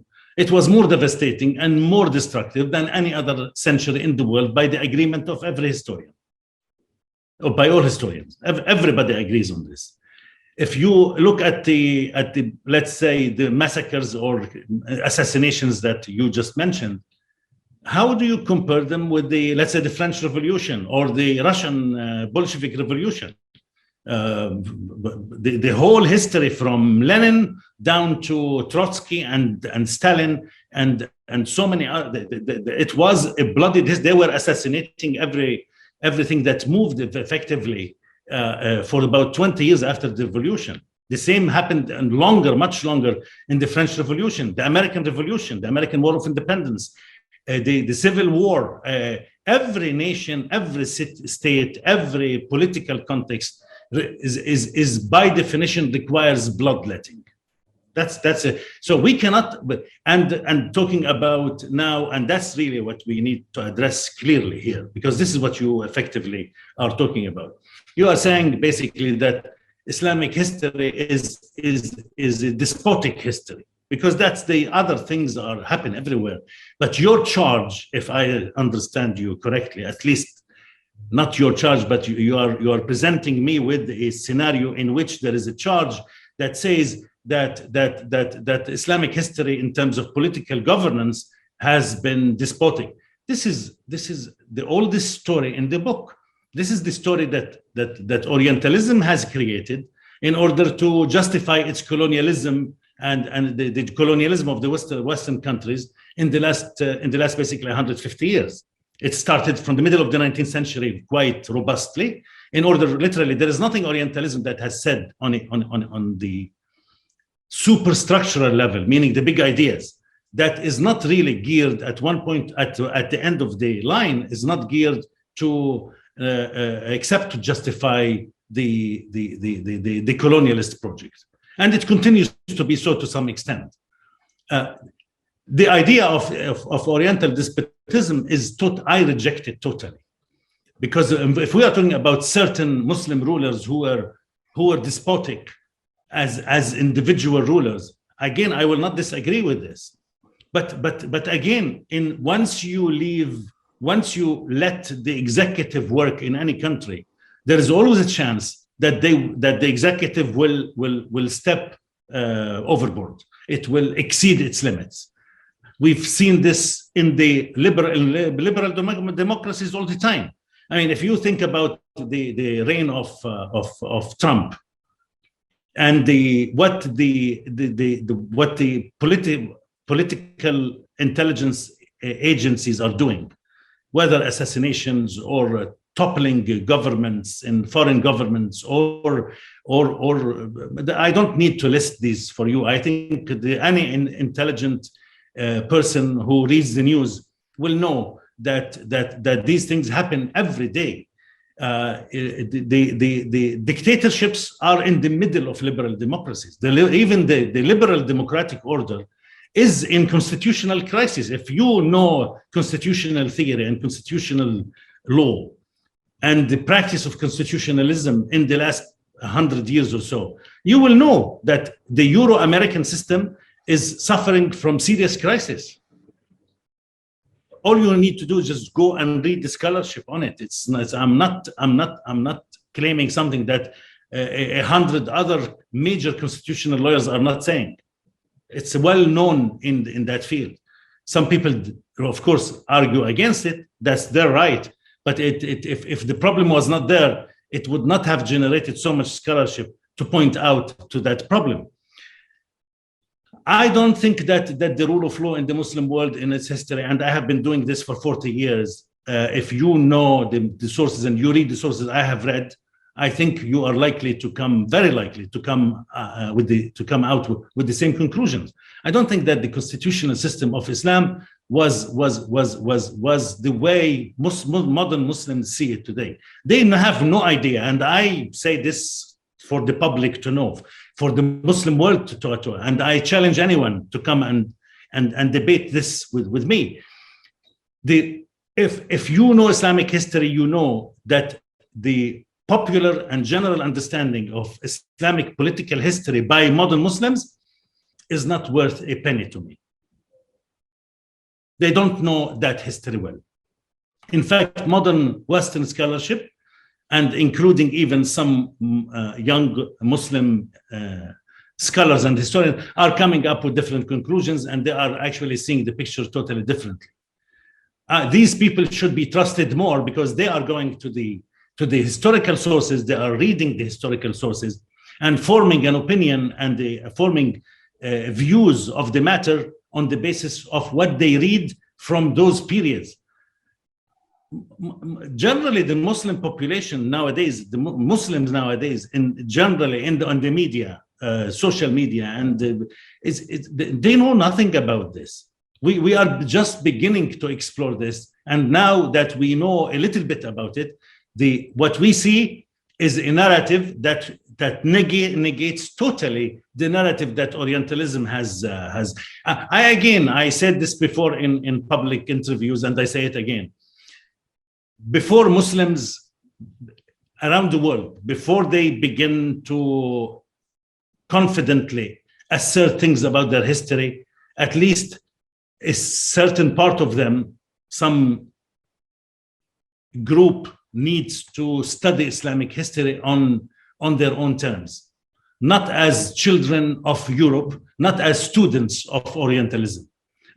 it was more devastating and more destructive than any other century in the world by the agreement of every historian, or by all historians. Everybody agrees on this. If you look at the let's say the massacres or assassinations that you just mentioned, how do you compare them with let's say the French Revolution or the Russian Bolshevik Revolution? The whole history from Lenin down to Trotsky and Stalin and and so many other, it was a bloody, they were assassinating everything that moved effectively for about 20 years after the revolution. The same happened and longer, much longer, in the French Revolution, the American Revolution, the American War of Independence, the Civil War. Every nation, every state, every political context is by definition requires bloodletting. That's it. So we cannot, and talking about now, and that's really what we need to address clearly here, because this is what you effectively are talking about. You are saying basically that Islamic history is a despotic history, because that's the other things are happen everywhere. But your charge, if I understand you correctly, at least not your charge, but you are presenting me with a scenario in which there is a charge that says that Islamic history in terms of political governance has been despotic. This is the oldest story in the book. This is the story that Orientalism has created in order to justify its colonialism and the colonialism of the Western countries in the last basically 150 years. It started from the middle of the 19th century quite robustly. In order, literally, there is nothing Orientalism that has said on the superstructural level, meaning the big ideas, that is not really geared at one point at the end of the line, is not geared to except to justify the colonialist project, and it continues to be so to some extent. The idea of Oriental despotism is I reject it totally, because if we are talking about certain Muslim rulers who were despotic as individual rulers, again, I will not disagree with this, but again, once you let the executive work in any country, there is always a chance that the executive will step overboard. It will exceed its limits. We've seen this in the liberal democracies all the time. I mean, if you think about the reign of Trump and what the political intelligence agencies are doing, whether assassinations or toppling governments and foreign governments, or I don't need to list these for you. I think any intelligent person who reads the news will know that these things happen every day. The dictatorships are in the middle of liberal democracies. Even the liberal democratic order is in constitutional crisis. If you know constitutional theory and constitutional law and the practice of constitutionalism in the last 100 years or so, you will know that the Euro-American system is suffering from serious crisis. All you need to do is just go and read the scholarship on it. I'm not claiming something that 100 other major constitutional lawyers are not saying. It's well known in that field. Some people, of course, argue against it. That's their right. But if the problem was not there, it would not have generated so much scholarship to point out to that problem. I don't think that the rule of law in the Muslim world in its history, and I have been doing this for 40 years, if you know the sources and you read the sources I have read, I think you are very likely to come out with the same conclusions. I don't think that the constitutional system of Islam was the way modern Muslims see it today. They have no idea, and I say this for the public to know, for the Muslim world to and I challenge anyone to come and debate this with me. If you know Islamic history, you know that the popular and general understanding of Islamic political history by modern Muslims is not worth a penny to me. They don't know that history well. In fact, modern Western scholarship, and including even some young Muslim scholars and historians, are coming up with different conclusions, and they are actually seeing the picture totally differently. These people should be trusted more because they are going to the historical sources, they are reading the historical sources and forming an opinion and forming views of the matter on the basis of what they read from those periods. Generally, the Muslim population nowadays, the Muslims nowadays, generally on the media, social media, and they know nothing about this. We are just beginning to explore this, and now that we know a little bit about it, what we see is a narrative that negates totally the narrative that Orientalism has. I said this before in public interviews, and I say it again. Before Muslims around the world, before they begin to confidently assert things about their history, at least a certain part of them, some group, needs to study Islamic history on their own terms, not as children of Europe, not as students of Orientalism.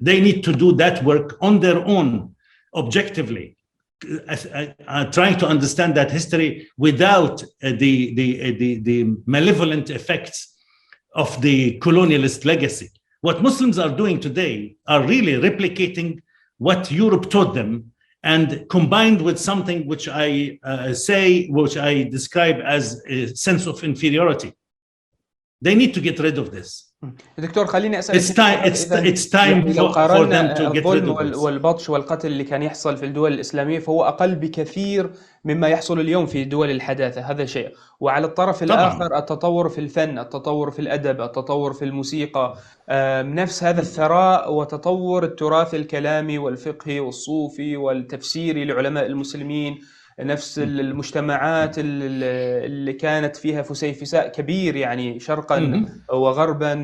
They need to do that work on their own, objectively, trying to understand that history without the malevolent effects of the colonialist legacy. What Muslims are doing today are really replicating what Europe taught them, and combined with something which I describe as a sense of inferiority. They need to get rid of this. دكتور خليني أسألك it's time for them to get rid of this. والبطش والقتل اللي كان يحصل في الدول الإسلامية فهو أقل بكثير مما يحصل اليوم في دول الحداثة، هذا شيء. وعلى الطرف الآخر التطور في الفن، التطور في الأدب، التطور في الموسيقى، نفس هذا الثراء وتطور التراث الكلامي والفقهي والصوفي والتفسيري لعلماء المسلمين، نفس المجتمعات اللي كانت فيها فسيفساء كبير يعني شرقا وغربا،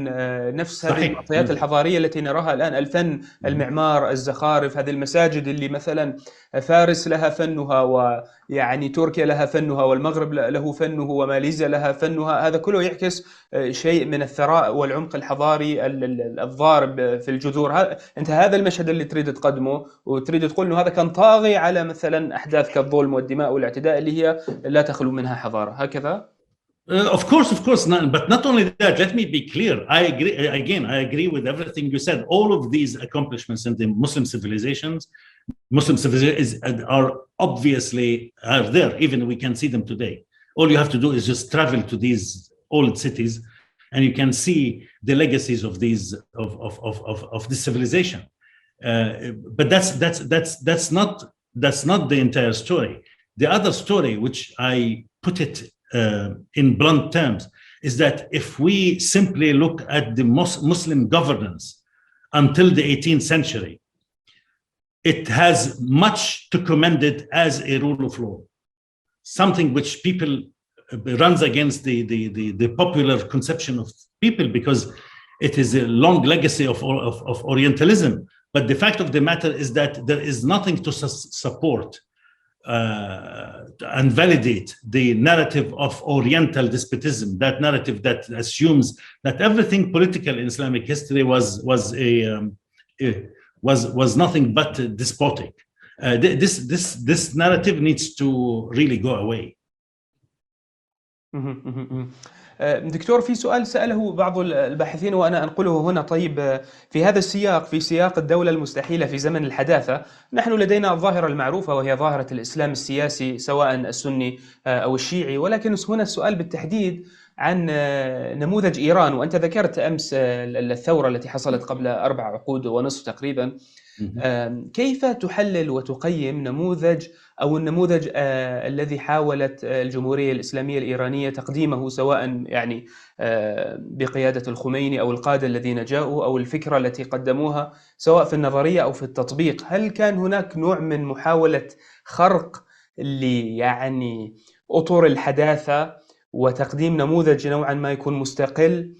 نفس هذه المعطيات الحضارية التي نراها الآن، الفن، المعمار، الزخارف، هذه المساجد اللي مثلا فارس لها فنها، ويعني تركيا لها فنها، والمغرب له فنه، وماليزيا لها فنها، هذا كله يعكس شيء من الثراء والعمق الحضاري الضارب في الجذور. أنت هذا المشهد اللي تريد تقدمه وتريد تقول إنه هذا كان طاغي على مثلا أحداث كالظلم والدماء والاعتداء اللي هي لا تخلو منها حضارة، هكذا؟ Of course, but not only that, let me be clear. I agree with everything you said. All of these accomplishments in the Muslim civilizations are obviously there. Even we can see them today. All you have to do is just travel to these old cities, and you can see the legacies of these of this civilization. But that's not the entire story. The other story, which I put it in blunt terms, is that if we simply look at the Muslim governance until the 18th century, it has much to commend it as a rule of law, something which people runs against the popular conception of people, because it is a long legacy of Orientalism. But the fact of the matter is that there is nothing to support and validate the narrative of Oriental despotism, that narrative that assumes that everything political in Islamic history was nothing but despotic. This narrative needs to really go away. دكتور، في سؤال سأله بعض الباحثين وأنا أنقله هنا. طيب، في هذا السياق، في سياق الدولة المستحيلة في زمن الحداثة، نحن لدينا الظاهرة المعروفة وهي ظاهرة الإسلام السياسي سواء السني أو الشيعي، ولكن هنا السؤال بالتحديد عن نموذج إيران. وأنت ذكرت أمس الثورة التي حصلت قبل 4 عقود ونصف تقريبا. كيف تحلل وتقيم نموذج أو النموذج الذي حاولت الجمهورية الإسلامية الإيرانية تقديمه، سواء يعني بقيادة الخميني أو القادة الذين جاءوا، أو الفكرة التي قدموها سواء في النظرية أو في التطبيق؟ هل كان هناك نوع من محاولة خرق يعني أطر الحداثة وتقديم نموذج نوعا ما يكون مستقل،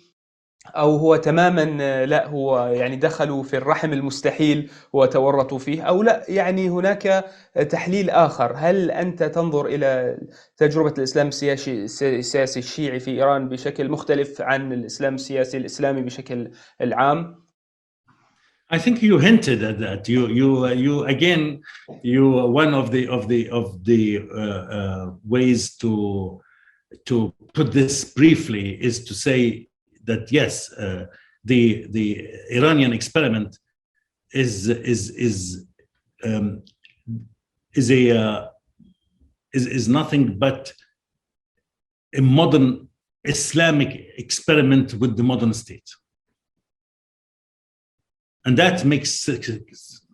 أو هو تماما لا، هو يعني دخلوا في الرحم المستحيل وتورطوا فيه، أو لا يعني هناك تحليل آخر؟ هل أنت تنظر إلى تجربة الإسلام السياسي الشيعي في إيران بشكل مختلف عن الإسلام السياسي الإسلامي بشكل العام؟ I think you hinted at that. One of the ways to put this briefly is to say that yes, the Iranian experiment is nothing but a modern Islamic experiment with the modern state. And that makes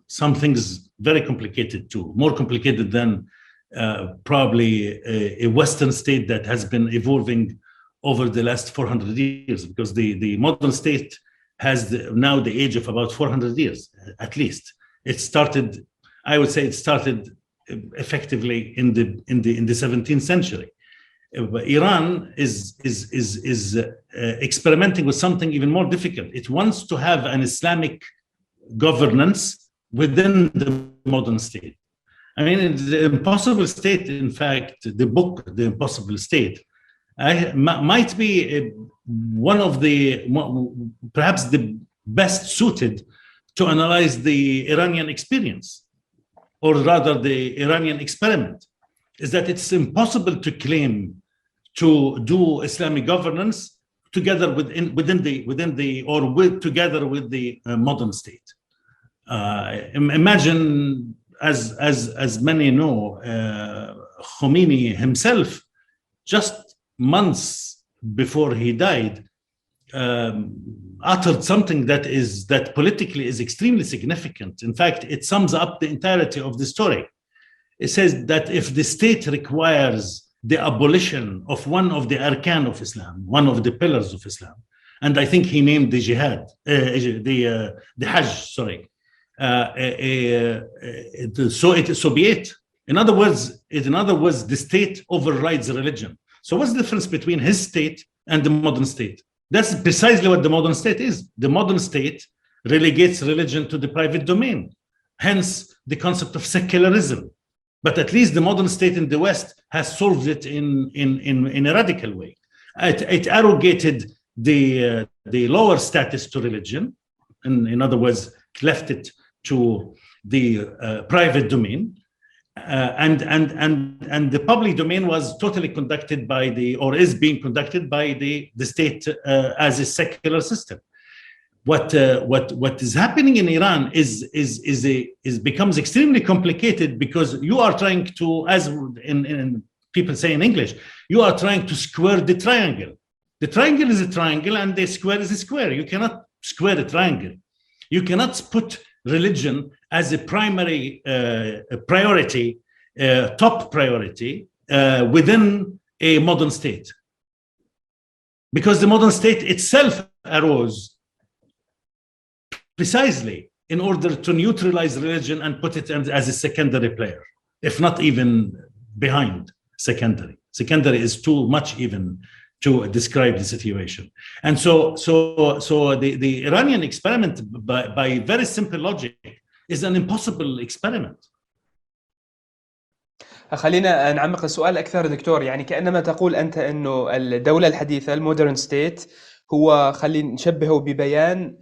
some things very complicated too, more complicated than probably a Western state that has been evolving over the last 400 years, because the modern state has now the age of about 400 years, at least. It started, I would say it started effectively in the 17th century. Iran is experimenting with something even more difficult. It wants to have an Islamic governance within the modern state. I mean, the Impossible State, in fact, the book, The Impossible State, might be one of the, perhaps the best suited to analyze the Iranian experience, or rather the Iranian experiment, is that it's impossible to claim to do Islamic governance together together with the modern state. Imagine, as many know, Khomeini himself, just months before he died, uttered something that politically is extremely significant. In fact, it sums up the entirety of the story. It says that if the state requires the abolition of one of the arkan of Islam, one of the pillars of Islam, and I think he named the jihad, the Hajj, sorry. So be it. In other words, the state overrides religion. So what's the difference between his state and the modern state? That's precisely what the modern state is. The modern state relegates religion to the private domain, hence the concept of secularism. But at least the modern state in the West has solved it in a radical way. It arrogated the lower status to religion, and in other words, left it to the private domain, and the public domain was totally conducted by is being conducted by the state as a secular system. What is happening in Iran becomes extremely complicated, because you are trying to, as in people say in English, you are trying to square the triangle. The triangle is a triangle and the square is a square. You cannot square a triangle. You cannot put religion as a primary priority, top priority within a modern state, because the modern state itself arose precisely in order to neutralize religion and put it as a secondary player, if not even behind secondary. Secondary is too much even to describe the situation. And so the Iranian experiment, by very simple logic, is an impossible experiment. خلينا نعمق السؤال أكثر دكتور. يعني كأنما تقول أنت أنه الدولة الحديثة المودرن ستيت هو، خلينا نشبهه ببيان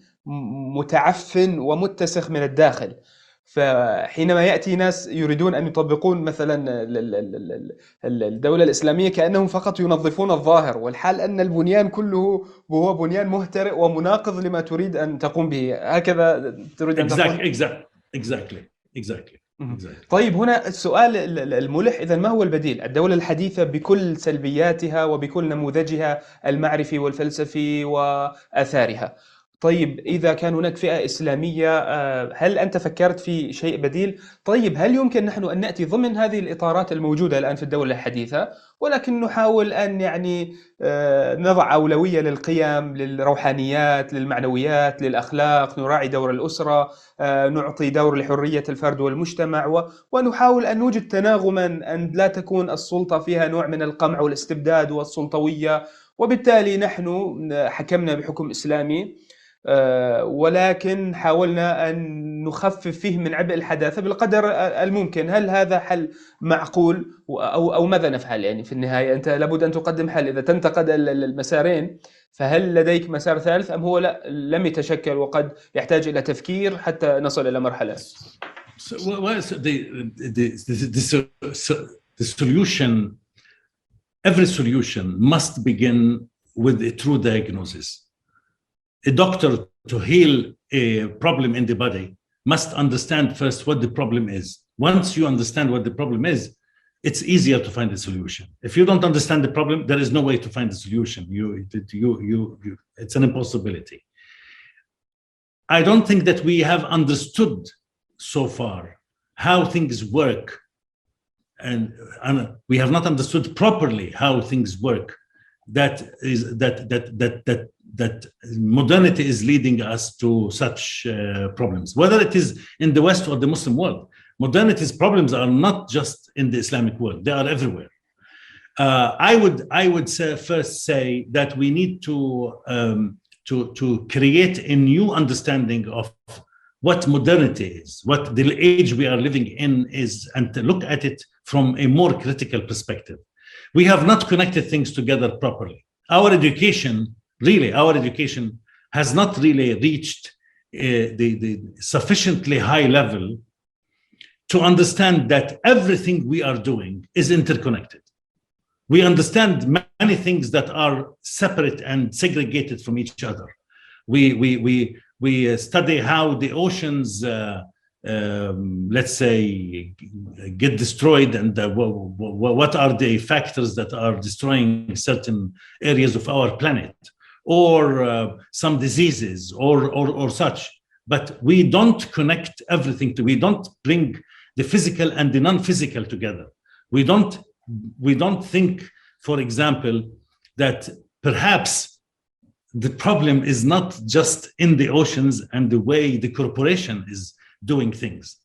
متعفن ومتسخ من الداخل. فحينما يأتي ناس يريدون أن يطبقون مثلا الدولة الإسلامية كأنهم فقط ينظفون الظاهر، والحال أن البنيان كله هو بنيان مهترئ ومناقض لما تريد أن تقوم به. هكذا تريد أن تقول؟ Exactly. طيب، هنا السؤال الملح، إذا ما هو البديل؟ الدولة الحديثة بكل سلبياتها وبكل نموذجها المعرفي والفلسفي وآثارها. طيب، إذا كان هناك فئة إسلامية، هل أنت فكرت في شيء بديل؟ طيب، هل يمكن نحن أن نأتي ضمن هذه الإطارات الموجودة الآن في الدولة الحديثة، ولكن نحاول أن يعني نضع أولوية للقيم، للروحانيات، للمعنويات، للأخلاق، نراعي دور الأسرة، نعطي دور لحرية الفرد والمجتمع، ونحاول أن نوجد تناغما، أن لا تكون السلطة فيها نوع من القمع والاستبداد والسلطوية، وبالتالي نحن حكمنا بحكم إسلامي، ولكن حاولنا أن نخفف فيه من عبء الحداثة بالقدر الممكن. هل هذا حل معقول أو ماذا نفعل؟ يعني في النهاية أنت لابد أن تقدم حل. إذا تنتقد المسارين، فهل لديك مسار ثالث، أم هو لم يتشكل وقد يحتاج إلى تفكير حتى نصل إلى مرحلة؟ The solution, every solution must begin with a true diagnosis. a doctor, to heal a problem in the body, must understand first what the problem is. Once you understand what the problem is, it's easier to find a solution. If you don't understand the problem, there is no way to find a solution. It's an impossibility. I don't think that we have understood so far how things work, and we have not understood properly how things work. That modernity is leading us to such problems, whether it is in the West or the Muslim world. Modernity's problems are not just in the Islamic world; they are everywhere. I would first say that we need to create a new understanding of what modernity is, what the age we are living in is, and to look at it from a more critical perspective. We have not connected things together properly. Our education has not really reached the sufficiently high level to understand that everything we are doing is interconnected. We understand many things that are separate and segregated from each other. We study how the oceans, let's say, get destroyed, and what are the factors that are destroying certain areas of our planet, or some diseases, or such. But we don't connect everything we don't bring the physical and the non-physical together. We don't think, for example, that perhaps the problem is not just in the oceans and the way the corporation is doing things,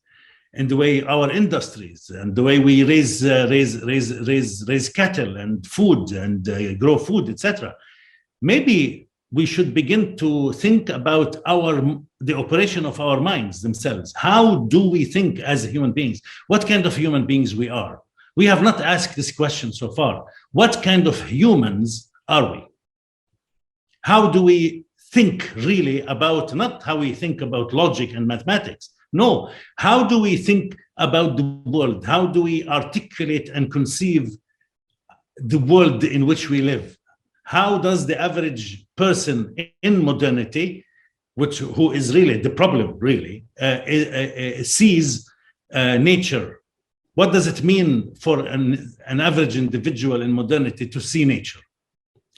and the way our industries and the way we raise cattle and food and grow food, etc. Maybe we should begin to think about the operation of our minds themselves. How do we think as human beings? What kind of human beings we are? We have not asked this question so far. What kind of humans are we? How do we think really about, not how we think about logic and mathematics. No, how do we think about the world? How do we articulate and conceive the world in which we live? How does the average person in modernity, who is really the problem, really, sees nature? What does it mean for an average individual in modernity to see nature?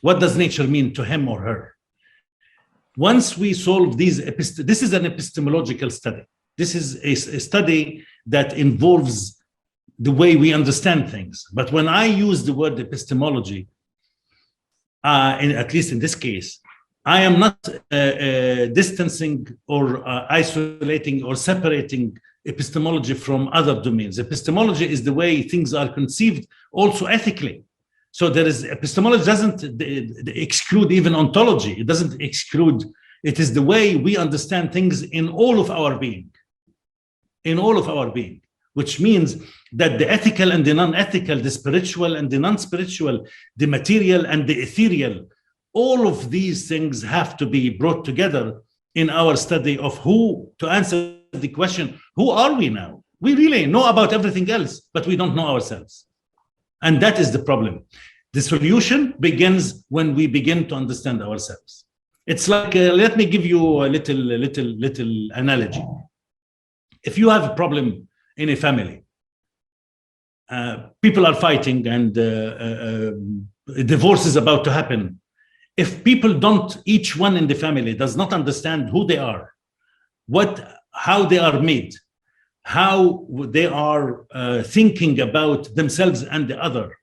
What does nature mean to him or her? Once we solve these, this is an epistemological study. This is a study that involves the way we understand things. But when I use the word epistemology, at least in this case, I am not distancing or isolating or separating epistemology from other domains. Epistemology is the way things are conceived, also ethically. So there is, epistemology doesn't exclude even ontology. It doesn't exclude, it is the way we understand things in all of our being. In all of our being, which means that the ethical and the non-ethical, the spiritual and the non-spiritual, the material and the ethereal, all of these things have to be brought together in our study of who, to answer the question, who are we now? We really know about everything else, but we don't know ourselves. And that is the problem. The solution begins when we begin to understand ourselves. It's like, let me give you a little analogy. If you have a problem in a family, people are fighting and a divorce is about to happen. If people don't, each one in the family does not understand who they are, how they are made, how they are thinking about themselves and the other,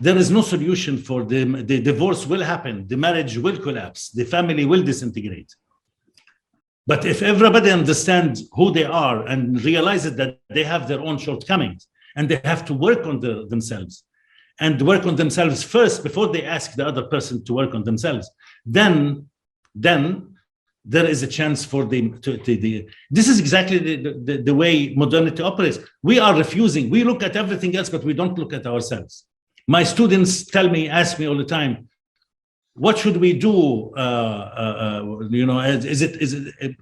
there is no solution for them. The divorce will happen, the marriage will collapse, the family will disintegrate. But if everybody understands who they are and realizes that they have their own shortcomings and they have to work on themselves and work on themselves first before they ask the other person to work on themselves, then there is a chance for them this is exactly the way modernity operates. We are refusing. We look at everything else, but we don't look at ourselves. My students ask me all the time, what should we do?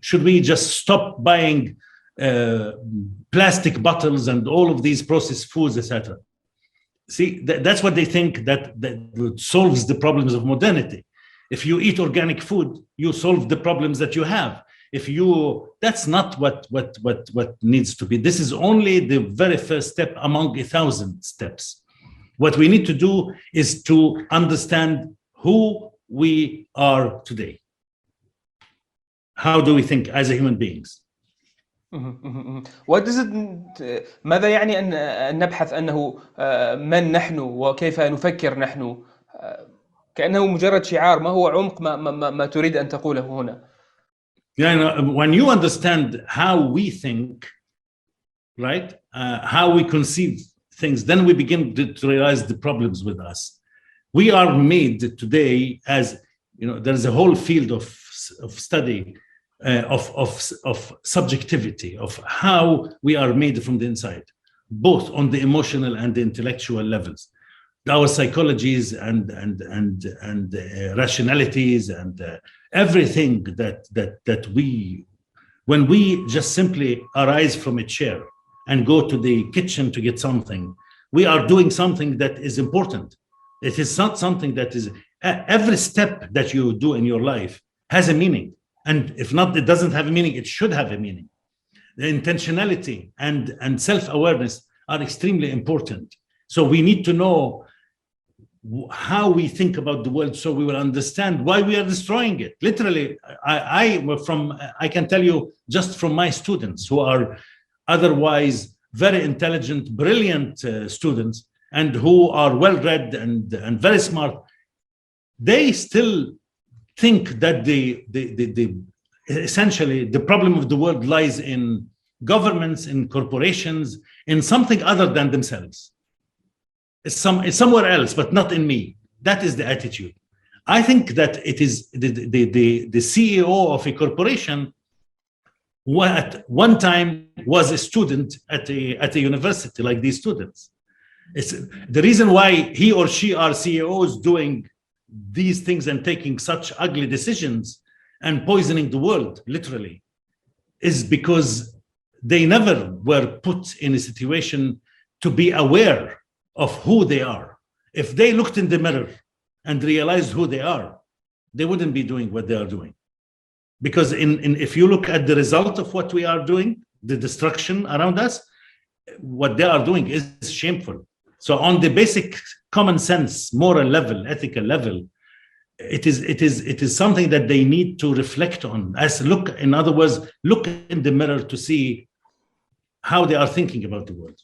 Should we just stop buying plastic bottles and all of these processed foods, etc.? See, that's what they think that solves the problems of modernity. If you eat organic food, you solve the problems that you have. That's not what needs to be. This is only the very first step among 1,000 steps. What we need to do is to understand who we are today. How do we think as human beings? What does it ماذا يعني أن نبحث أنه من نحن وكيف نفكر نحن؟ كأنه مجرد شعار. ما هو عمق ما تريد أن تقوله هنا؟ When you understand how we think, right, how we conceive things, then we begin to realize the problems with us. We are made today as, there's a whole field of study of subjectivity, of how we are made from the inside, both on the emotional and the intellectual levels. Our psychologies and rationalities and everything that we, when we just simply arise from a chair and go to the kitchen to get something, we are doing something that is important. It is not something that is, every step that you do in your life has a meaning. And if not, it doesn't have a meaning, it should have a meaning. The intentionality and self-awareness are extremely important. So we need to know how we think about the world, so we will understand why we are destroying it. Literally, I can tell you just from my students who are otherwise very intelligent, brilliant students, and who are well-read and very smart, they still think that essentially the problem of the world lies in governments, in corporations, in something other than themselves. It's somewhere else, but not in me. That is the attitude. I think that it is the CEO of a corporation who at one time was a student at a university, like these students. It's the reason why he or she are CEOs doing these things and taking such ugly decisions and poisoning the world, literally, is because they never were put in a situation to be aware of who they are. If they looked in the mirror and realized who they are, they wouldn't be doing what they are doing. Because if you look at the result of what we are doing, the destruction around us, what they are doing is shameful. So on the basic common sense, moral level, ethical level, it is something that they need to reflect on. In other words, look in the mirror to see how they are thinking about the world.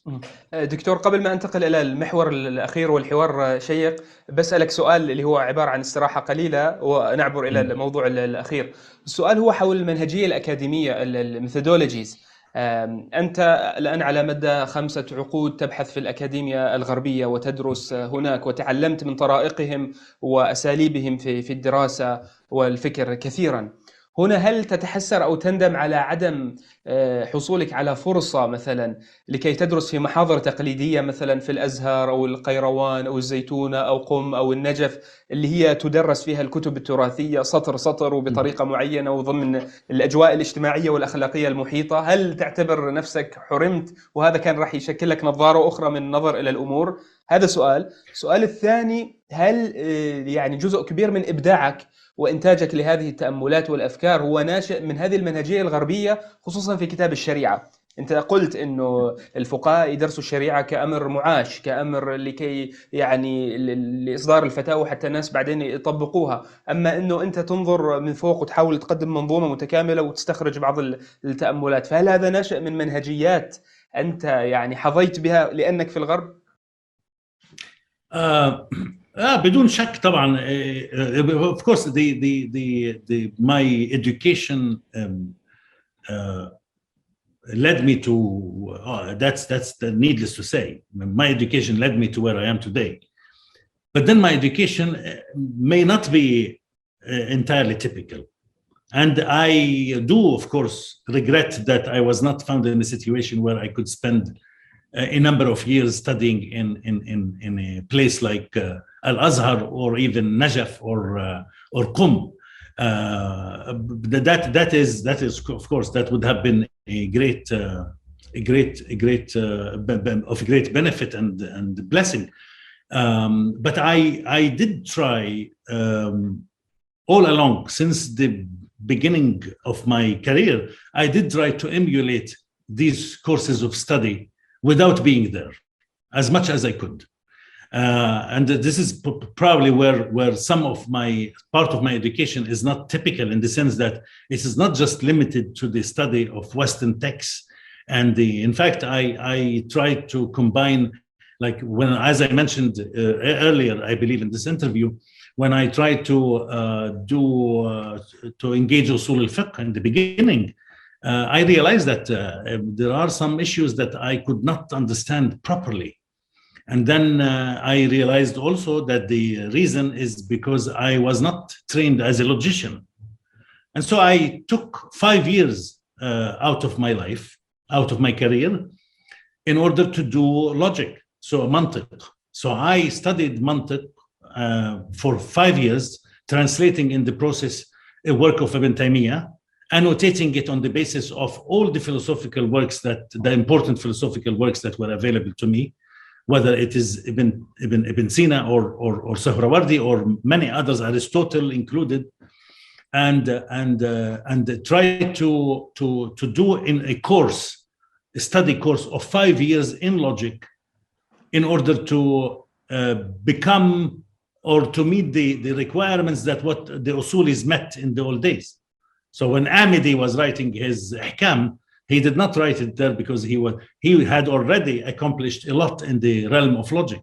دكتور، قبل ما انتقل الى المحور الاخير والحوار شيق، بسالك سؤال اللي هو عباره عن استراحه قليله ونعبر الى الموضوع الاخير. السؤال هو حول المنهجيه الاكاديميه، الميثودولوجيز. انت الان على مدى 5 عقود تبحث في الاكاديميه الغربيه وتدرس هناك، وتعلمت من طرائقهم واساليبهم في الدراسه والفكر كثيرا. هنا هل تتحسر أو تندم على عدم حصولك على فرصة مثلا لكي تدرس في محاضر تقليدية مثلا في الأزهر أو القيروان أو الزيتونة أو قم أو النجف، اللي هي تدرس فيها الكتب التراثية سطر سطر وبطريقة معينة وضمن الأجواء الاجتماعية والأخلاقية المحيطة؟ هل تعتبر نفسك حرمت وهذا كان راح يشكل لك نظارة أخرى من النظر إلى الأمور؟ هذا سؤال. السؤال الثاني، هل يعني جزء كبير من إبداعك وإنتاجك لهذه التأملات والأفكار هو ناشئ من هذه المنهجية الغربية، خصوصا في كتاب الشريعة؟ أنت قلت إنه الفقهاء يدرسوا الشريعة كأمر معاش، كأمر لكي يعني لإصدار الفتاوى حتى الناس بعدين يطبقوها، أما إنه أنت تنظر من فوق وتحاول تقدم منظومة متكاملة وتستخرج بعض التأملات. فهل هذا ناشئ من منهجيات أنت يعني حظيت بها لأنك في الغرب؟ بدون شك طبعا. Of course my education led me to that's needless to say. My education led me to where I am today. But then my education may not be entirely typical. And I do, of course, regret that I was not found in a situation where I could spend a number of years studying in a place like Al-Azhar or even Najaf or Qum. That is of course that would have been a great of great benefit and blessing. But I did try all along, since the beginning of my career, I did try to emulate these courses of study without being there as much as I could. And this is probably where some of my part of my education is not typical, in the sense that it is not just limited to the study of Western texts. And in fact, I tried to combine, like when, as I mentioned earlier, I believe in this interview, when I tried to engage usul al-fiqh in the beginning, I realized that there are some issues that I could not understand properly. And then I realized also that the reason is because I was not trained as a logician. And so I took 5 years out of my life, out of my career, in order to do logic, so mantiq. So I studied mantiq for 5 years, translating in the process a work of Ibn Taymiyyah, annotating it on the basis of all the philosophical works, the important philosophical works that were available to me, whether it is Ibn Sina or Suhrawardi or many others, Aristotle included, and try to do in a course, a study course of 5 years in logic, in order to become or to meet the requirements that what the usulis met in the old days. So when Amidi was writing his Ahkam, he did not write it there because he had already accomplished a lot in the realm of logic.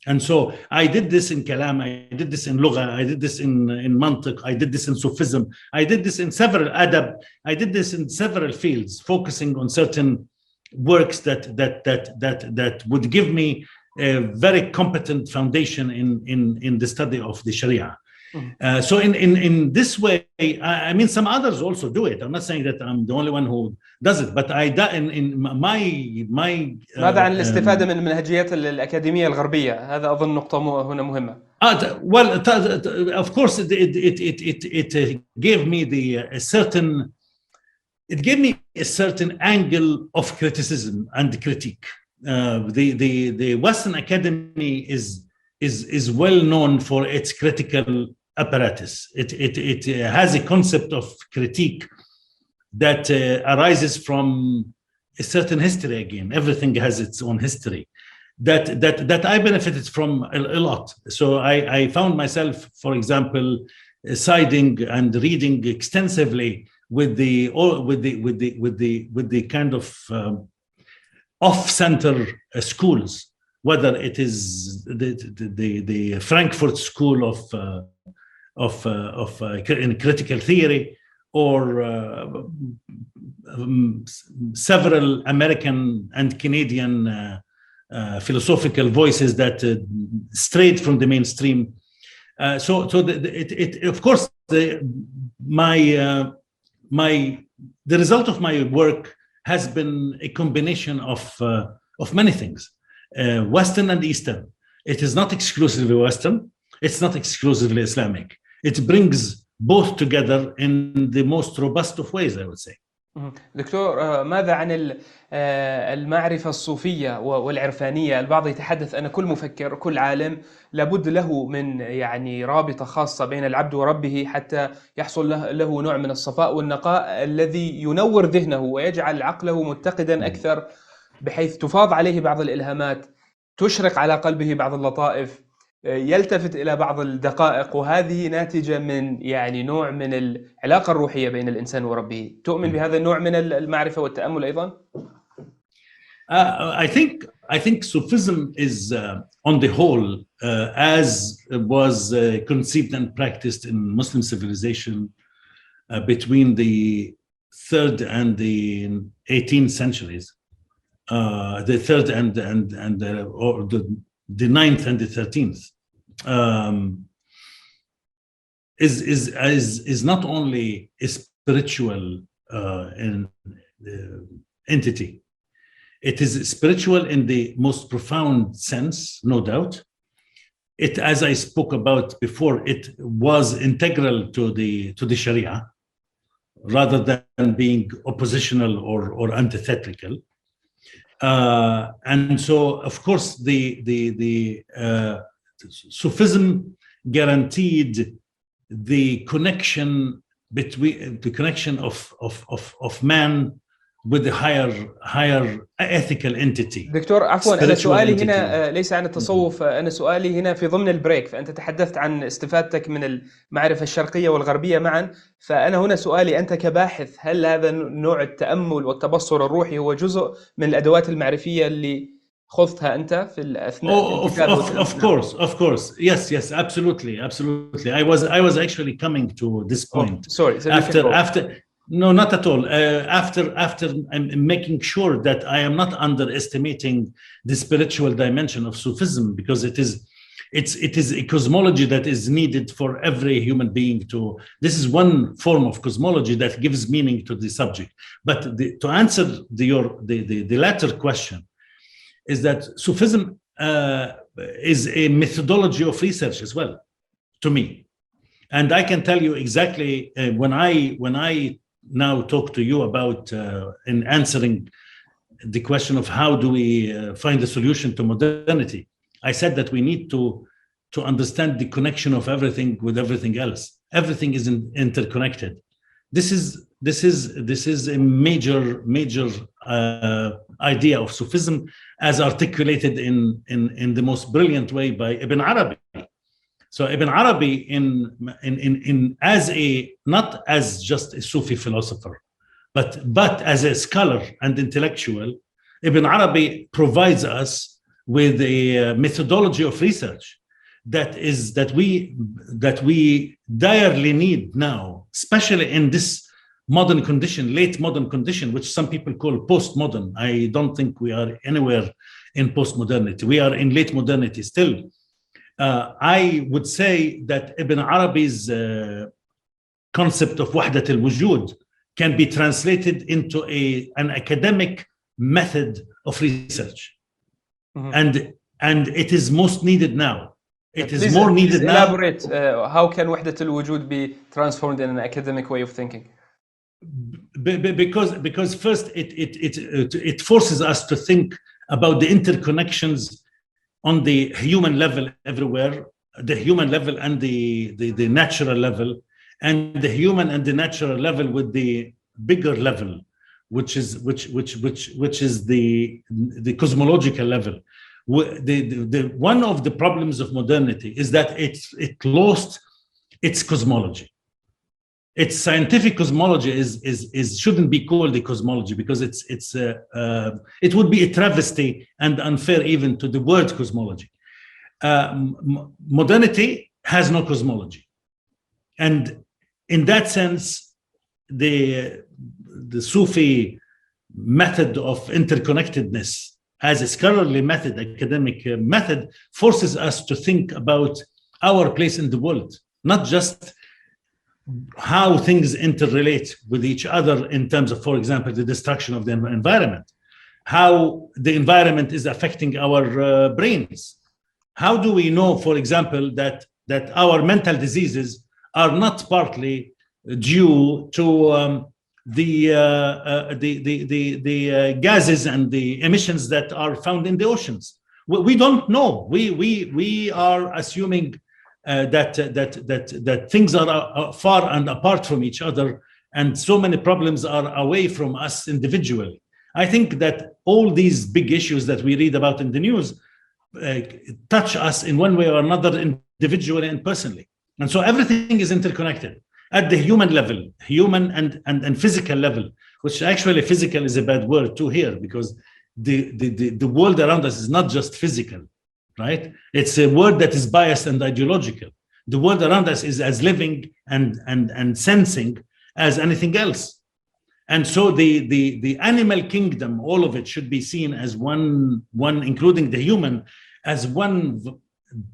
And so I did this in Kalam, I did this in Lugha, I did this in Mantiq, I did this in Sufism, I did this in several Adab, I did this in several fields, focusing on certain works that would give me a very competent foundation in the study of the Sharia. So in this way, I mean, some others also do it. I'm not saying that I'm the only one who does it, but in my ماذا عن الاستفادة من المنهجيات الأكاديمية الغربية؟ هذا أظن نقطة هنا مهمة. Well, of course, it gave me a certain angle of criticism and critique. The Western Academy is well known for its critical apparatus. It has a concept of critique that arises from a certain history. Again, everything has its own history that I benefited from a lot. So I found myself, for example, siding and reading extensively with the kind of off-center schools, whether it is the Frankfurt School in critical theory, or several American and Canadian philosophical voices that strayed from the mainstream. Of course, the result of my work has been a combination of many things. Western and Eastern. It is not exclusively Western. It's not exclusively Islamic. It brings both together in the most robust of ways, I would say. دكتور، ماذا عن المعرفة الصوفية والعرفانية؟ البعض يتحدث أن كل مفكر، كل عالم لابد له من يعني رابطة خاصة بين العبد وربه حتى يحصل له نوع من الصفاء والنقاء الذي ينور ذهنه ويجعل عقله متقدا أكثر، بحيث تفاض عليه بعض الإلهامات، تشرق على قلبه بعض اللطائف، يلتفت إلى بعض الدقائق، وهذه ناتجة من يعني نوع من العلاقة الروحية بين الإنسان وربه. تؤمن بهذا النوع من المعرفة والتأمل أيضا؟ I think Sufism is on the whole, as was conceived and practiced in Muslim civilization between the 3rd and the 18th centuries, the 3rd or the 9th and the 13th, is not only a spiritual entity. It is spiritual in the most profound sense, no doubt. It, as I spoke about before, it was integral to the Sharia, rather than being oppositional or antithetical. And so, of course, the Sufism guaranteed the connection between the connection of man with the higher ethical entity. دكتور عفوا، أنا سؤالي هنا ليس عن التصوف، أنا سؤالي هنا في ضمن البريك. فأنت تحدثت عن استفادتك من المعرفة الشرقية والغربية معا، فأنا هنا سؤالي أنت كباحث، هل هذا نوع التأمل والتبصر الروحي هو جزء من الأدوات المعرفية اللي خذتها أنت في أثناء الكتابة؟ Of course, yes, absolutely. I was actually coming to this point. Sorry, after. No, not at all. After I'm making sure that I am not underestimating the spiritual dimension of Sufism, because it is a cosmology that is needed for every human being to. This is one form of cosmology that gives meaning to the subject. But to answer the latter question, is that Sufism is a methodology of research as well, to me, and I can tell you exactly when I now talk to you about in answering the question of how do we find a solution to modernity, I said that we need to understand the connection of everything with everything else. Everything is interconnected. This is a major idea of Sufism, as articulated in the most brilliant way by Ibn Arabi. So Ibn Arabi, in as a not as just a Sufi philosopher, but as a scholar and intellectual, Ibn Arabi provides us with a methodology of research that we direly need now, especially in this modern condition, late modern condition, which some people call postmodern. I don't think we are anywhere in postmodernity. We are in late modernity still. I would say that Ibn Arabi's concept of wahdat al-wujud can be translated into an academic method of research. Mm-hmm. And it is most needed now. It is more needed now. Elaborate. How can wahdat al-wujud be transformed in an academic way of thinking? Because first it forces us to think about the interconnections on the human level everywhere, the human level and the natural level, and the human and the natural level with the bigger level, which is the cosmological level. One of the problems of modernity is that it lost its cosmology. Its scientific cosmology is shouldn't be called a cosmology, because it would be a travesty and unfair even to the word cosmology. Modernity has no cosmology, and in that sense, the Sufi method of interconnectedness as a scholarly method, academic method, forces us to think about our place in the world, not just how things interrelate with each other in terms of, for example, the destruction of the environment, how the environment is affecting our brains. How do we know, for example, that our mental diseases are not partly due to the gases and the emissions that are found in the oceans? We don't know. We are assuming that things are far and apart from each other, and so many problems are away from us individually. I think that all these big issues that we read about in the news touch us in one way or another, individually and personally. And so everything is interconnected at the human level, human and physical level, which actually physical is a bad word too here, because the world around us is not just physical. Right? It's a word that is biased and ideological. The world around us is as living and sensing as anything else. And so the animal kingdom, all of it should be seen as one, including the human, as one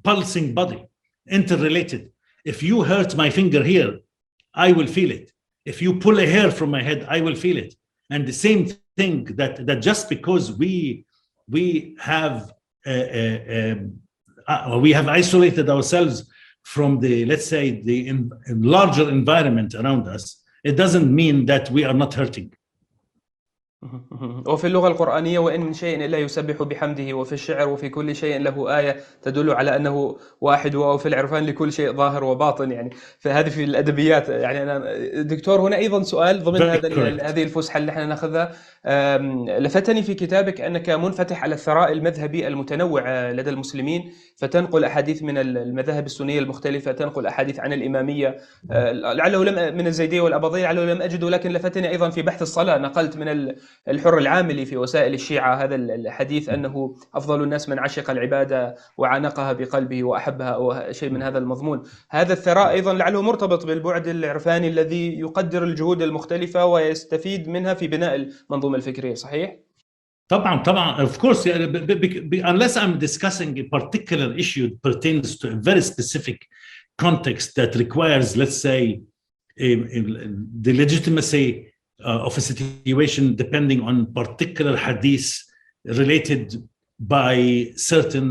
pulsing body, interrelated. If you hurt my finger here, I will feel it. If you pull a hair from my head, I will feel it. And the same thing, that just because we have isolated ourselves from the, let's say, the larger environment around us, it doesn't mean that we are not hurting. وفي اللغة القرآنية وإن من شيء إلا يسبح بحمده، وفي الشعر وفي كل شيء له آية تدل على أنه واحد، وفي العرفان لكل شيء ظاهر وباطن. يعني فهذه في الأدبيات. يعني أنا دكتور هنا أيضا سؤال ضمن هذه الفسحة اللي احنا ناخذها. لفتني في كتابك أنك منفتح على الثراء المذهبي المتنوع لدى المسلمين، فتنقل أحاديث من المذاهب السنية المختلفة، تنقل أحاديث عن الإمامية، لعله لم من الزيدية والأباضية لعله لم أجده، لكن لفتني أيضا في بحث الصلاة نقلت من الحر العاملي في وسائل الشيعة هذا الحديث أنه أفضل الناس من عشق العبادة وعانقها بقلبه وأحبها، أو شيء من هذا المضمون. هذا الثراء أيضا لعله مرتبط بالبعد العرفاني الذي يقدر الجهود المختلفة ويستفيد منها في بناء المنظومة الفكرية، صحيح؟ طبعا of course, unless I'm discussing a particular issue that pertains to a very specific context that requires, let's say, the legitimacy of a situation depending on particular hadith related by certain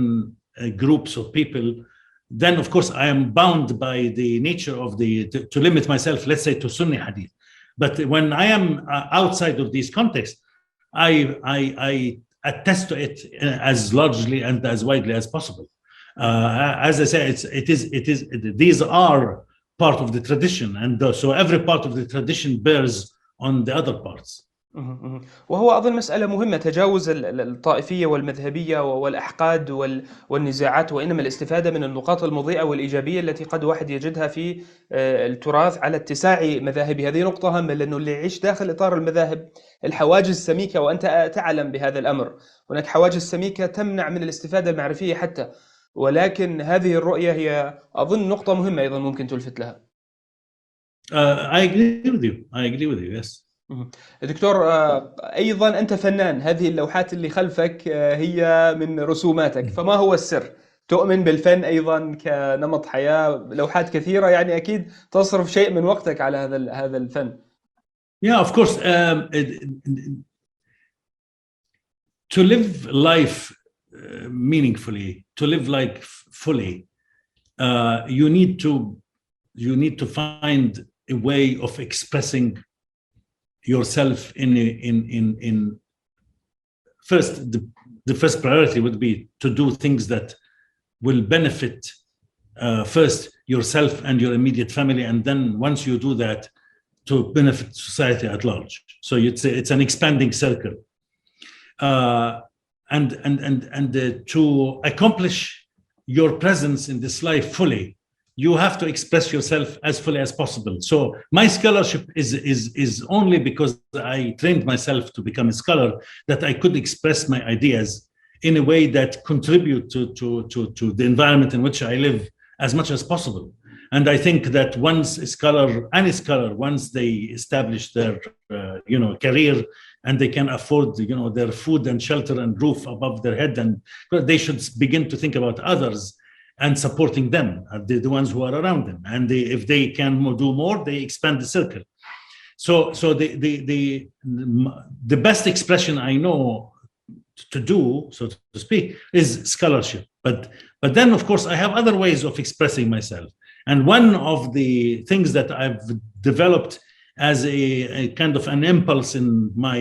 groups of people, then of course I am bound by the nature of to limit myself, let's say, to Sunni hadith. But when I am outside of these contexts, I attest to it as largely and as widely as possible. As I say, these are part of the tradition, and so every part of the tradition bears on the other parts. وهو أظن مسألة مهمة، تجاوز الطائفية والمذهبية والأحقاد والنزاعات، وإنما الاستفادة من النقاط المضيئة والإيجابية التي قد واحد يجدها في التراث على اتساع مذاهبه. هذه نقطة هامة، لأنه اللي يعيش داخل إطار المذاهب الحواجز سميكة، وأنت تعلم بهذا الأمر. هناك حواجز سميكة تمنع من الاستفادة المعرفية حتى، ولكن هذه الرؤية هي أظن نقطة مهمة أيضا ممكن تلفت لها. I agree with you, yes. دكتور، أيضا أنت فنان، هذه اللوحات اللي خلفك هي من رسوماتك، فما هو السر؟ تؤمن بالفن أيضا كنمط حياة، لوحات كثيرة، يعني أكيد تصرف شيء من وقتك على هذا الفن. Yeah, of course. To live life meaningfully, to live life fully, you need to find a way of expressing yourself in first. The first priority would be to do things that will benefit first yourself and your immediate family, and then once you do that, to benefit society at large. So it's an expanding circle, and to accomplish your presence in this life fully, you have to express yourself as fully as possible. So my scholarship is only because I trained myself to become a scholar that I could express my ideas in a way that contribute to the environment in which I live as much as possible. And I think that once any scholar, once they establish their career and they can afford their food and shelter and roof above their head, and they should begin to think about others and supporting them, the ones who are around them. And if they can do more, they expand the circle. So the best expression I know to do, so to speak, is scholarship. But then, of course, I have other ways of expressing myself. And one of the things that I've developed as a kind of an impulse in my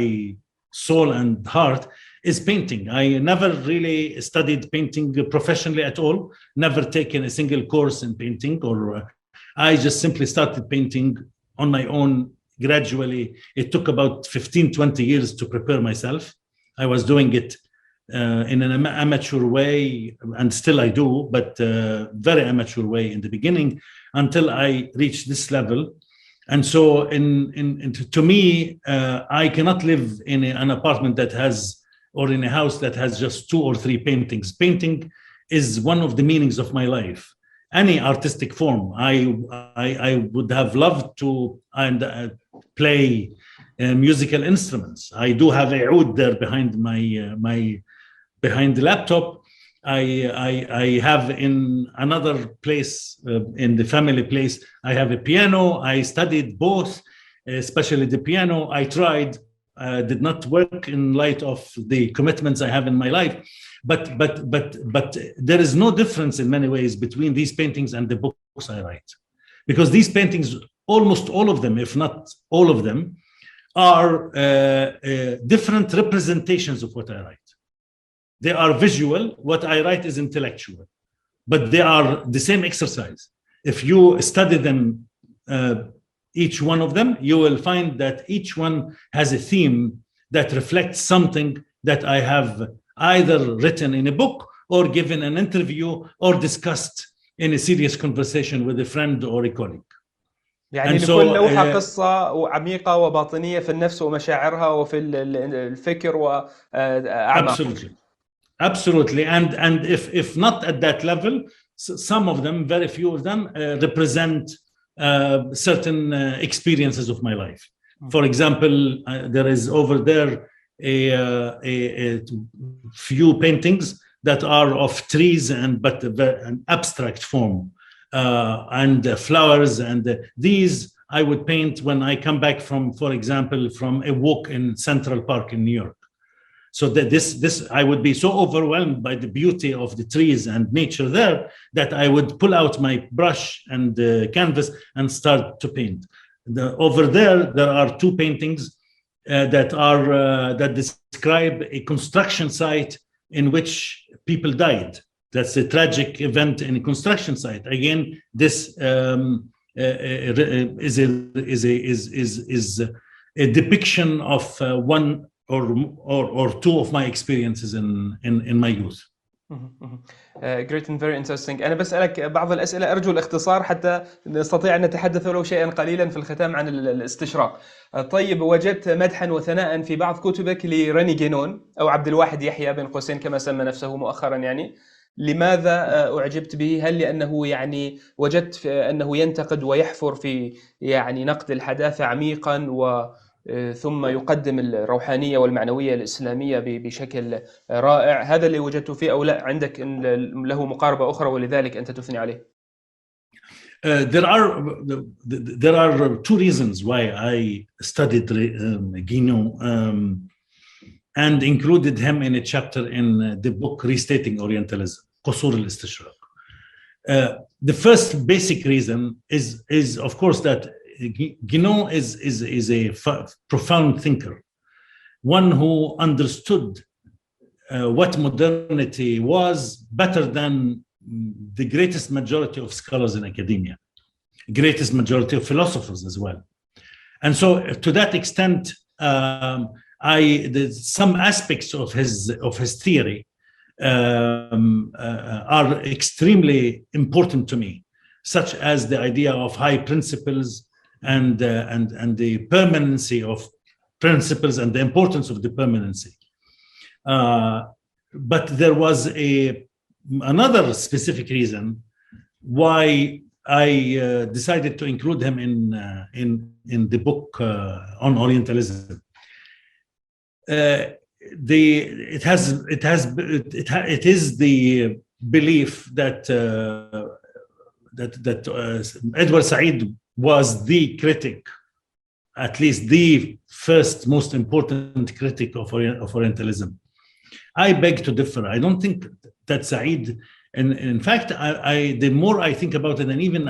soul and heart is painting. I never really studied painting professionally at all, never taken a single course in painting, or I just simply started painting on my own gradually. It took about 15-20 years to prepare myself. I was doing it in an amateur way, and still I do, but very amateur way in the beginning, until I reached this level. And so to me, I cannot live in an apartment that has, or in a house that has just 2 or 3 paintings. Painting is one of the meanings of my life. Any artistic form, I would have loved to play musical instruments. I do have a oud there behind the laptop. I have in another place, in the family place, I have a piano. I studied both, especially the piano. I tried, did not work in light of the commitments I have in my life. But there is no difference in many ways between these paintings and the books I write, because these paintings, almost all of them, if not all of them, are different representations of what I write. They are visual. What I write is intellectual, but they are the same exercise. If you study them, each one of them, you will find that each one has a theme that reflects something that I have either written in a book or given an interview or discussed in a serious conversation with a friend or a colleague. يعني لكل لوحة قصة عميقة وباطنية في النفس ومشاعرها وفي الفكر وأعماق. Absolutely. And if not at that level, some of them, very few of them, represent certain experiences of my life. For example, there is over there a few paintings that are of trees but an abstract form, and flowers, and these I would paint when I come back from, for example, from a walk in Central Park in New York. So that this I would be so overwhelmed by the beauty of the trees and nature there that I would pull out my brush and canvas and start to paint. Over there are two paintings that describe a construction site in which people died. That's a tragic event in a construction site. Again, this is a depiction of one or two of my experiences in my youth. Great and very interesting. أنا بسألك بعض الأسئلة أرجو الاختصار حتى نستطيع أن نتحدث ولو شيئا قليلا في الختام عن الاستشراق. طيب، وجدت مدحا وثناء في بعض كتبك لراني جينون أو عبد الواحد يحيى بين قوسين كما سمى نفسه مؤخرا. يعني لماذا أعجبت به؟ هل لأنه يعني وجدت أنه ينتقد ويحفر في يعني نقد الحداثة عميقا ثم يقدم الروحانية والمعنوية الإسلامية بشكل رائع؟ هذا اللي وجدته فيه أو لا عندك له مقاربة أخرى ولذلك أنت تثني عليه؟ There are two reasons why I studied Guinon and included him in a chapter in the book Restating Orientalism, قصور الاستشراق. The first basic reason is of course that Guinon is a profound thinker, one who understood what modernity was better than the greatest majority of scholars in academia, greatest majority of philosophers as well. And so to that extent, some aspects of his theory are extremely important to me, such as the idea of high principles and the permanency of principles and the importance of the permanency. But there was another specific reason why I decided to include him in the book on Orientalism. It is the belief that Edward Said was the critic, at least the first most important critic of Orientalism. I beg to differ. I don't think that Said, and in fact, the more I think about it, and even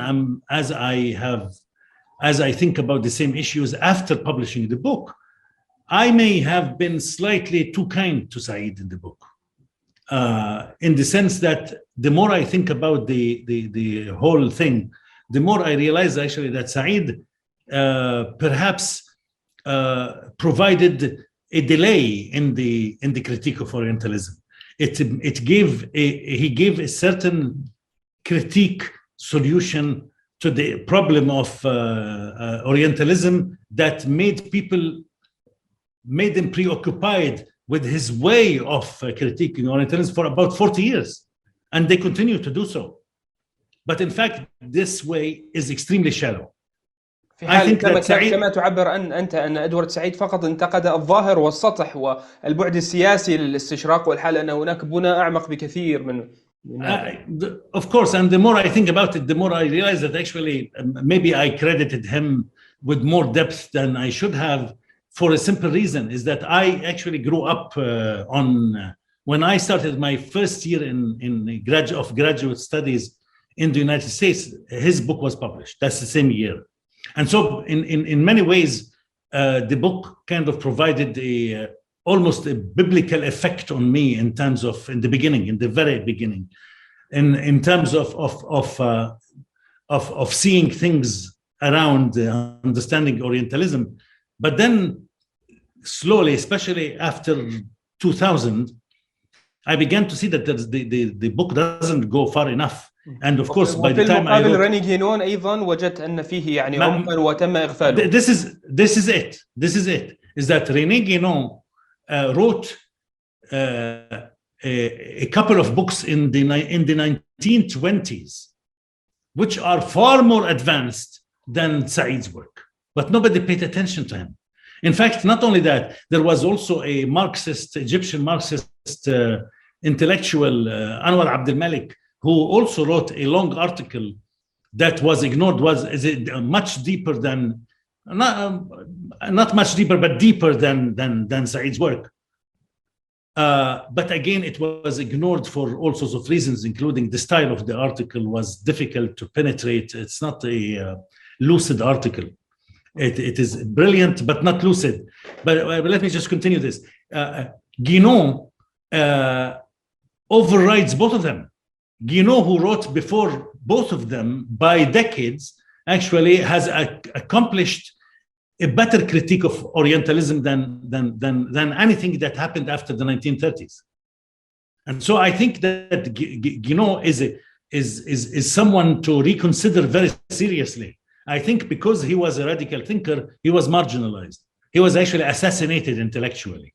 as I think about the same issues after publishing the book, I may have been slightly too kind to Said in the book, in the sense that the more I think about the whole thing, the more I realize actually that Said perhaps provided a delay in the critique of Orientalism. He gave a certain critique solution to the problem of Orientalism that made them preoccupied with his way of critiquing Orientalism for about 40 years, and they continue to do so. But in fact, this way is extremely shallow. في حال كما تعبر أنت أن إدوارد سعيد فقط انتقد الظاهر والسطح والبعد السياسي للاستشراق، والحال أن هناك بنى أعمق بكثير من Of course, and the more I think about it, the more I realize that actually maybe I credited him with more depth than I should have, for a simple reason, is that I actually grew up when I started my first year in graduate studies in the United States, his book was published. That's the same year. And so in many ways, the book kind of provided almost a biblical effect on me in terms of, in the beginning, in the very beginning, in terms of seeing things around understanding Orientalism. But then slowly, especially after 2000, I began to see that the book doesn't go far enough. And of course, by the time I wrote, ريني جينون أيضا وجدت أن فيه يعني عمقا وتم إغفاله. This is it. Is that René Guénon wrote a couple of books in the 1920s, which are far more advanced than Said's work, but nobody paid attention to him. In fact, not only that, there was also a Egyptian Marxist intellectual, Anwar Abdel Malik, who also wrote a long article that was ignored, is it much deeper than, not much deeper, but deeper than Said's work. But again, it was ignored for all sorts of reasons, including the style of the article was difficult to penetrate. It's not a lucid article. It is brilliant, but not lucid. But let me just continue this. Guénon overrides both of them. Guénon, who wrote before both of them by decades, actually has accomplished a better critique of Orientalism than anything that happened after the 1930s. And so I think that Guénon is someone to reconsider very seriously. I think because he was a radical thinker, he was marginalized. He was actually assassinated intellectually.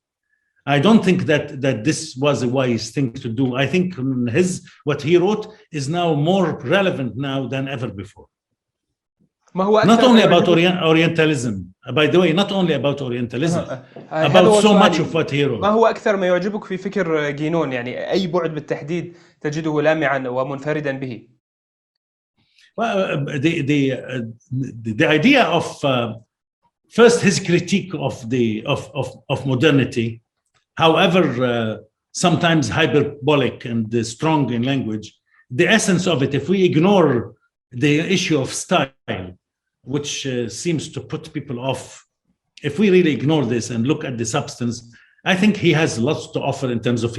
I don't think that this was a wise thing to do. I think what he wrote is now more relevant now than ever before. Not only about Orientalism, by the way, not only about Orientalism, about so much of what he wrote. ما هو أكثر ما يعجبك في فكر جينون؟ يعني أي بعد بالتحديد تجده لامعا ومنفردا به؟ Well, the idea of first his critique of modernity, however sometimes hyperbolic and strong in language, the essence of it, if we ignore the issue of style, which seems to put people off, if we really ignore this and look at the substance, I think he has lots to offer in terms of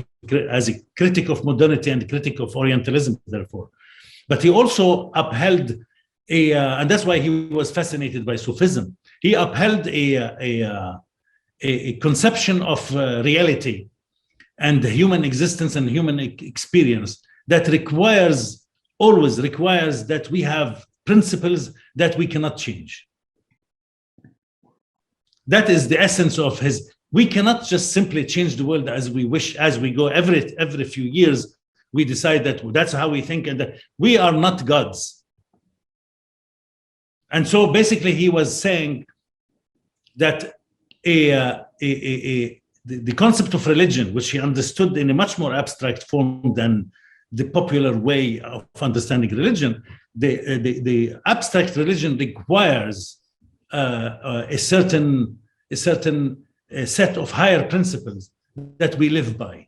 as a critic of modernity and critic of Orientalism, therefore. But he also upheld and that's why he was fascinated by Sufism. He upheld a conception of reality and human existence and human experience that always requires that we have principles that we cannot change. That is the essence of his. We cannot just simply change the world as we wish, as we go. Every few years, we decide that that's how we think, and that we are not gods. And so basically he was saying that the concept of religion, which he understood in a much more abstract form than the popular way of understanding religion, the abstract religion requires a certain set of higher principles that we live by.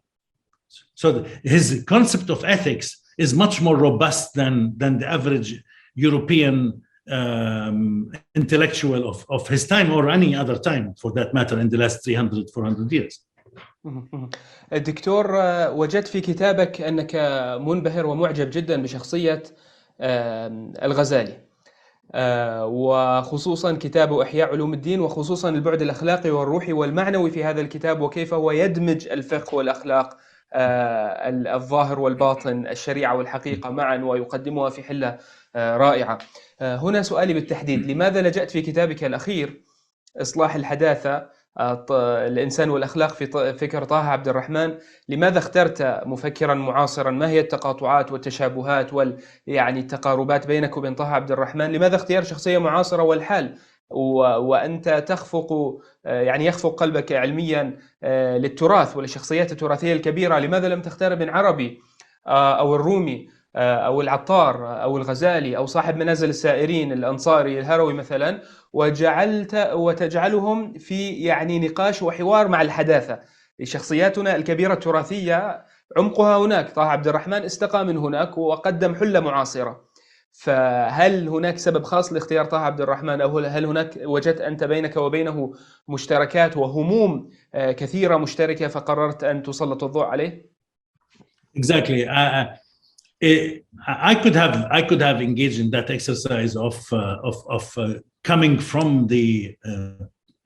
So his concept of ethics is much more robust than the average European intellectual of his time or any other time for that matter in the last 300-400 years. دكتور، وجدت في كتابك أنك منبهر ومعجب جدا بشخصية الغزالي، وخصوصا كتابه إحياء علوم الدين، وخصوصا البعد الأخلاقي والروحي والمعنوي في هذا الكتاب، وكيف هو يدمج الفقه والأخلاق، الظاهر والباطن، الشريعة والحقيقة معا، ويقدمها في حلة رائعة. هنا سؤالي بالتحديد: لماذا لجأت في كتابك الأخير إصلاح الحداثة الإنسان والأخلاق في فكر طه عبد الرحمن، لماذا اخترت مفكرا معاصرا؟ ما هي التقاطعات والتشابهات يعني التقاربات بينك وبين طه عبد الرحمن؟ لماذا اختيار شخصية معاصرة والحال وأنت يعني يخفق قلبك علميا للتراث وللشخصيات التراثية الكبيرة؟ لماذا لم تختار ابن عربي أو الرومي أو العطار أو الغزالي أو صاحب منازل السائرين الأنصاري الهروي مثلا، وتجعلهم في يعني نقاش وحوار مع الحداثة؟ شخصياتنا الكبيرة التراثية عمقها هناك، طه عبد الرحمن استقى من هناك وقدم حلة معاصرة. فهل هناك سبب خاص لاختيار طه عبد الرحمن، أو هل هناك وجدت أنت بينك وبينه مشتركات وهموم كثيرة مشتركة فقررت أن تسلط الضوء عليه؟ Exactly. I could have engaged in that exercise of coming from the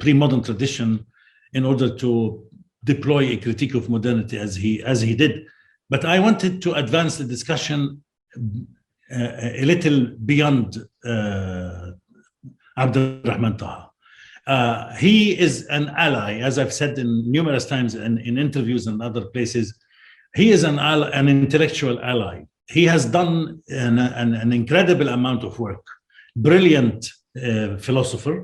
pre-modern tradition in order to deploy a critique of modernity as he did, but I wanted to advance the discussion a little beyond Abdurrahman Taha. He is an ally, as I've said in numerous times in interviews and other places. He is an intellectual ally. He has done an incredible amount of work. Brilliant philosopher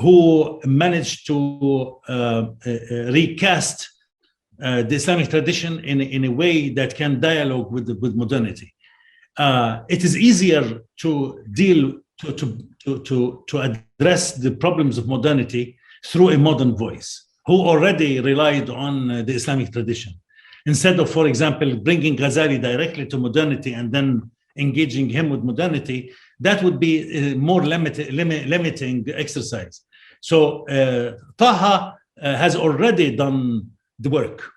who managed to recast the Islamic tradition in a way that can dialogue with modernity. It is easier to deal to address the problems of modernity through a modern voice who already relied on the Islamic tradition, instead of, for example, bringing Ghazali directly to modernity and then engaging him with modernity. That would be a more limiting exercise. So Taha has already done the work.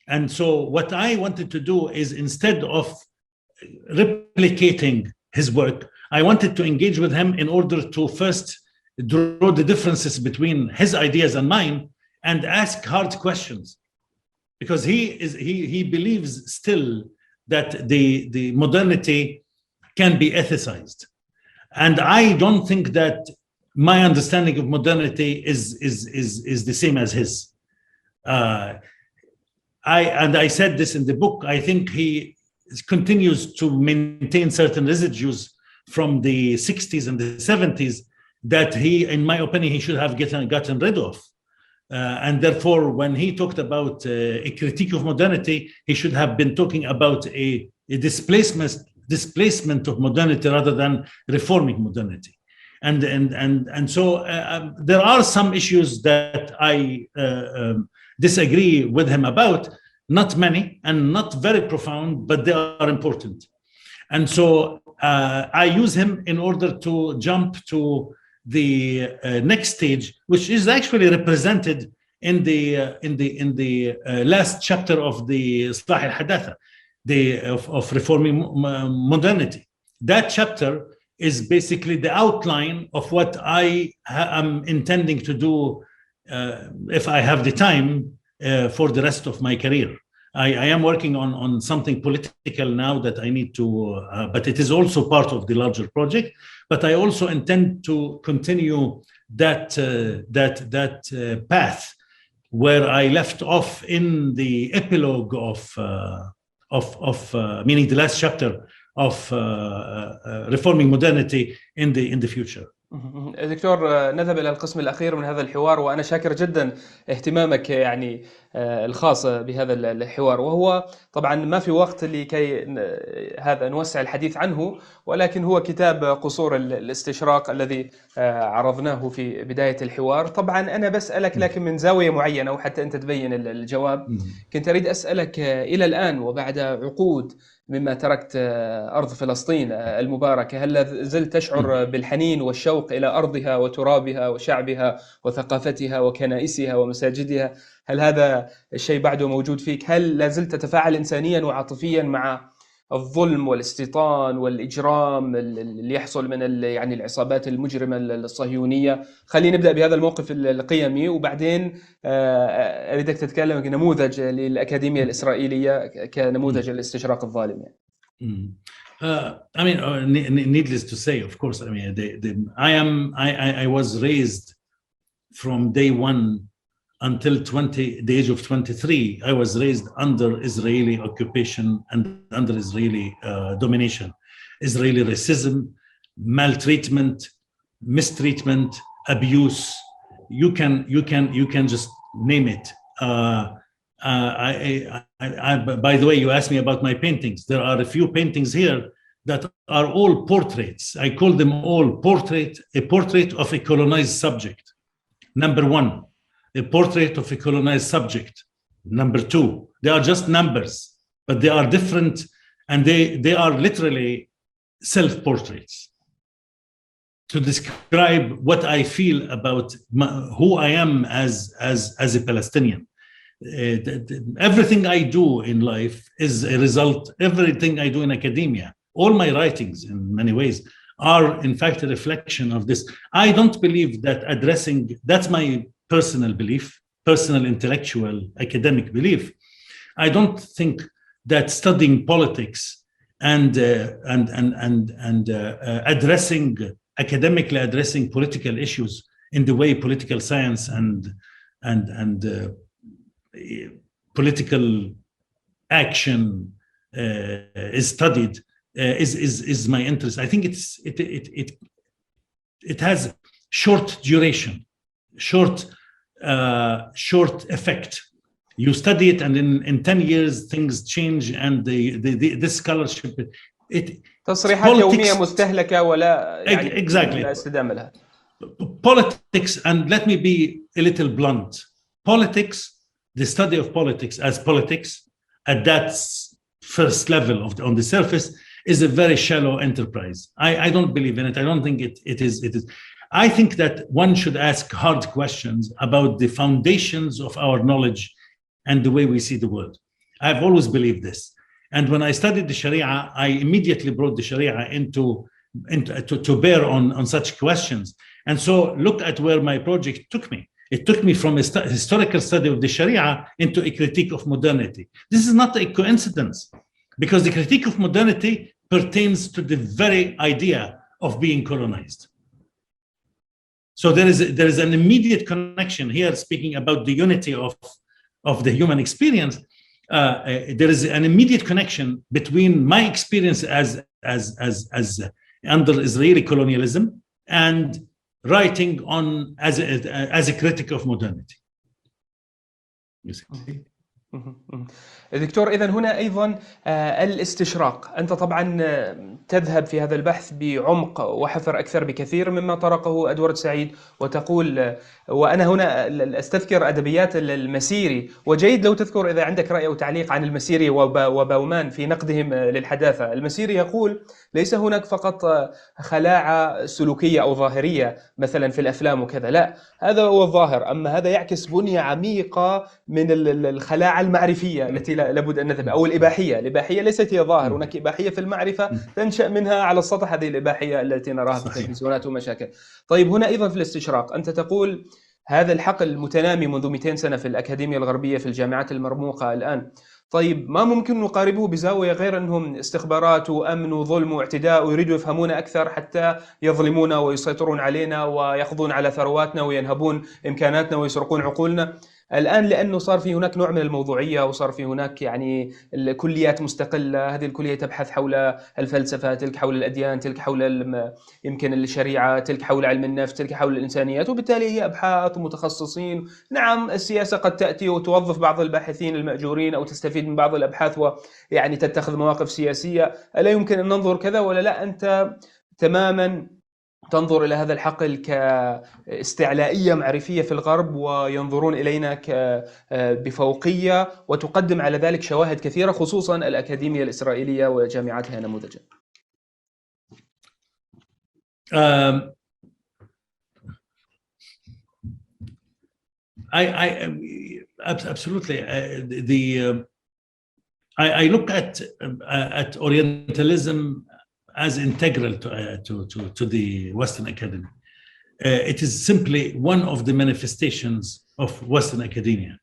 And so what I wanted to do is, instead of replicating his work, I wanted to engage with him in order to first draw the differences between his ideas and mine and ask hard questions. Because he believes still that the modernity can be ethicized. And I don't think that my understanding of modernity is the same as his. I said this in the book. I think he continues to maintain certain residues from the 60s and the 70s that he, in my opinion, he should have gotten rid of. And therefore, when he talked about a critique of modernity, he should have been talking about a displacement of modernity rather than reforming modernity. And so there are some issues that I disagree with him about, not many and not very profound, but they are important. And so I use him in order to jump to the next stage, which is actually represented in the last chapter of the الحداثة, of reforming modernity. That chapter is basically the outline of what I am intending to do if I have the time for the rest of my career. I am working on something political now that I need to, but it is also part of the larger project. But I also intend to continue that path where I left off in the epilogue of meaning the last chapter of reforming modernity in the future. دكتور، نذهب إلى القسم الأخير من هذا الحوار، وأنا شاكر جدا اهتمامك يعني الخاص بهذا الحوار، وهو طبعا ما في وقت لكي هذا نوسع الحديث عنه، ولكن هو كتاب قصور الاستشراق الذي عرضناه في بداية الحوار. طبعا أنا بسألك لكن من زاوية معينة وحتى أنت تبين الجواب. كنت أريد أسألك إلى الآن وبعد عقود مما تركت أرض فلسطين المباركة، هل زلت تشعر بالحنين والشوق إلى أرضها وترابها وشعبها وثقافتها وكنائسها ومساجدها؟ هل هذا الشيء بعده موجود فيك؟ هل لا زلت تتفاعل إنسانيا وعاطفيا مع الظلم والاستيطان والإجرام اللي يحصل من يعني العصابات المجرمة الصهيونية؟ خلينا نبدأ بهذا الموقف القيمي، وبعدين أريدك تتكلم كنموذج للأكاديمية الإسرائيلية كنموذج الاستشراق الظالم. I mean, needless to say, of course, I mean, I was raised from day one until the age of 23. I was raised under Israeli occupation and under Israeli domination. Israeli racism, maltreatment, mistreatment, abuse. You can just name it. By the way, you asked me about my paintings. There are a few paintings here that are all portraits. I call them all a portrait of a colonized subject. Number one, a portrait of a colonized subject. Number two, they are just numbers, but they are different, and they are literally self-portraits to describe what I feel about who I am as a Palestinian. Everything I do in life is a result, everything I do in academia, all my writings in many ways are in fact a reflection of this. I don't believe that that's my personal belief, personal intellectual academic belief. I don't think that studying politics and academically addressing political issues in the way political science and political action is studied is my interest. I think it has short duration, short effect. You study it, and in 10 years things change, and this scholarship تصريحات يومية مستهلكة ولا يعني exactly لا استدامة لها. Politics, and let me be a little blunt. Politics, the study of politics as politics at that first level on the surface is a very shallow enterprise. I don't believe in it. I don't think it is. I think that one should ask hard questions about the foundations of our knowledge and the way we see the world. I've always believed this. And when I studied the Sharia, I immediately brought the Sharia to bear on such questions. And so look at where my project took me. It took me from a historical study of the Sharia into a critique of modernity. This is not a coincidence, because the critique of modernity pertains to the very idea of being colonized. So there is an immediate connection here, speaking about the unity of the human experience. There is an immediate connection between my experience as under Israeli colonialism and writing on as a critic of modernity. You see? دكتور، إذن هنا أيضا الاستشراق. أنت طبعا تذهب في هذا البحث بعمق وحفر أكثر بكثير مما طرقه أدوارد سعيد، وتقول، وأنا هنا أستذكر أدبيات المسيري، وجيد لو تذكر إذا عندك رأي أو تعليق عن المسيري وبومان في نقدهم للحداثة. المسيري يقول ليس هناك فقط خلاعة سلوكية أو ظاهرية مثلا في الأفلام وكذا، لا، هذا هو الظاهر، أما هذا يعكس بنية عميقة من الخلاعة المعرفية التي لابد أن نذهب، أو الإباحية ليست هي ظاهر، هناك إباحية في المعرفة تنشأ منها على السطح هذه الإباحية التي نراها في التلفزيونات ومشاكل. طيب، هنا أيضا في الاستشراق أنت تقول هذا الحقل المتنامي منذ 200 سنة في الأكاديمية الغربية في الجامعات المرموقة الآن. طيب، ما ممكن نقاربه بزاوية غير أنهم استخبارات وأمن وظلم واعتداء، ويريدوا يفهمون أكثر حتى يظلمون ويسيطرون علينا ويقضون على ثرواتنا وينهبون إمكاناتنا ويسرقون عقولنا الآن، لأنه صار في هناك نوع من الموضوعية، وصار في هناك يعني الكليات مستقلة. هذه الكلية تبحث حول الفلسفة، تلك حول الأديان، تلك حول يمكن الشريعة، تلك حول علم النفس، تلك حول الإنسانيات، وبالتالي هي أبحاث ومتخصصين. نعم، السياسة قد تأتي وتوظف بعض الباحثين المأجورين أو تستفيد من بعض الأبحاث ويعني تتخذ مواقف سياسية. ألا يمكن أن ننظر كذا ولا لا؟ أنت تماما تنظر إلى هذا الحقل كاستعلائية معرفية في الغرب، وينظرون إلينا بفوقية، وتقدم على ذلك شواهد كثيرة، خصوصا الأكاديمية الإسرائيلية وجامعاتها نموذجا. Absolutely. I look at Orientalism as integral to the Western academy. It is simply one of the manifestations of Western academia.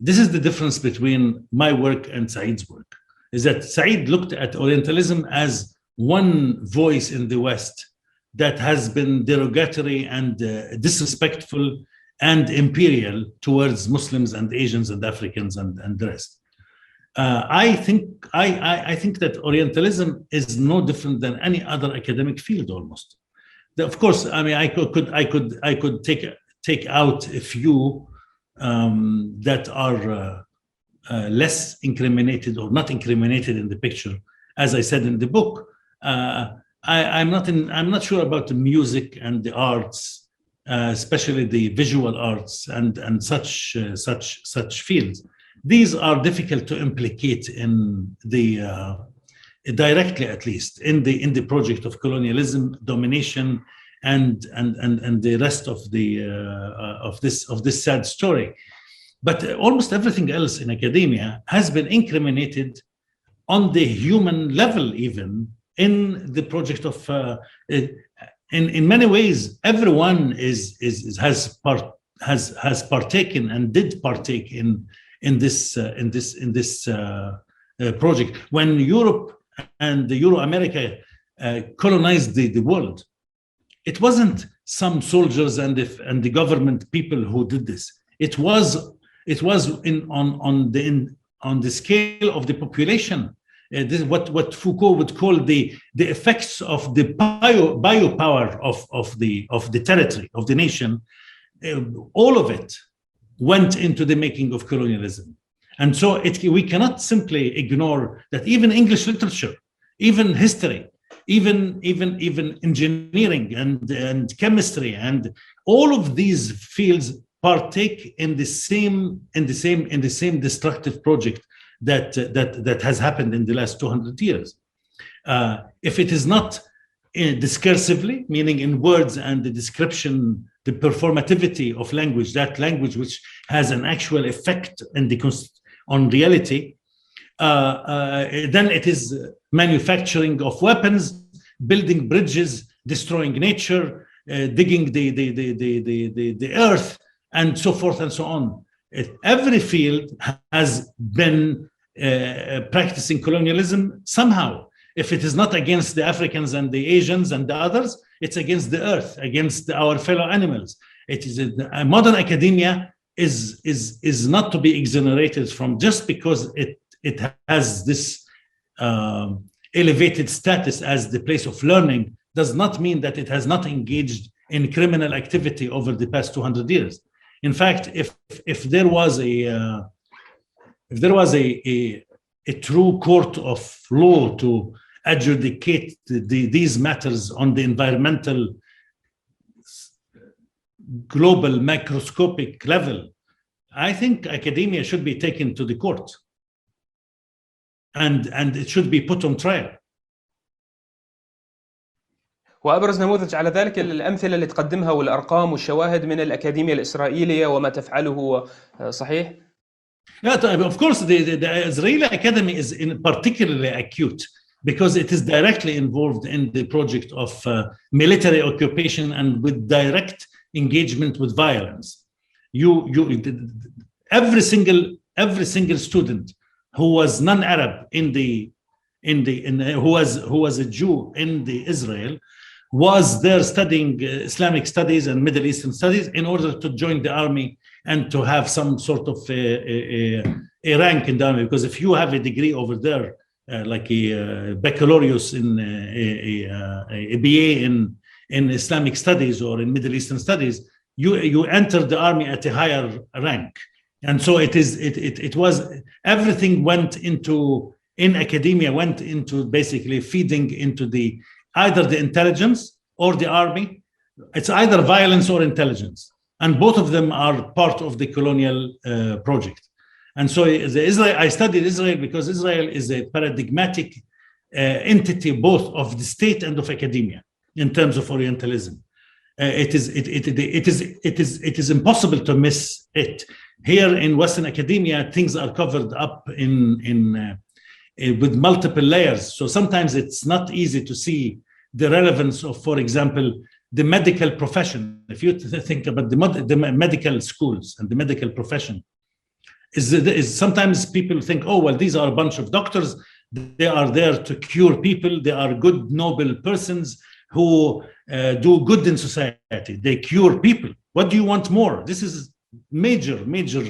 This is the difference between my work and Saeed's work, is that Saeed looked at Orientalism as one voice in the West that has been derogatory and disrespectful and imperial towards Muslims and Asians and Africans and the rest. I think that Orientalism is no different than any other academic field almost. Of course, I mean, I could take out a few that are less incriminated or not incriminated in the picture. As I said in the book, I'm not sure about the music and the arts, especially the visual arts and such fields. These are difficult to implicate in directly, at least, in the project of colonialism, domination, and the rest of this sad story. But almost everything else in academia has been incriminated on the human level, even in the project of. In many ways, everyone has partaken and did partake in this project. When Europe and the Euro-America colonized the world, it wasn't some soldiers and the government people who did this. It was on the scale of the population. This is what Foucault would call the effects of the biopower of the territory of the nation. All of it went into the making of colonialism, and so we cannot simply ignore that. Even English literature, even history, even engineering and chemistry, and all of these fields partake in the same destructive project that has happened in the last 200 years. If it is not discursively, meaning in words and the description, the performativity of language, that language which has an actual effect on reality, then it is manufacturing of weapons, building bridges, destroying nature, digging the earth, and so forth and so on. Every field has been practicing colonialism somehow. If it is not against the Africans and the Asians and the others, it's against the earth, against our fellow animals. It is a modern academia is not to be exonerated from just because it has this elevated status as the place of learning, does not mean that it has not engaged in criminal activity over the past 200 years. In fact, if there was a true court of law to adjudicate these matters on the environmental, global, macroscopic level, I think academia should be taken to the court, and it should be put on trial. وأبرز نموذج على ذلك الأمثلة اللي تقدمها والأرقام والشواهد من الأكاديمية الإسرائيلية وما تفعله، صحيح؟ Yeah, of course, the Israeli academy is particularly acute because it is directly involved in the project of military occupation and with direct engagement with violence. Every single student who was non-Arab who was a Jew in the Israel was there studying Islamic studies and Middle Eastern studies in order to join the army and to have some sort of a rank in the army. Because if you have a degree over there, like a baccalaureate in a BA in Islamic studies or in Middle Eastern studies, you enter the army at a higher rank. And so it was everything in academia went into basically feeding into either the intelligence or the army. It's either violence or intelligence, and both of them are part of the colonial project. And so I studied Israel because Israel is a paradigmatic entity both of the state and of academia in terms of Orientalism. It is impossible to miss it. Here in Western academia, things are covered up with multiple layers. So sometimes it's not easy to see the relevance of, for example, the medical profession. If you think about the medical schools and the medical profession, is sometimes people think, oh, well, these are a bunch of doctors. They are there to cure people. They are good, noble persons who do good in society. They cure people. What do you want more? This is major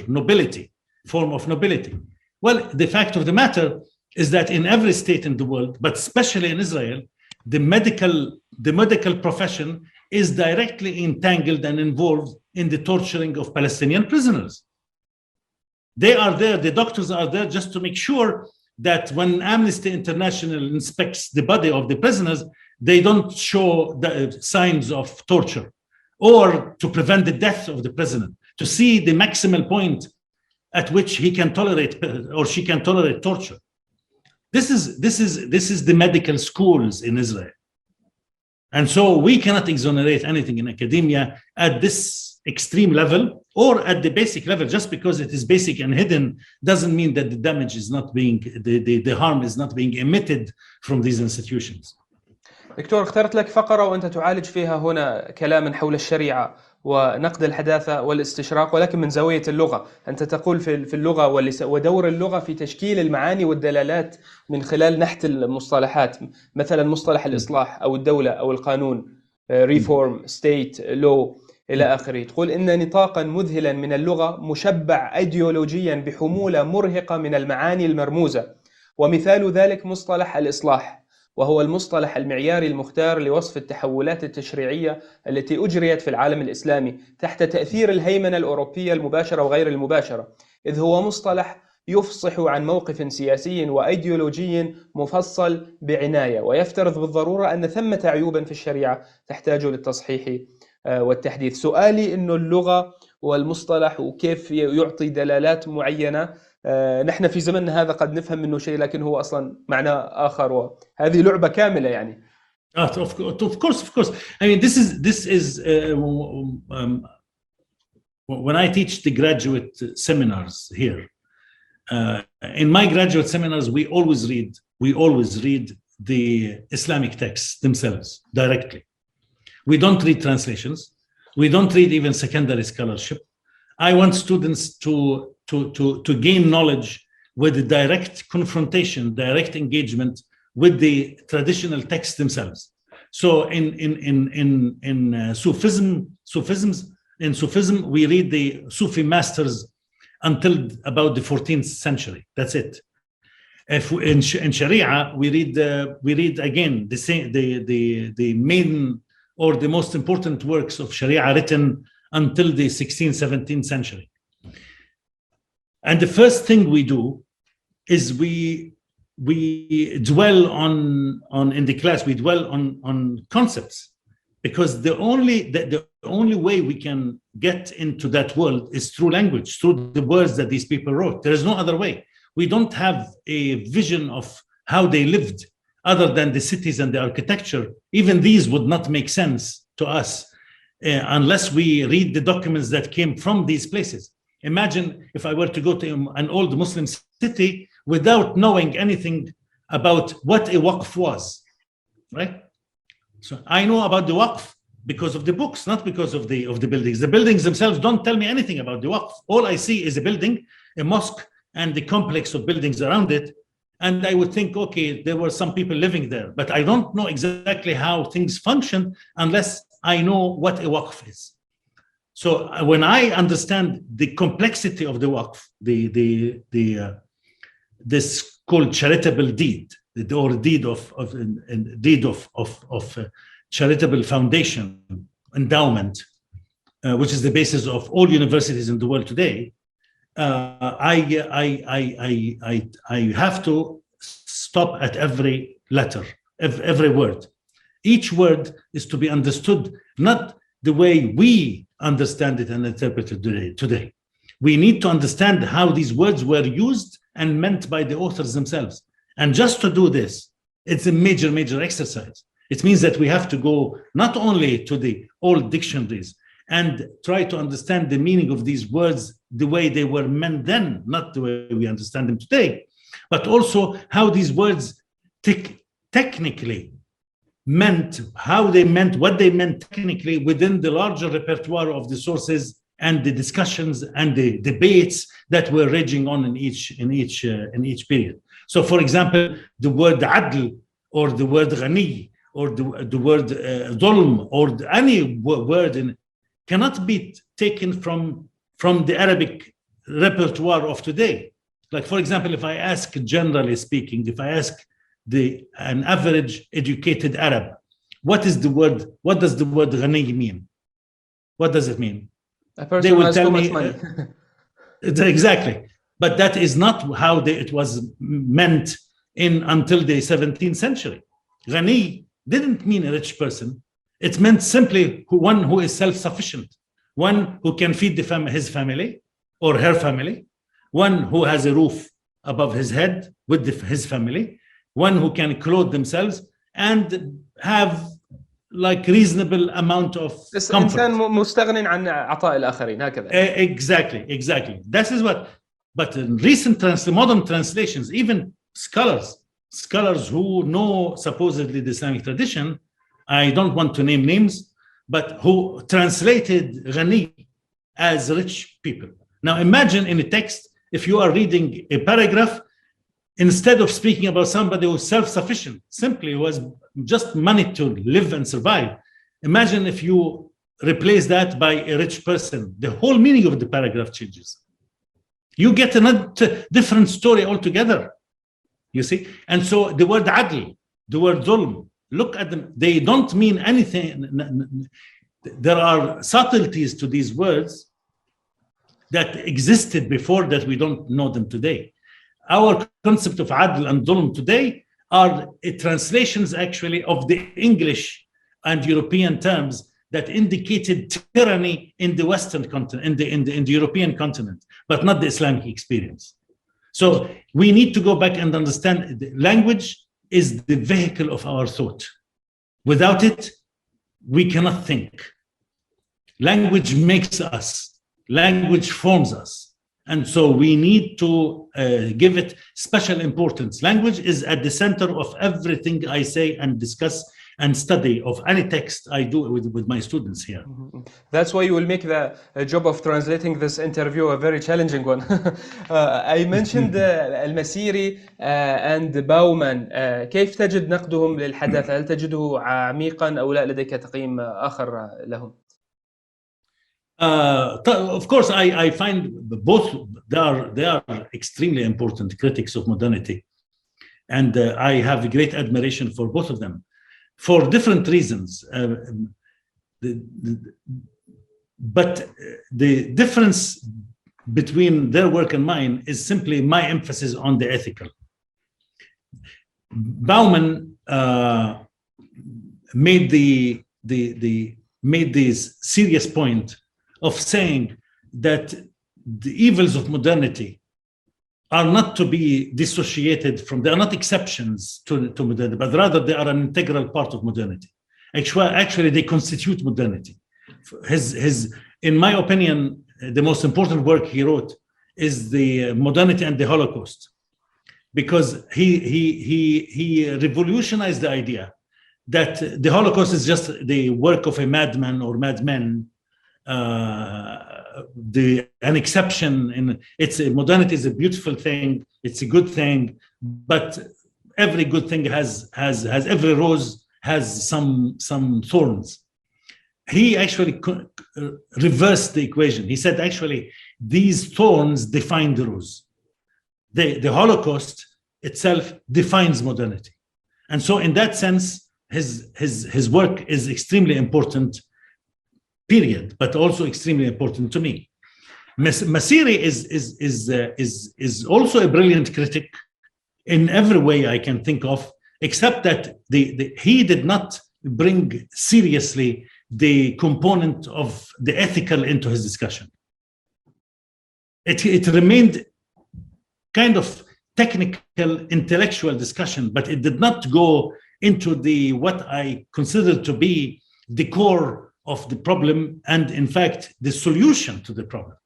nobility, form of nobility. Well, the fact of the matter is that in every state in the world, but especially in Israel, the medical profession is directly entangled and involved in the torturing of Palestinian prisoners. They are there, the doctors are there just to make sure that when Amnesty International inspects the body of the prisoners, they don't show the signs of torture, or to prevent the death of the prisoner, to see the maximal point at which he can tolerate or she can tolerate torture. This is the medical schools in Israel. And so we cannot exonerate anything in academia at this extreme level or at the basic level. Just because it is basic and hidden doesn't mean that the damage is not being, the harm is not being emitted from these institutions. دكتور، اخترت لك فقرة وأنت تعالج فيها هنا كلاما حول الشريعة ونقد الحداثة والاستشراق، ولكن من زاوية اللغة. أنت تقول في اللغة ودور اللغة في تشكيل المعاني والدلالات من خلال نحت المصطلحات، مثلا مصطلح الإصلاح أو الدولة أو القانون، reform, state, law إلى آخره. تقول إن نطاقا مذهلا من اللغة مشبع أيديولوجيا بحمولة مرهقة من المعاني المرموزة، ومثال ذلك مصطلح الإصلاح، وهو المصطلح المعياري المختار لوصف التحولات التشريعية التي أجريت في العالم الإسلامي تحت تأثير الهيمنة الأوروبية المباشرة وغير المباشرة، إذ هو مصطلح يفصح عن موقف سياسي وأيديولوجي مفصل بعناية، ويفترض بالضرورة أن ثمة عيوبا في الشريعة تحتاج للتصحيح والتحديث. سؤالي إنه اللغة والمصطلح وكيف يعطي دلالات معينة، نحن في زمننا هذا قد نفهم منه شيء لكن هو أصلا معناه آخر، وهذه لعبة كاملة يعني. Of course. I mean, this is when I teach the graduate seminars here. In my graduate seminars, we always read the Islamic texts themselves directly. We don't read translations. We don't read even secondary scholarship. I want students to gain knowledge with the direct confrontation, direct engagement with the traditional texts themselves. So in Sufism, we read the Sufi masters until about the 14th century. That's it. If in Sharia, we read again the main or the most important works of Sharia written until the 16th, 17th century. And the first thing we do is we dwell on in the class, we dwell on concepts, because the only way we can get into that world is through language, through the words that these people wrote. There is no other way. We don't have a vision of how they lived other than the cities and the architecture. Even these would not make sense to us unless we read the documents that came from these places. Imagine if I were to go to an old Muslim city without knowing anything about what a waqf was, right? So I know about the waqf because of the books, not because of the buildings. The buildings themselves don't tell me anything about the waqf. All I see is a building, a mosque, and the complex of buildings around it. And I would think, okay, there were some people living there, but I don't know exactly how things function unless I know what a waqf is. So when I understand the complexity of the waqf, this called charitable deed, or deed of charitable foundation, endowment, which is the basis of all universities in the world today, I have to stop at every letter, every word. Each word is to be understood not the way we understand it and interpret it today. We need to understand how these words were used and meant by the authors themselves. And just to do this, it's a major exercise. It means that we have to go not only to the old dictionaries and try to understand the meaning of these words the way they were meant then, not the way we understand them today, but also how these words technically meant, what they meant technically within the larger repertoire of the sources and the discussions and the debates that were raging on in each period. So, for example, the word adl or the word ghani or the word dhulm or any word cannot be taken from the Arabic repertoire of today. Like, for example, if I ask, generally speaking, if I ask an average educated Arab, what does the word ghani mean? What does it mean? A person who has too much money. Exactly. But that is not how it was meant until the 17th century. Ghani didn't mean a rich person. It meant simply one who is self-sufficient, one who can feed his family or her family, one who has a roof above his head with his family, one who can clothe themselves and have like reasonable amount of comfort. إنسان مستغن عن عطاء الآخرين هكذا. Exactly. This is what. But in recent modern translations, even scholars who know supposedly the Islamic tradition, I don't want to name names, but who translated Ghani as rich people. Now imagine in a text, if you are reading a paragraph, instead of speaking about somebody who's self-sufficient, simply who has just money to live and survive, imagine if you replace that by a rich person, the whole meaning of the paragraph changes. You get another different story altogether, you see? And so the word adl, the word zulm, look at them, they don't mean anything. There are subtleties to these words that existed before that we don't know them today. Our concept of adl and zulm today are translations actually of the English and European terms that indicated tyranny in the Western continent, in the European continent, but not the Islamic experience. So we need to go back and understand the language is the vehicle of our thought. Without it, we cannot think. Language makes us, language forms us. And so we need to give it special importance. Language is at the center of everything I say and discuss and study of any text I do with my students here. That's why you will make the job of translating this interview a very challenging one. I mentioned المسيري and باومان. كيف تجد نقدهم للحداثة؟ هل تجده عميقا أو لا لديك تقييم آخر لهم؟ Of course, I find both they are extremely important critics of modernity, and I have a great admiration for both of them, for different reasons. But the difference between their work and mine is simply my emphasis on the ethical. Bauman made this serious point of saying that the evils of modernity are not to be dissociated from, they are not exceptions to modernity, but rather they are an integral part of modernity. Actually, they constitute modernity. In my opinion, the most important work he wrote is the Modernity and the Holocaust, because he revolutionized the idea that the Holocaust is just the work of a madman or madmen. An exception in modernity is a beautiful thing, it's a good thing, but every good thing has every rose has some thorns. He actually reversed the equation. He said actually these thorns define the rose. The Holocaust itself defines modernity, and so in that sense his work is extremely important, period, but also extremely important to me. Masiri is also a brilliant critic in every way I can think of, except that he did not bring seriously the component of the ethical into his discussion. It remained kind of technical, intellectual discussion, but it did not go into what I consider to be the core of the problem, and in fact the solution to the problem.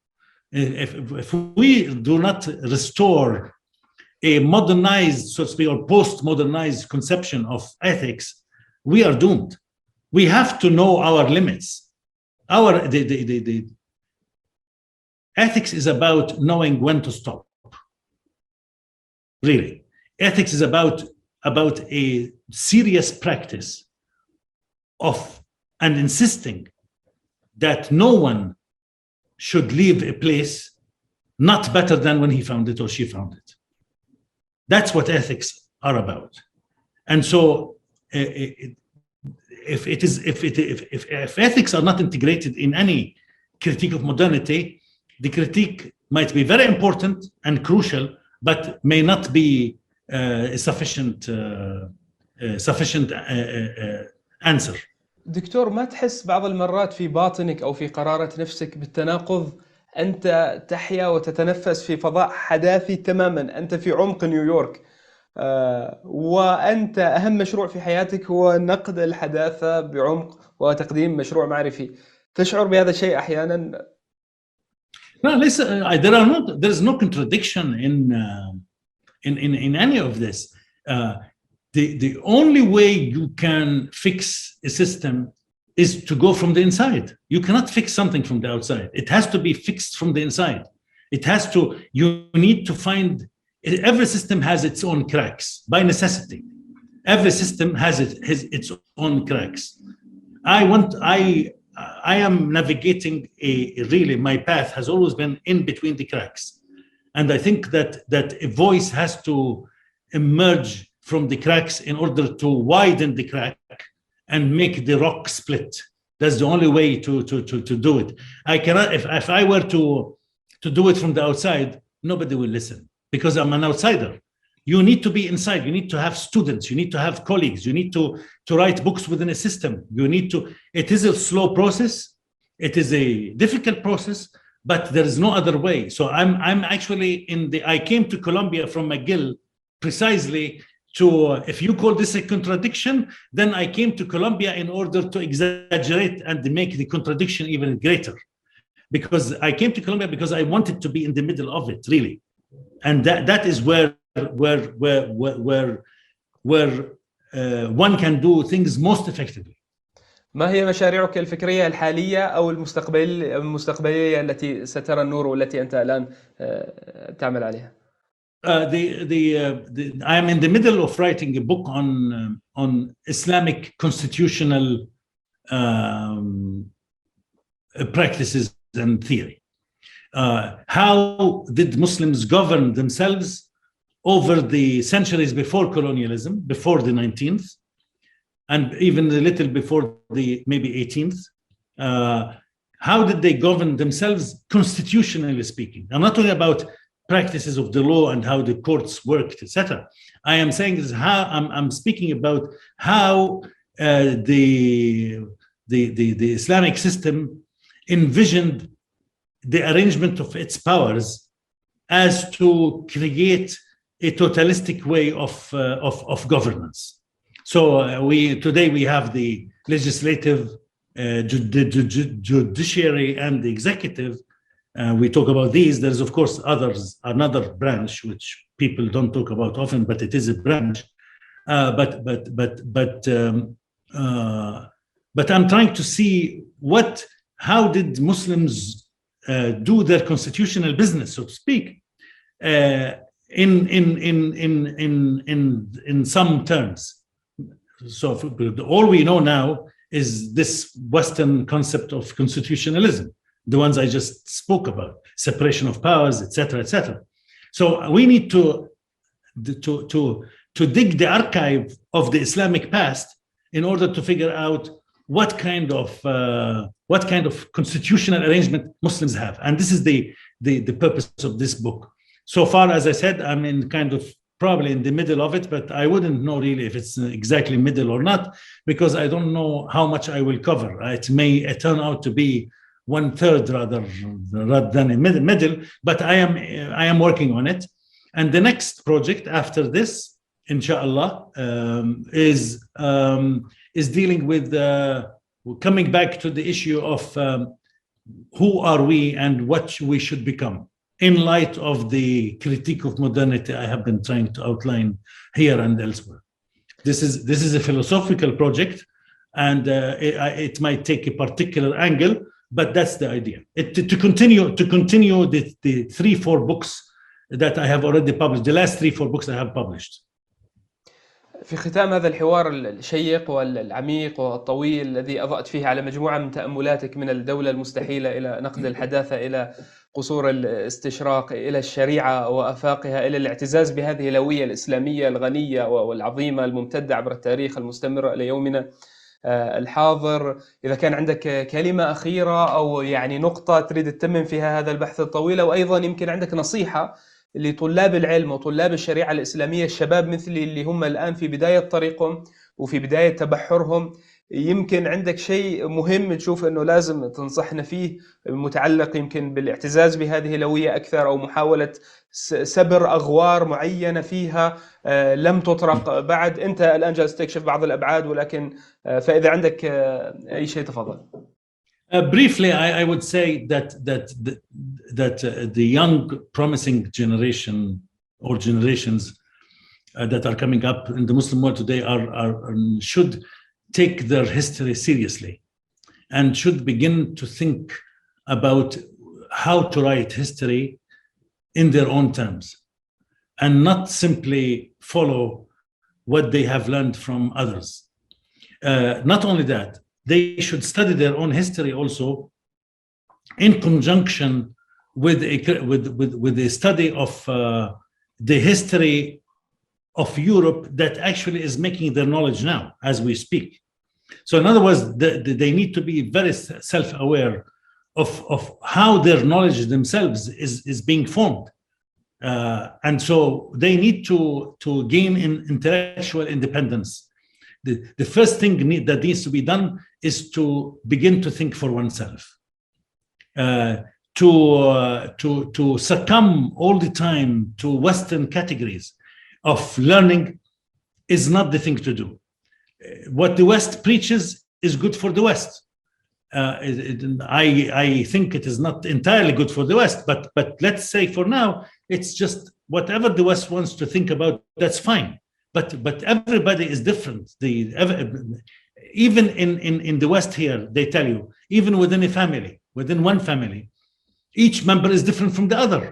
If we do not restore a modernized, so to speak, or post-modernized conception of ethics, we are doomed. We have to know our limits. The ethics is about knowing when to stop. Really, ethics is about a serious practice of and insisting that no one should leave a place not better than when he found it or she found it. That's what ethics are about. And so if ethics are not integrated in any critique of modernity, the critique might be very important and crucial, but may not be a sufficient answer. دكتور، ما تحس بعض المرات في باطنك أو في قرارة نفسك بالتناقض؟ أنت تحيا وتتنفس في فضاء حداثي تماما، أنت في عمق نيويورك، وأنت أهم مشروع في حياتك هو نقد الحداثة بعمق وتقديم مشروع معرفي. تشعر بهذا الشيء أحيانا؟ No, listen, there is no contradiction in any of this. The only way you can fix a system is to go from the inside. You cannot fix something from the outside. It has to be fixed from the inside. You need to find, every system has its own cracks by necessity. Every system has its own cracks. I am navigating really, my path has always been in between the cracks. And I think that a voice has to emerge from the cracks in order to widen the crack and make the rock split. That's the only way to do it. I cannot, if I were to do it from the outside, nobody will listen because I'm an outsider. You need to be inside. You need to have students. You need to have colleagues. You need to write books within a system. It is a slow process. It is a difficult process, but there is no other way. So I'm actually I came to Colombia from McGill precisely if you call this a contradiction, then I came to Colombia in order to exaggerate and make the contradiction even greater. Because I came to Colombia because I wanted to be in the middle of it, really. And that is where one can do things most effectively. ما هي مشاريعك الفكرية الحالية أو المستقبلية التي سترى النور والتي أنت الآن تعمل عليها؟ I am in the middle of writing a book on Islamic constitutional practices and theory. How did Muslims govern themselves over the centuries before colonialism, before the 19th, and even a little before the maybe 18th? How did they govern themselves constitutionally speaking? I'm not talking about practices of the law and how the courts worked, etc. I am saying is how I'm speaking about how the Islamic system envisioned the arrangement of its powers as to create a totalistic way of governance. So today we have the legislative, judiciary, and the executive. We talk about these. There's of course another branch which people don't talk about often, but it is a branch. But I'm trying to see how did Muslims do their constitutional business, so to speak, in some terms. So all we know now is this Western concept of constitutionalism, the ones I just spoke about, separation of powers, etc., etc. So we need to dig the archive of the Islamic past in order to figure out what kind of constitutional arrangement Muslims have, and this is the purpose of this book. So far, as I said, I'm in kind of probably in the middle of it, but I wouldn't know really if it's exactly middle or not, because I don't know how much I will cover. It may turn out to be 1/3 rather than a middle, but I am working on it. And the next project after this, inshallah, is dealing with coming back to the issue of who are we and what we should become in light of the critique of modernity I have been trying to outline here and elsewhere. This is a philosophical project, and it might take a particular angle, but that's the idea. To continue the 3-4 books that I have already published, the last 3-4 books I have published. في ختام هذا الحوار الشيق والعميق والطويل الذي أضأت فيه على مجموعة من تأملاتك من الدولة المستحيلة إلى نقد الحداثة إلى قصور الاستشراق إلى الشريعة وآفاقها إلى الاعتزاز بهذه الهوية الإسلامية الغنية والعظيمة الممتدة عبر التاريخ المستمرة إلى يومنا الحاضر. إذا كان عندك كلمة أخيرة أو يعني نقطة تريد تتمم فيها هذا البحث الطويل، وأيضا يمكن عندك نصيحة لطلاب العلم وطلاب الشريعة الإسلامية، الشباب مثلي اللي هم الآن في بداية طريقهم وفي بداية تبحرهم يمكن عندك شيء مهم تشوف أنه لازم تنصحنا فيه، متعلق يمكن بالاعتزاز بهذه الهوية أكثر، أو محاولة سبر أغوار معينة فيها لم تطرق بعد. أنت الآن جالس تكشف بعض الأبعاد، ولكن فإذا عندك أي شيء تفضل. Briefly, I would say that the young, promising generation or generations that are coming up in the Muslim world today should take their history seriously and should begin to think about how to write history in their own terms and not simply follow what they have learned from others. Not only that, they should study their own history also in conjunction with the study of the history of Europe that actually is making their knowledge now as we speak. So in other words, they need to be very self-aware of how their knowledge themselves is being formed. And so they need to gain intellectual independence. The first thing that needs to be done is to begin to think for oneself. To succumb all the time to Western categories of learning is not the thing to do. What the West preaches is good for the West. I think it is not entirely good for the West, but let's say for now, it's just whatever the West wants to think about, that's fine. But everybody is different. Even in the West here, they tell you, even within a family, within one family, each member is different from the other.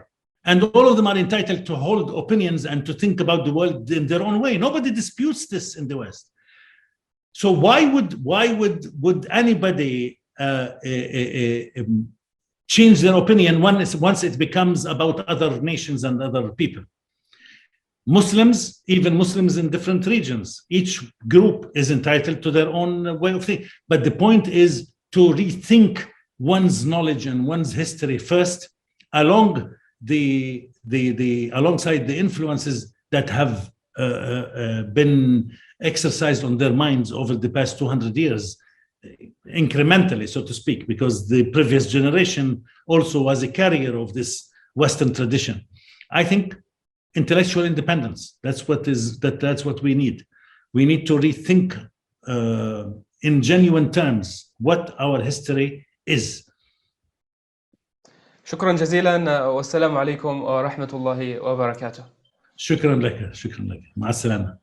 And all of them are entitled to hold opinions and to think about the world in their own way. Nobody disputes this in the West. So why would anybody change their opinion once it becomes about other nations and other people? Muslims, even Muslims in different regions, each group is entitled to their own way of thinking. But the point is to rethink one's knowledge and one's history first, alongside the influences that have been exercised on their minds over the past 200 years, incrementally, so to speak, because the previous generation also was a carrier of this Western tradition. I think intellectual independence, that's what we need. We need to rethink in genuine terms what our history is. شكرا جزيلا، والسلام عليكم ورحمة الله وبركاته. شكرا لك، مع السلامة.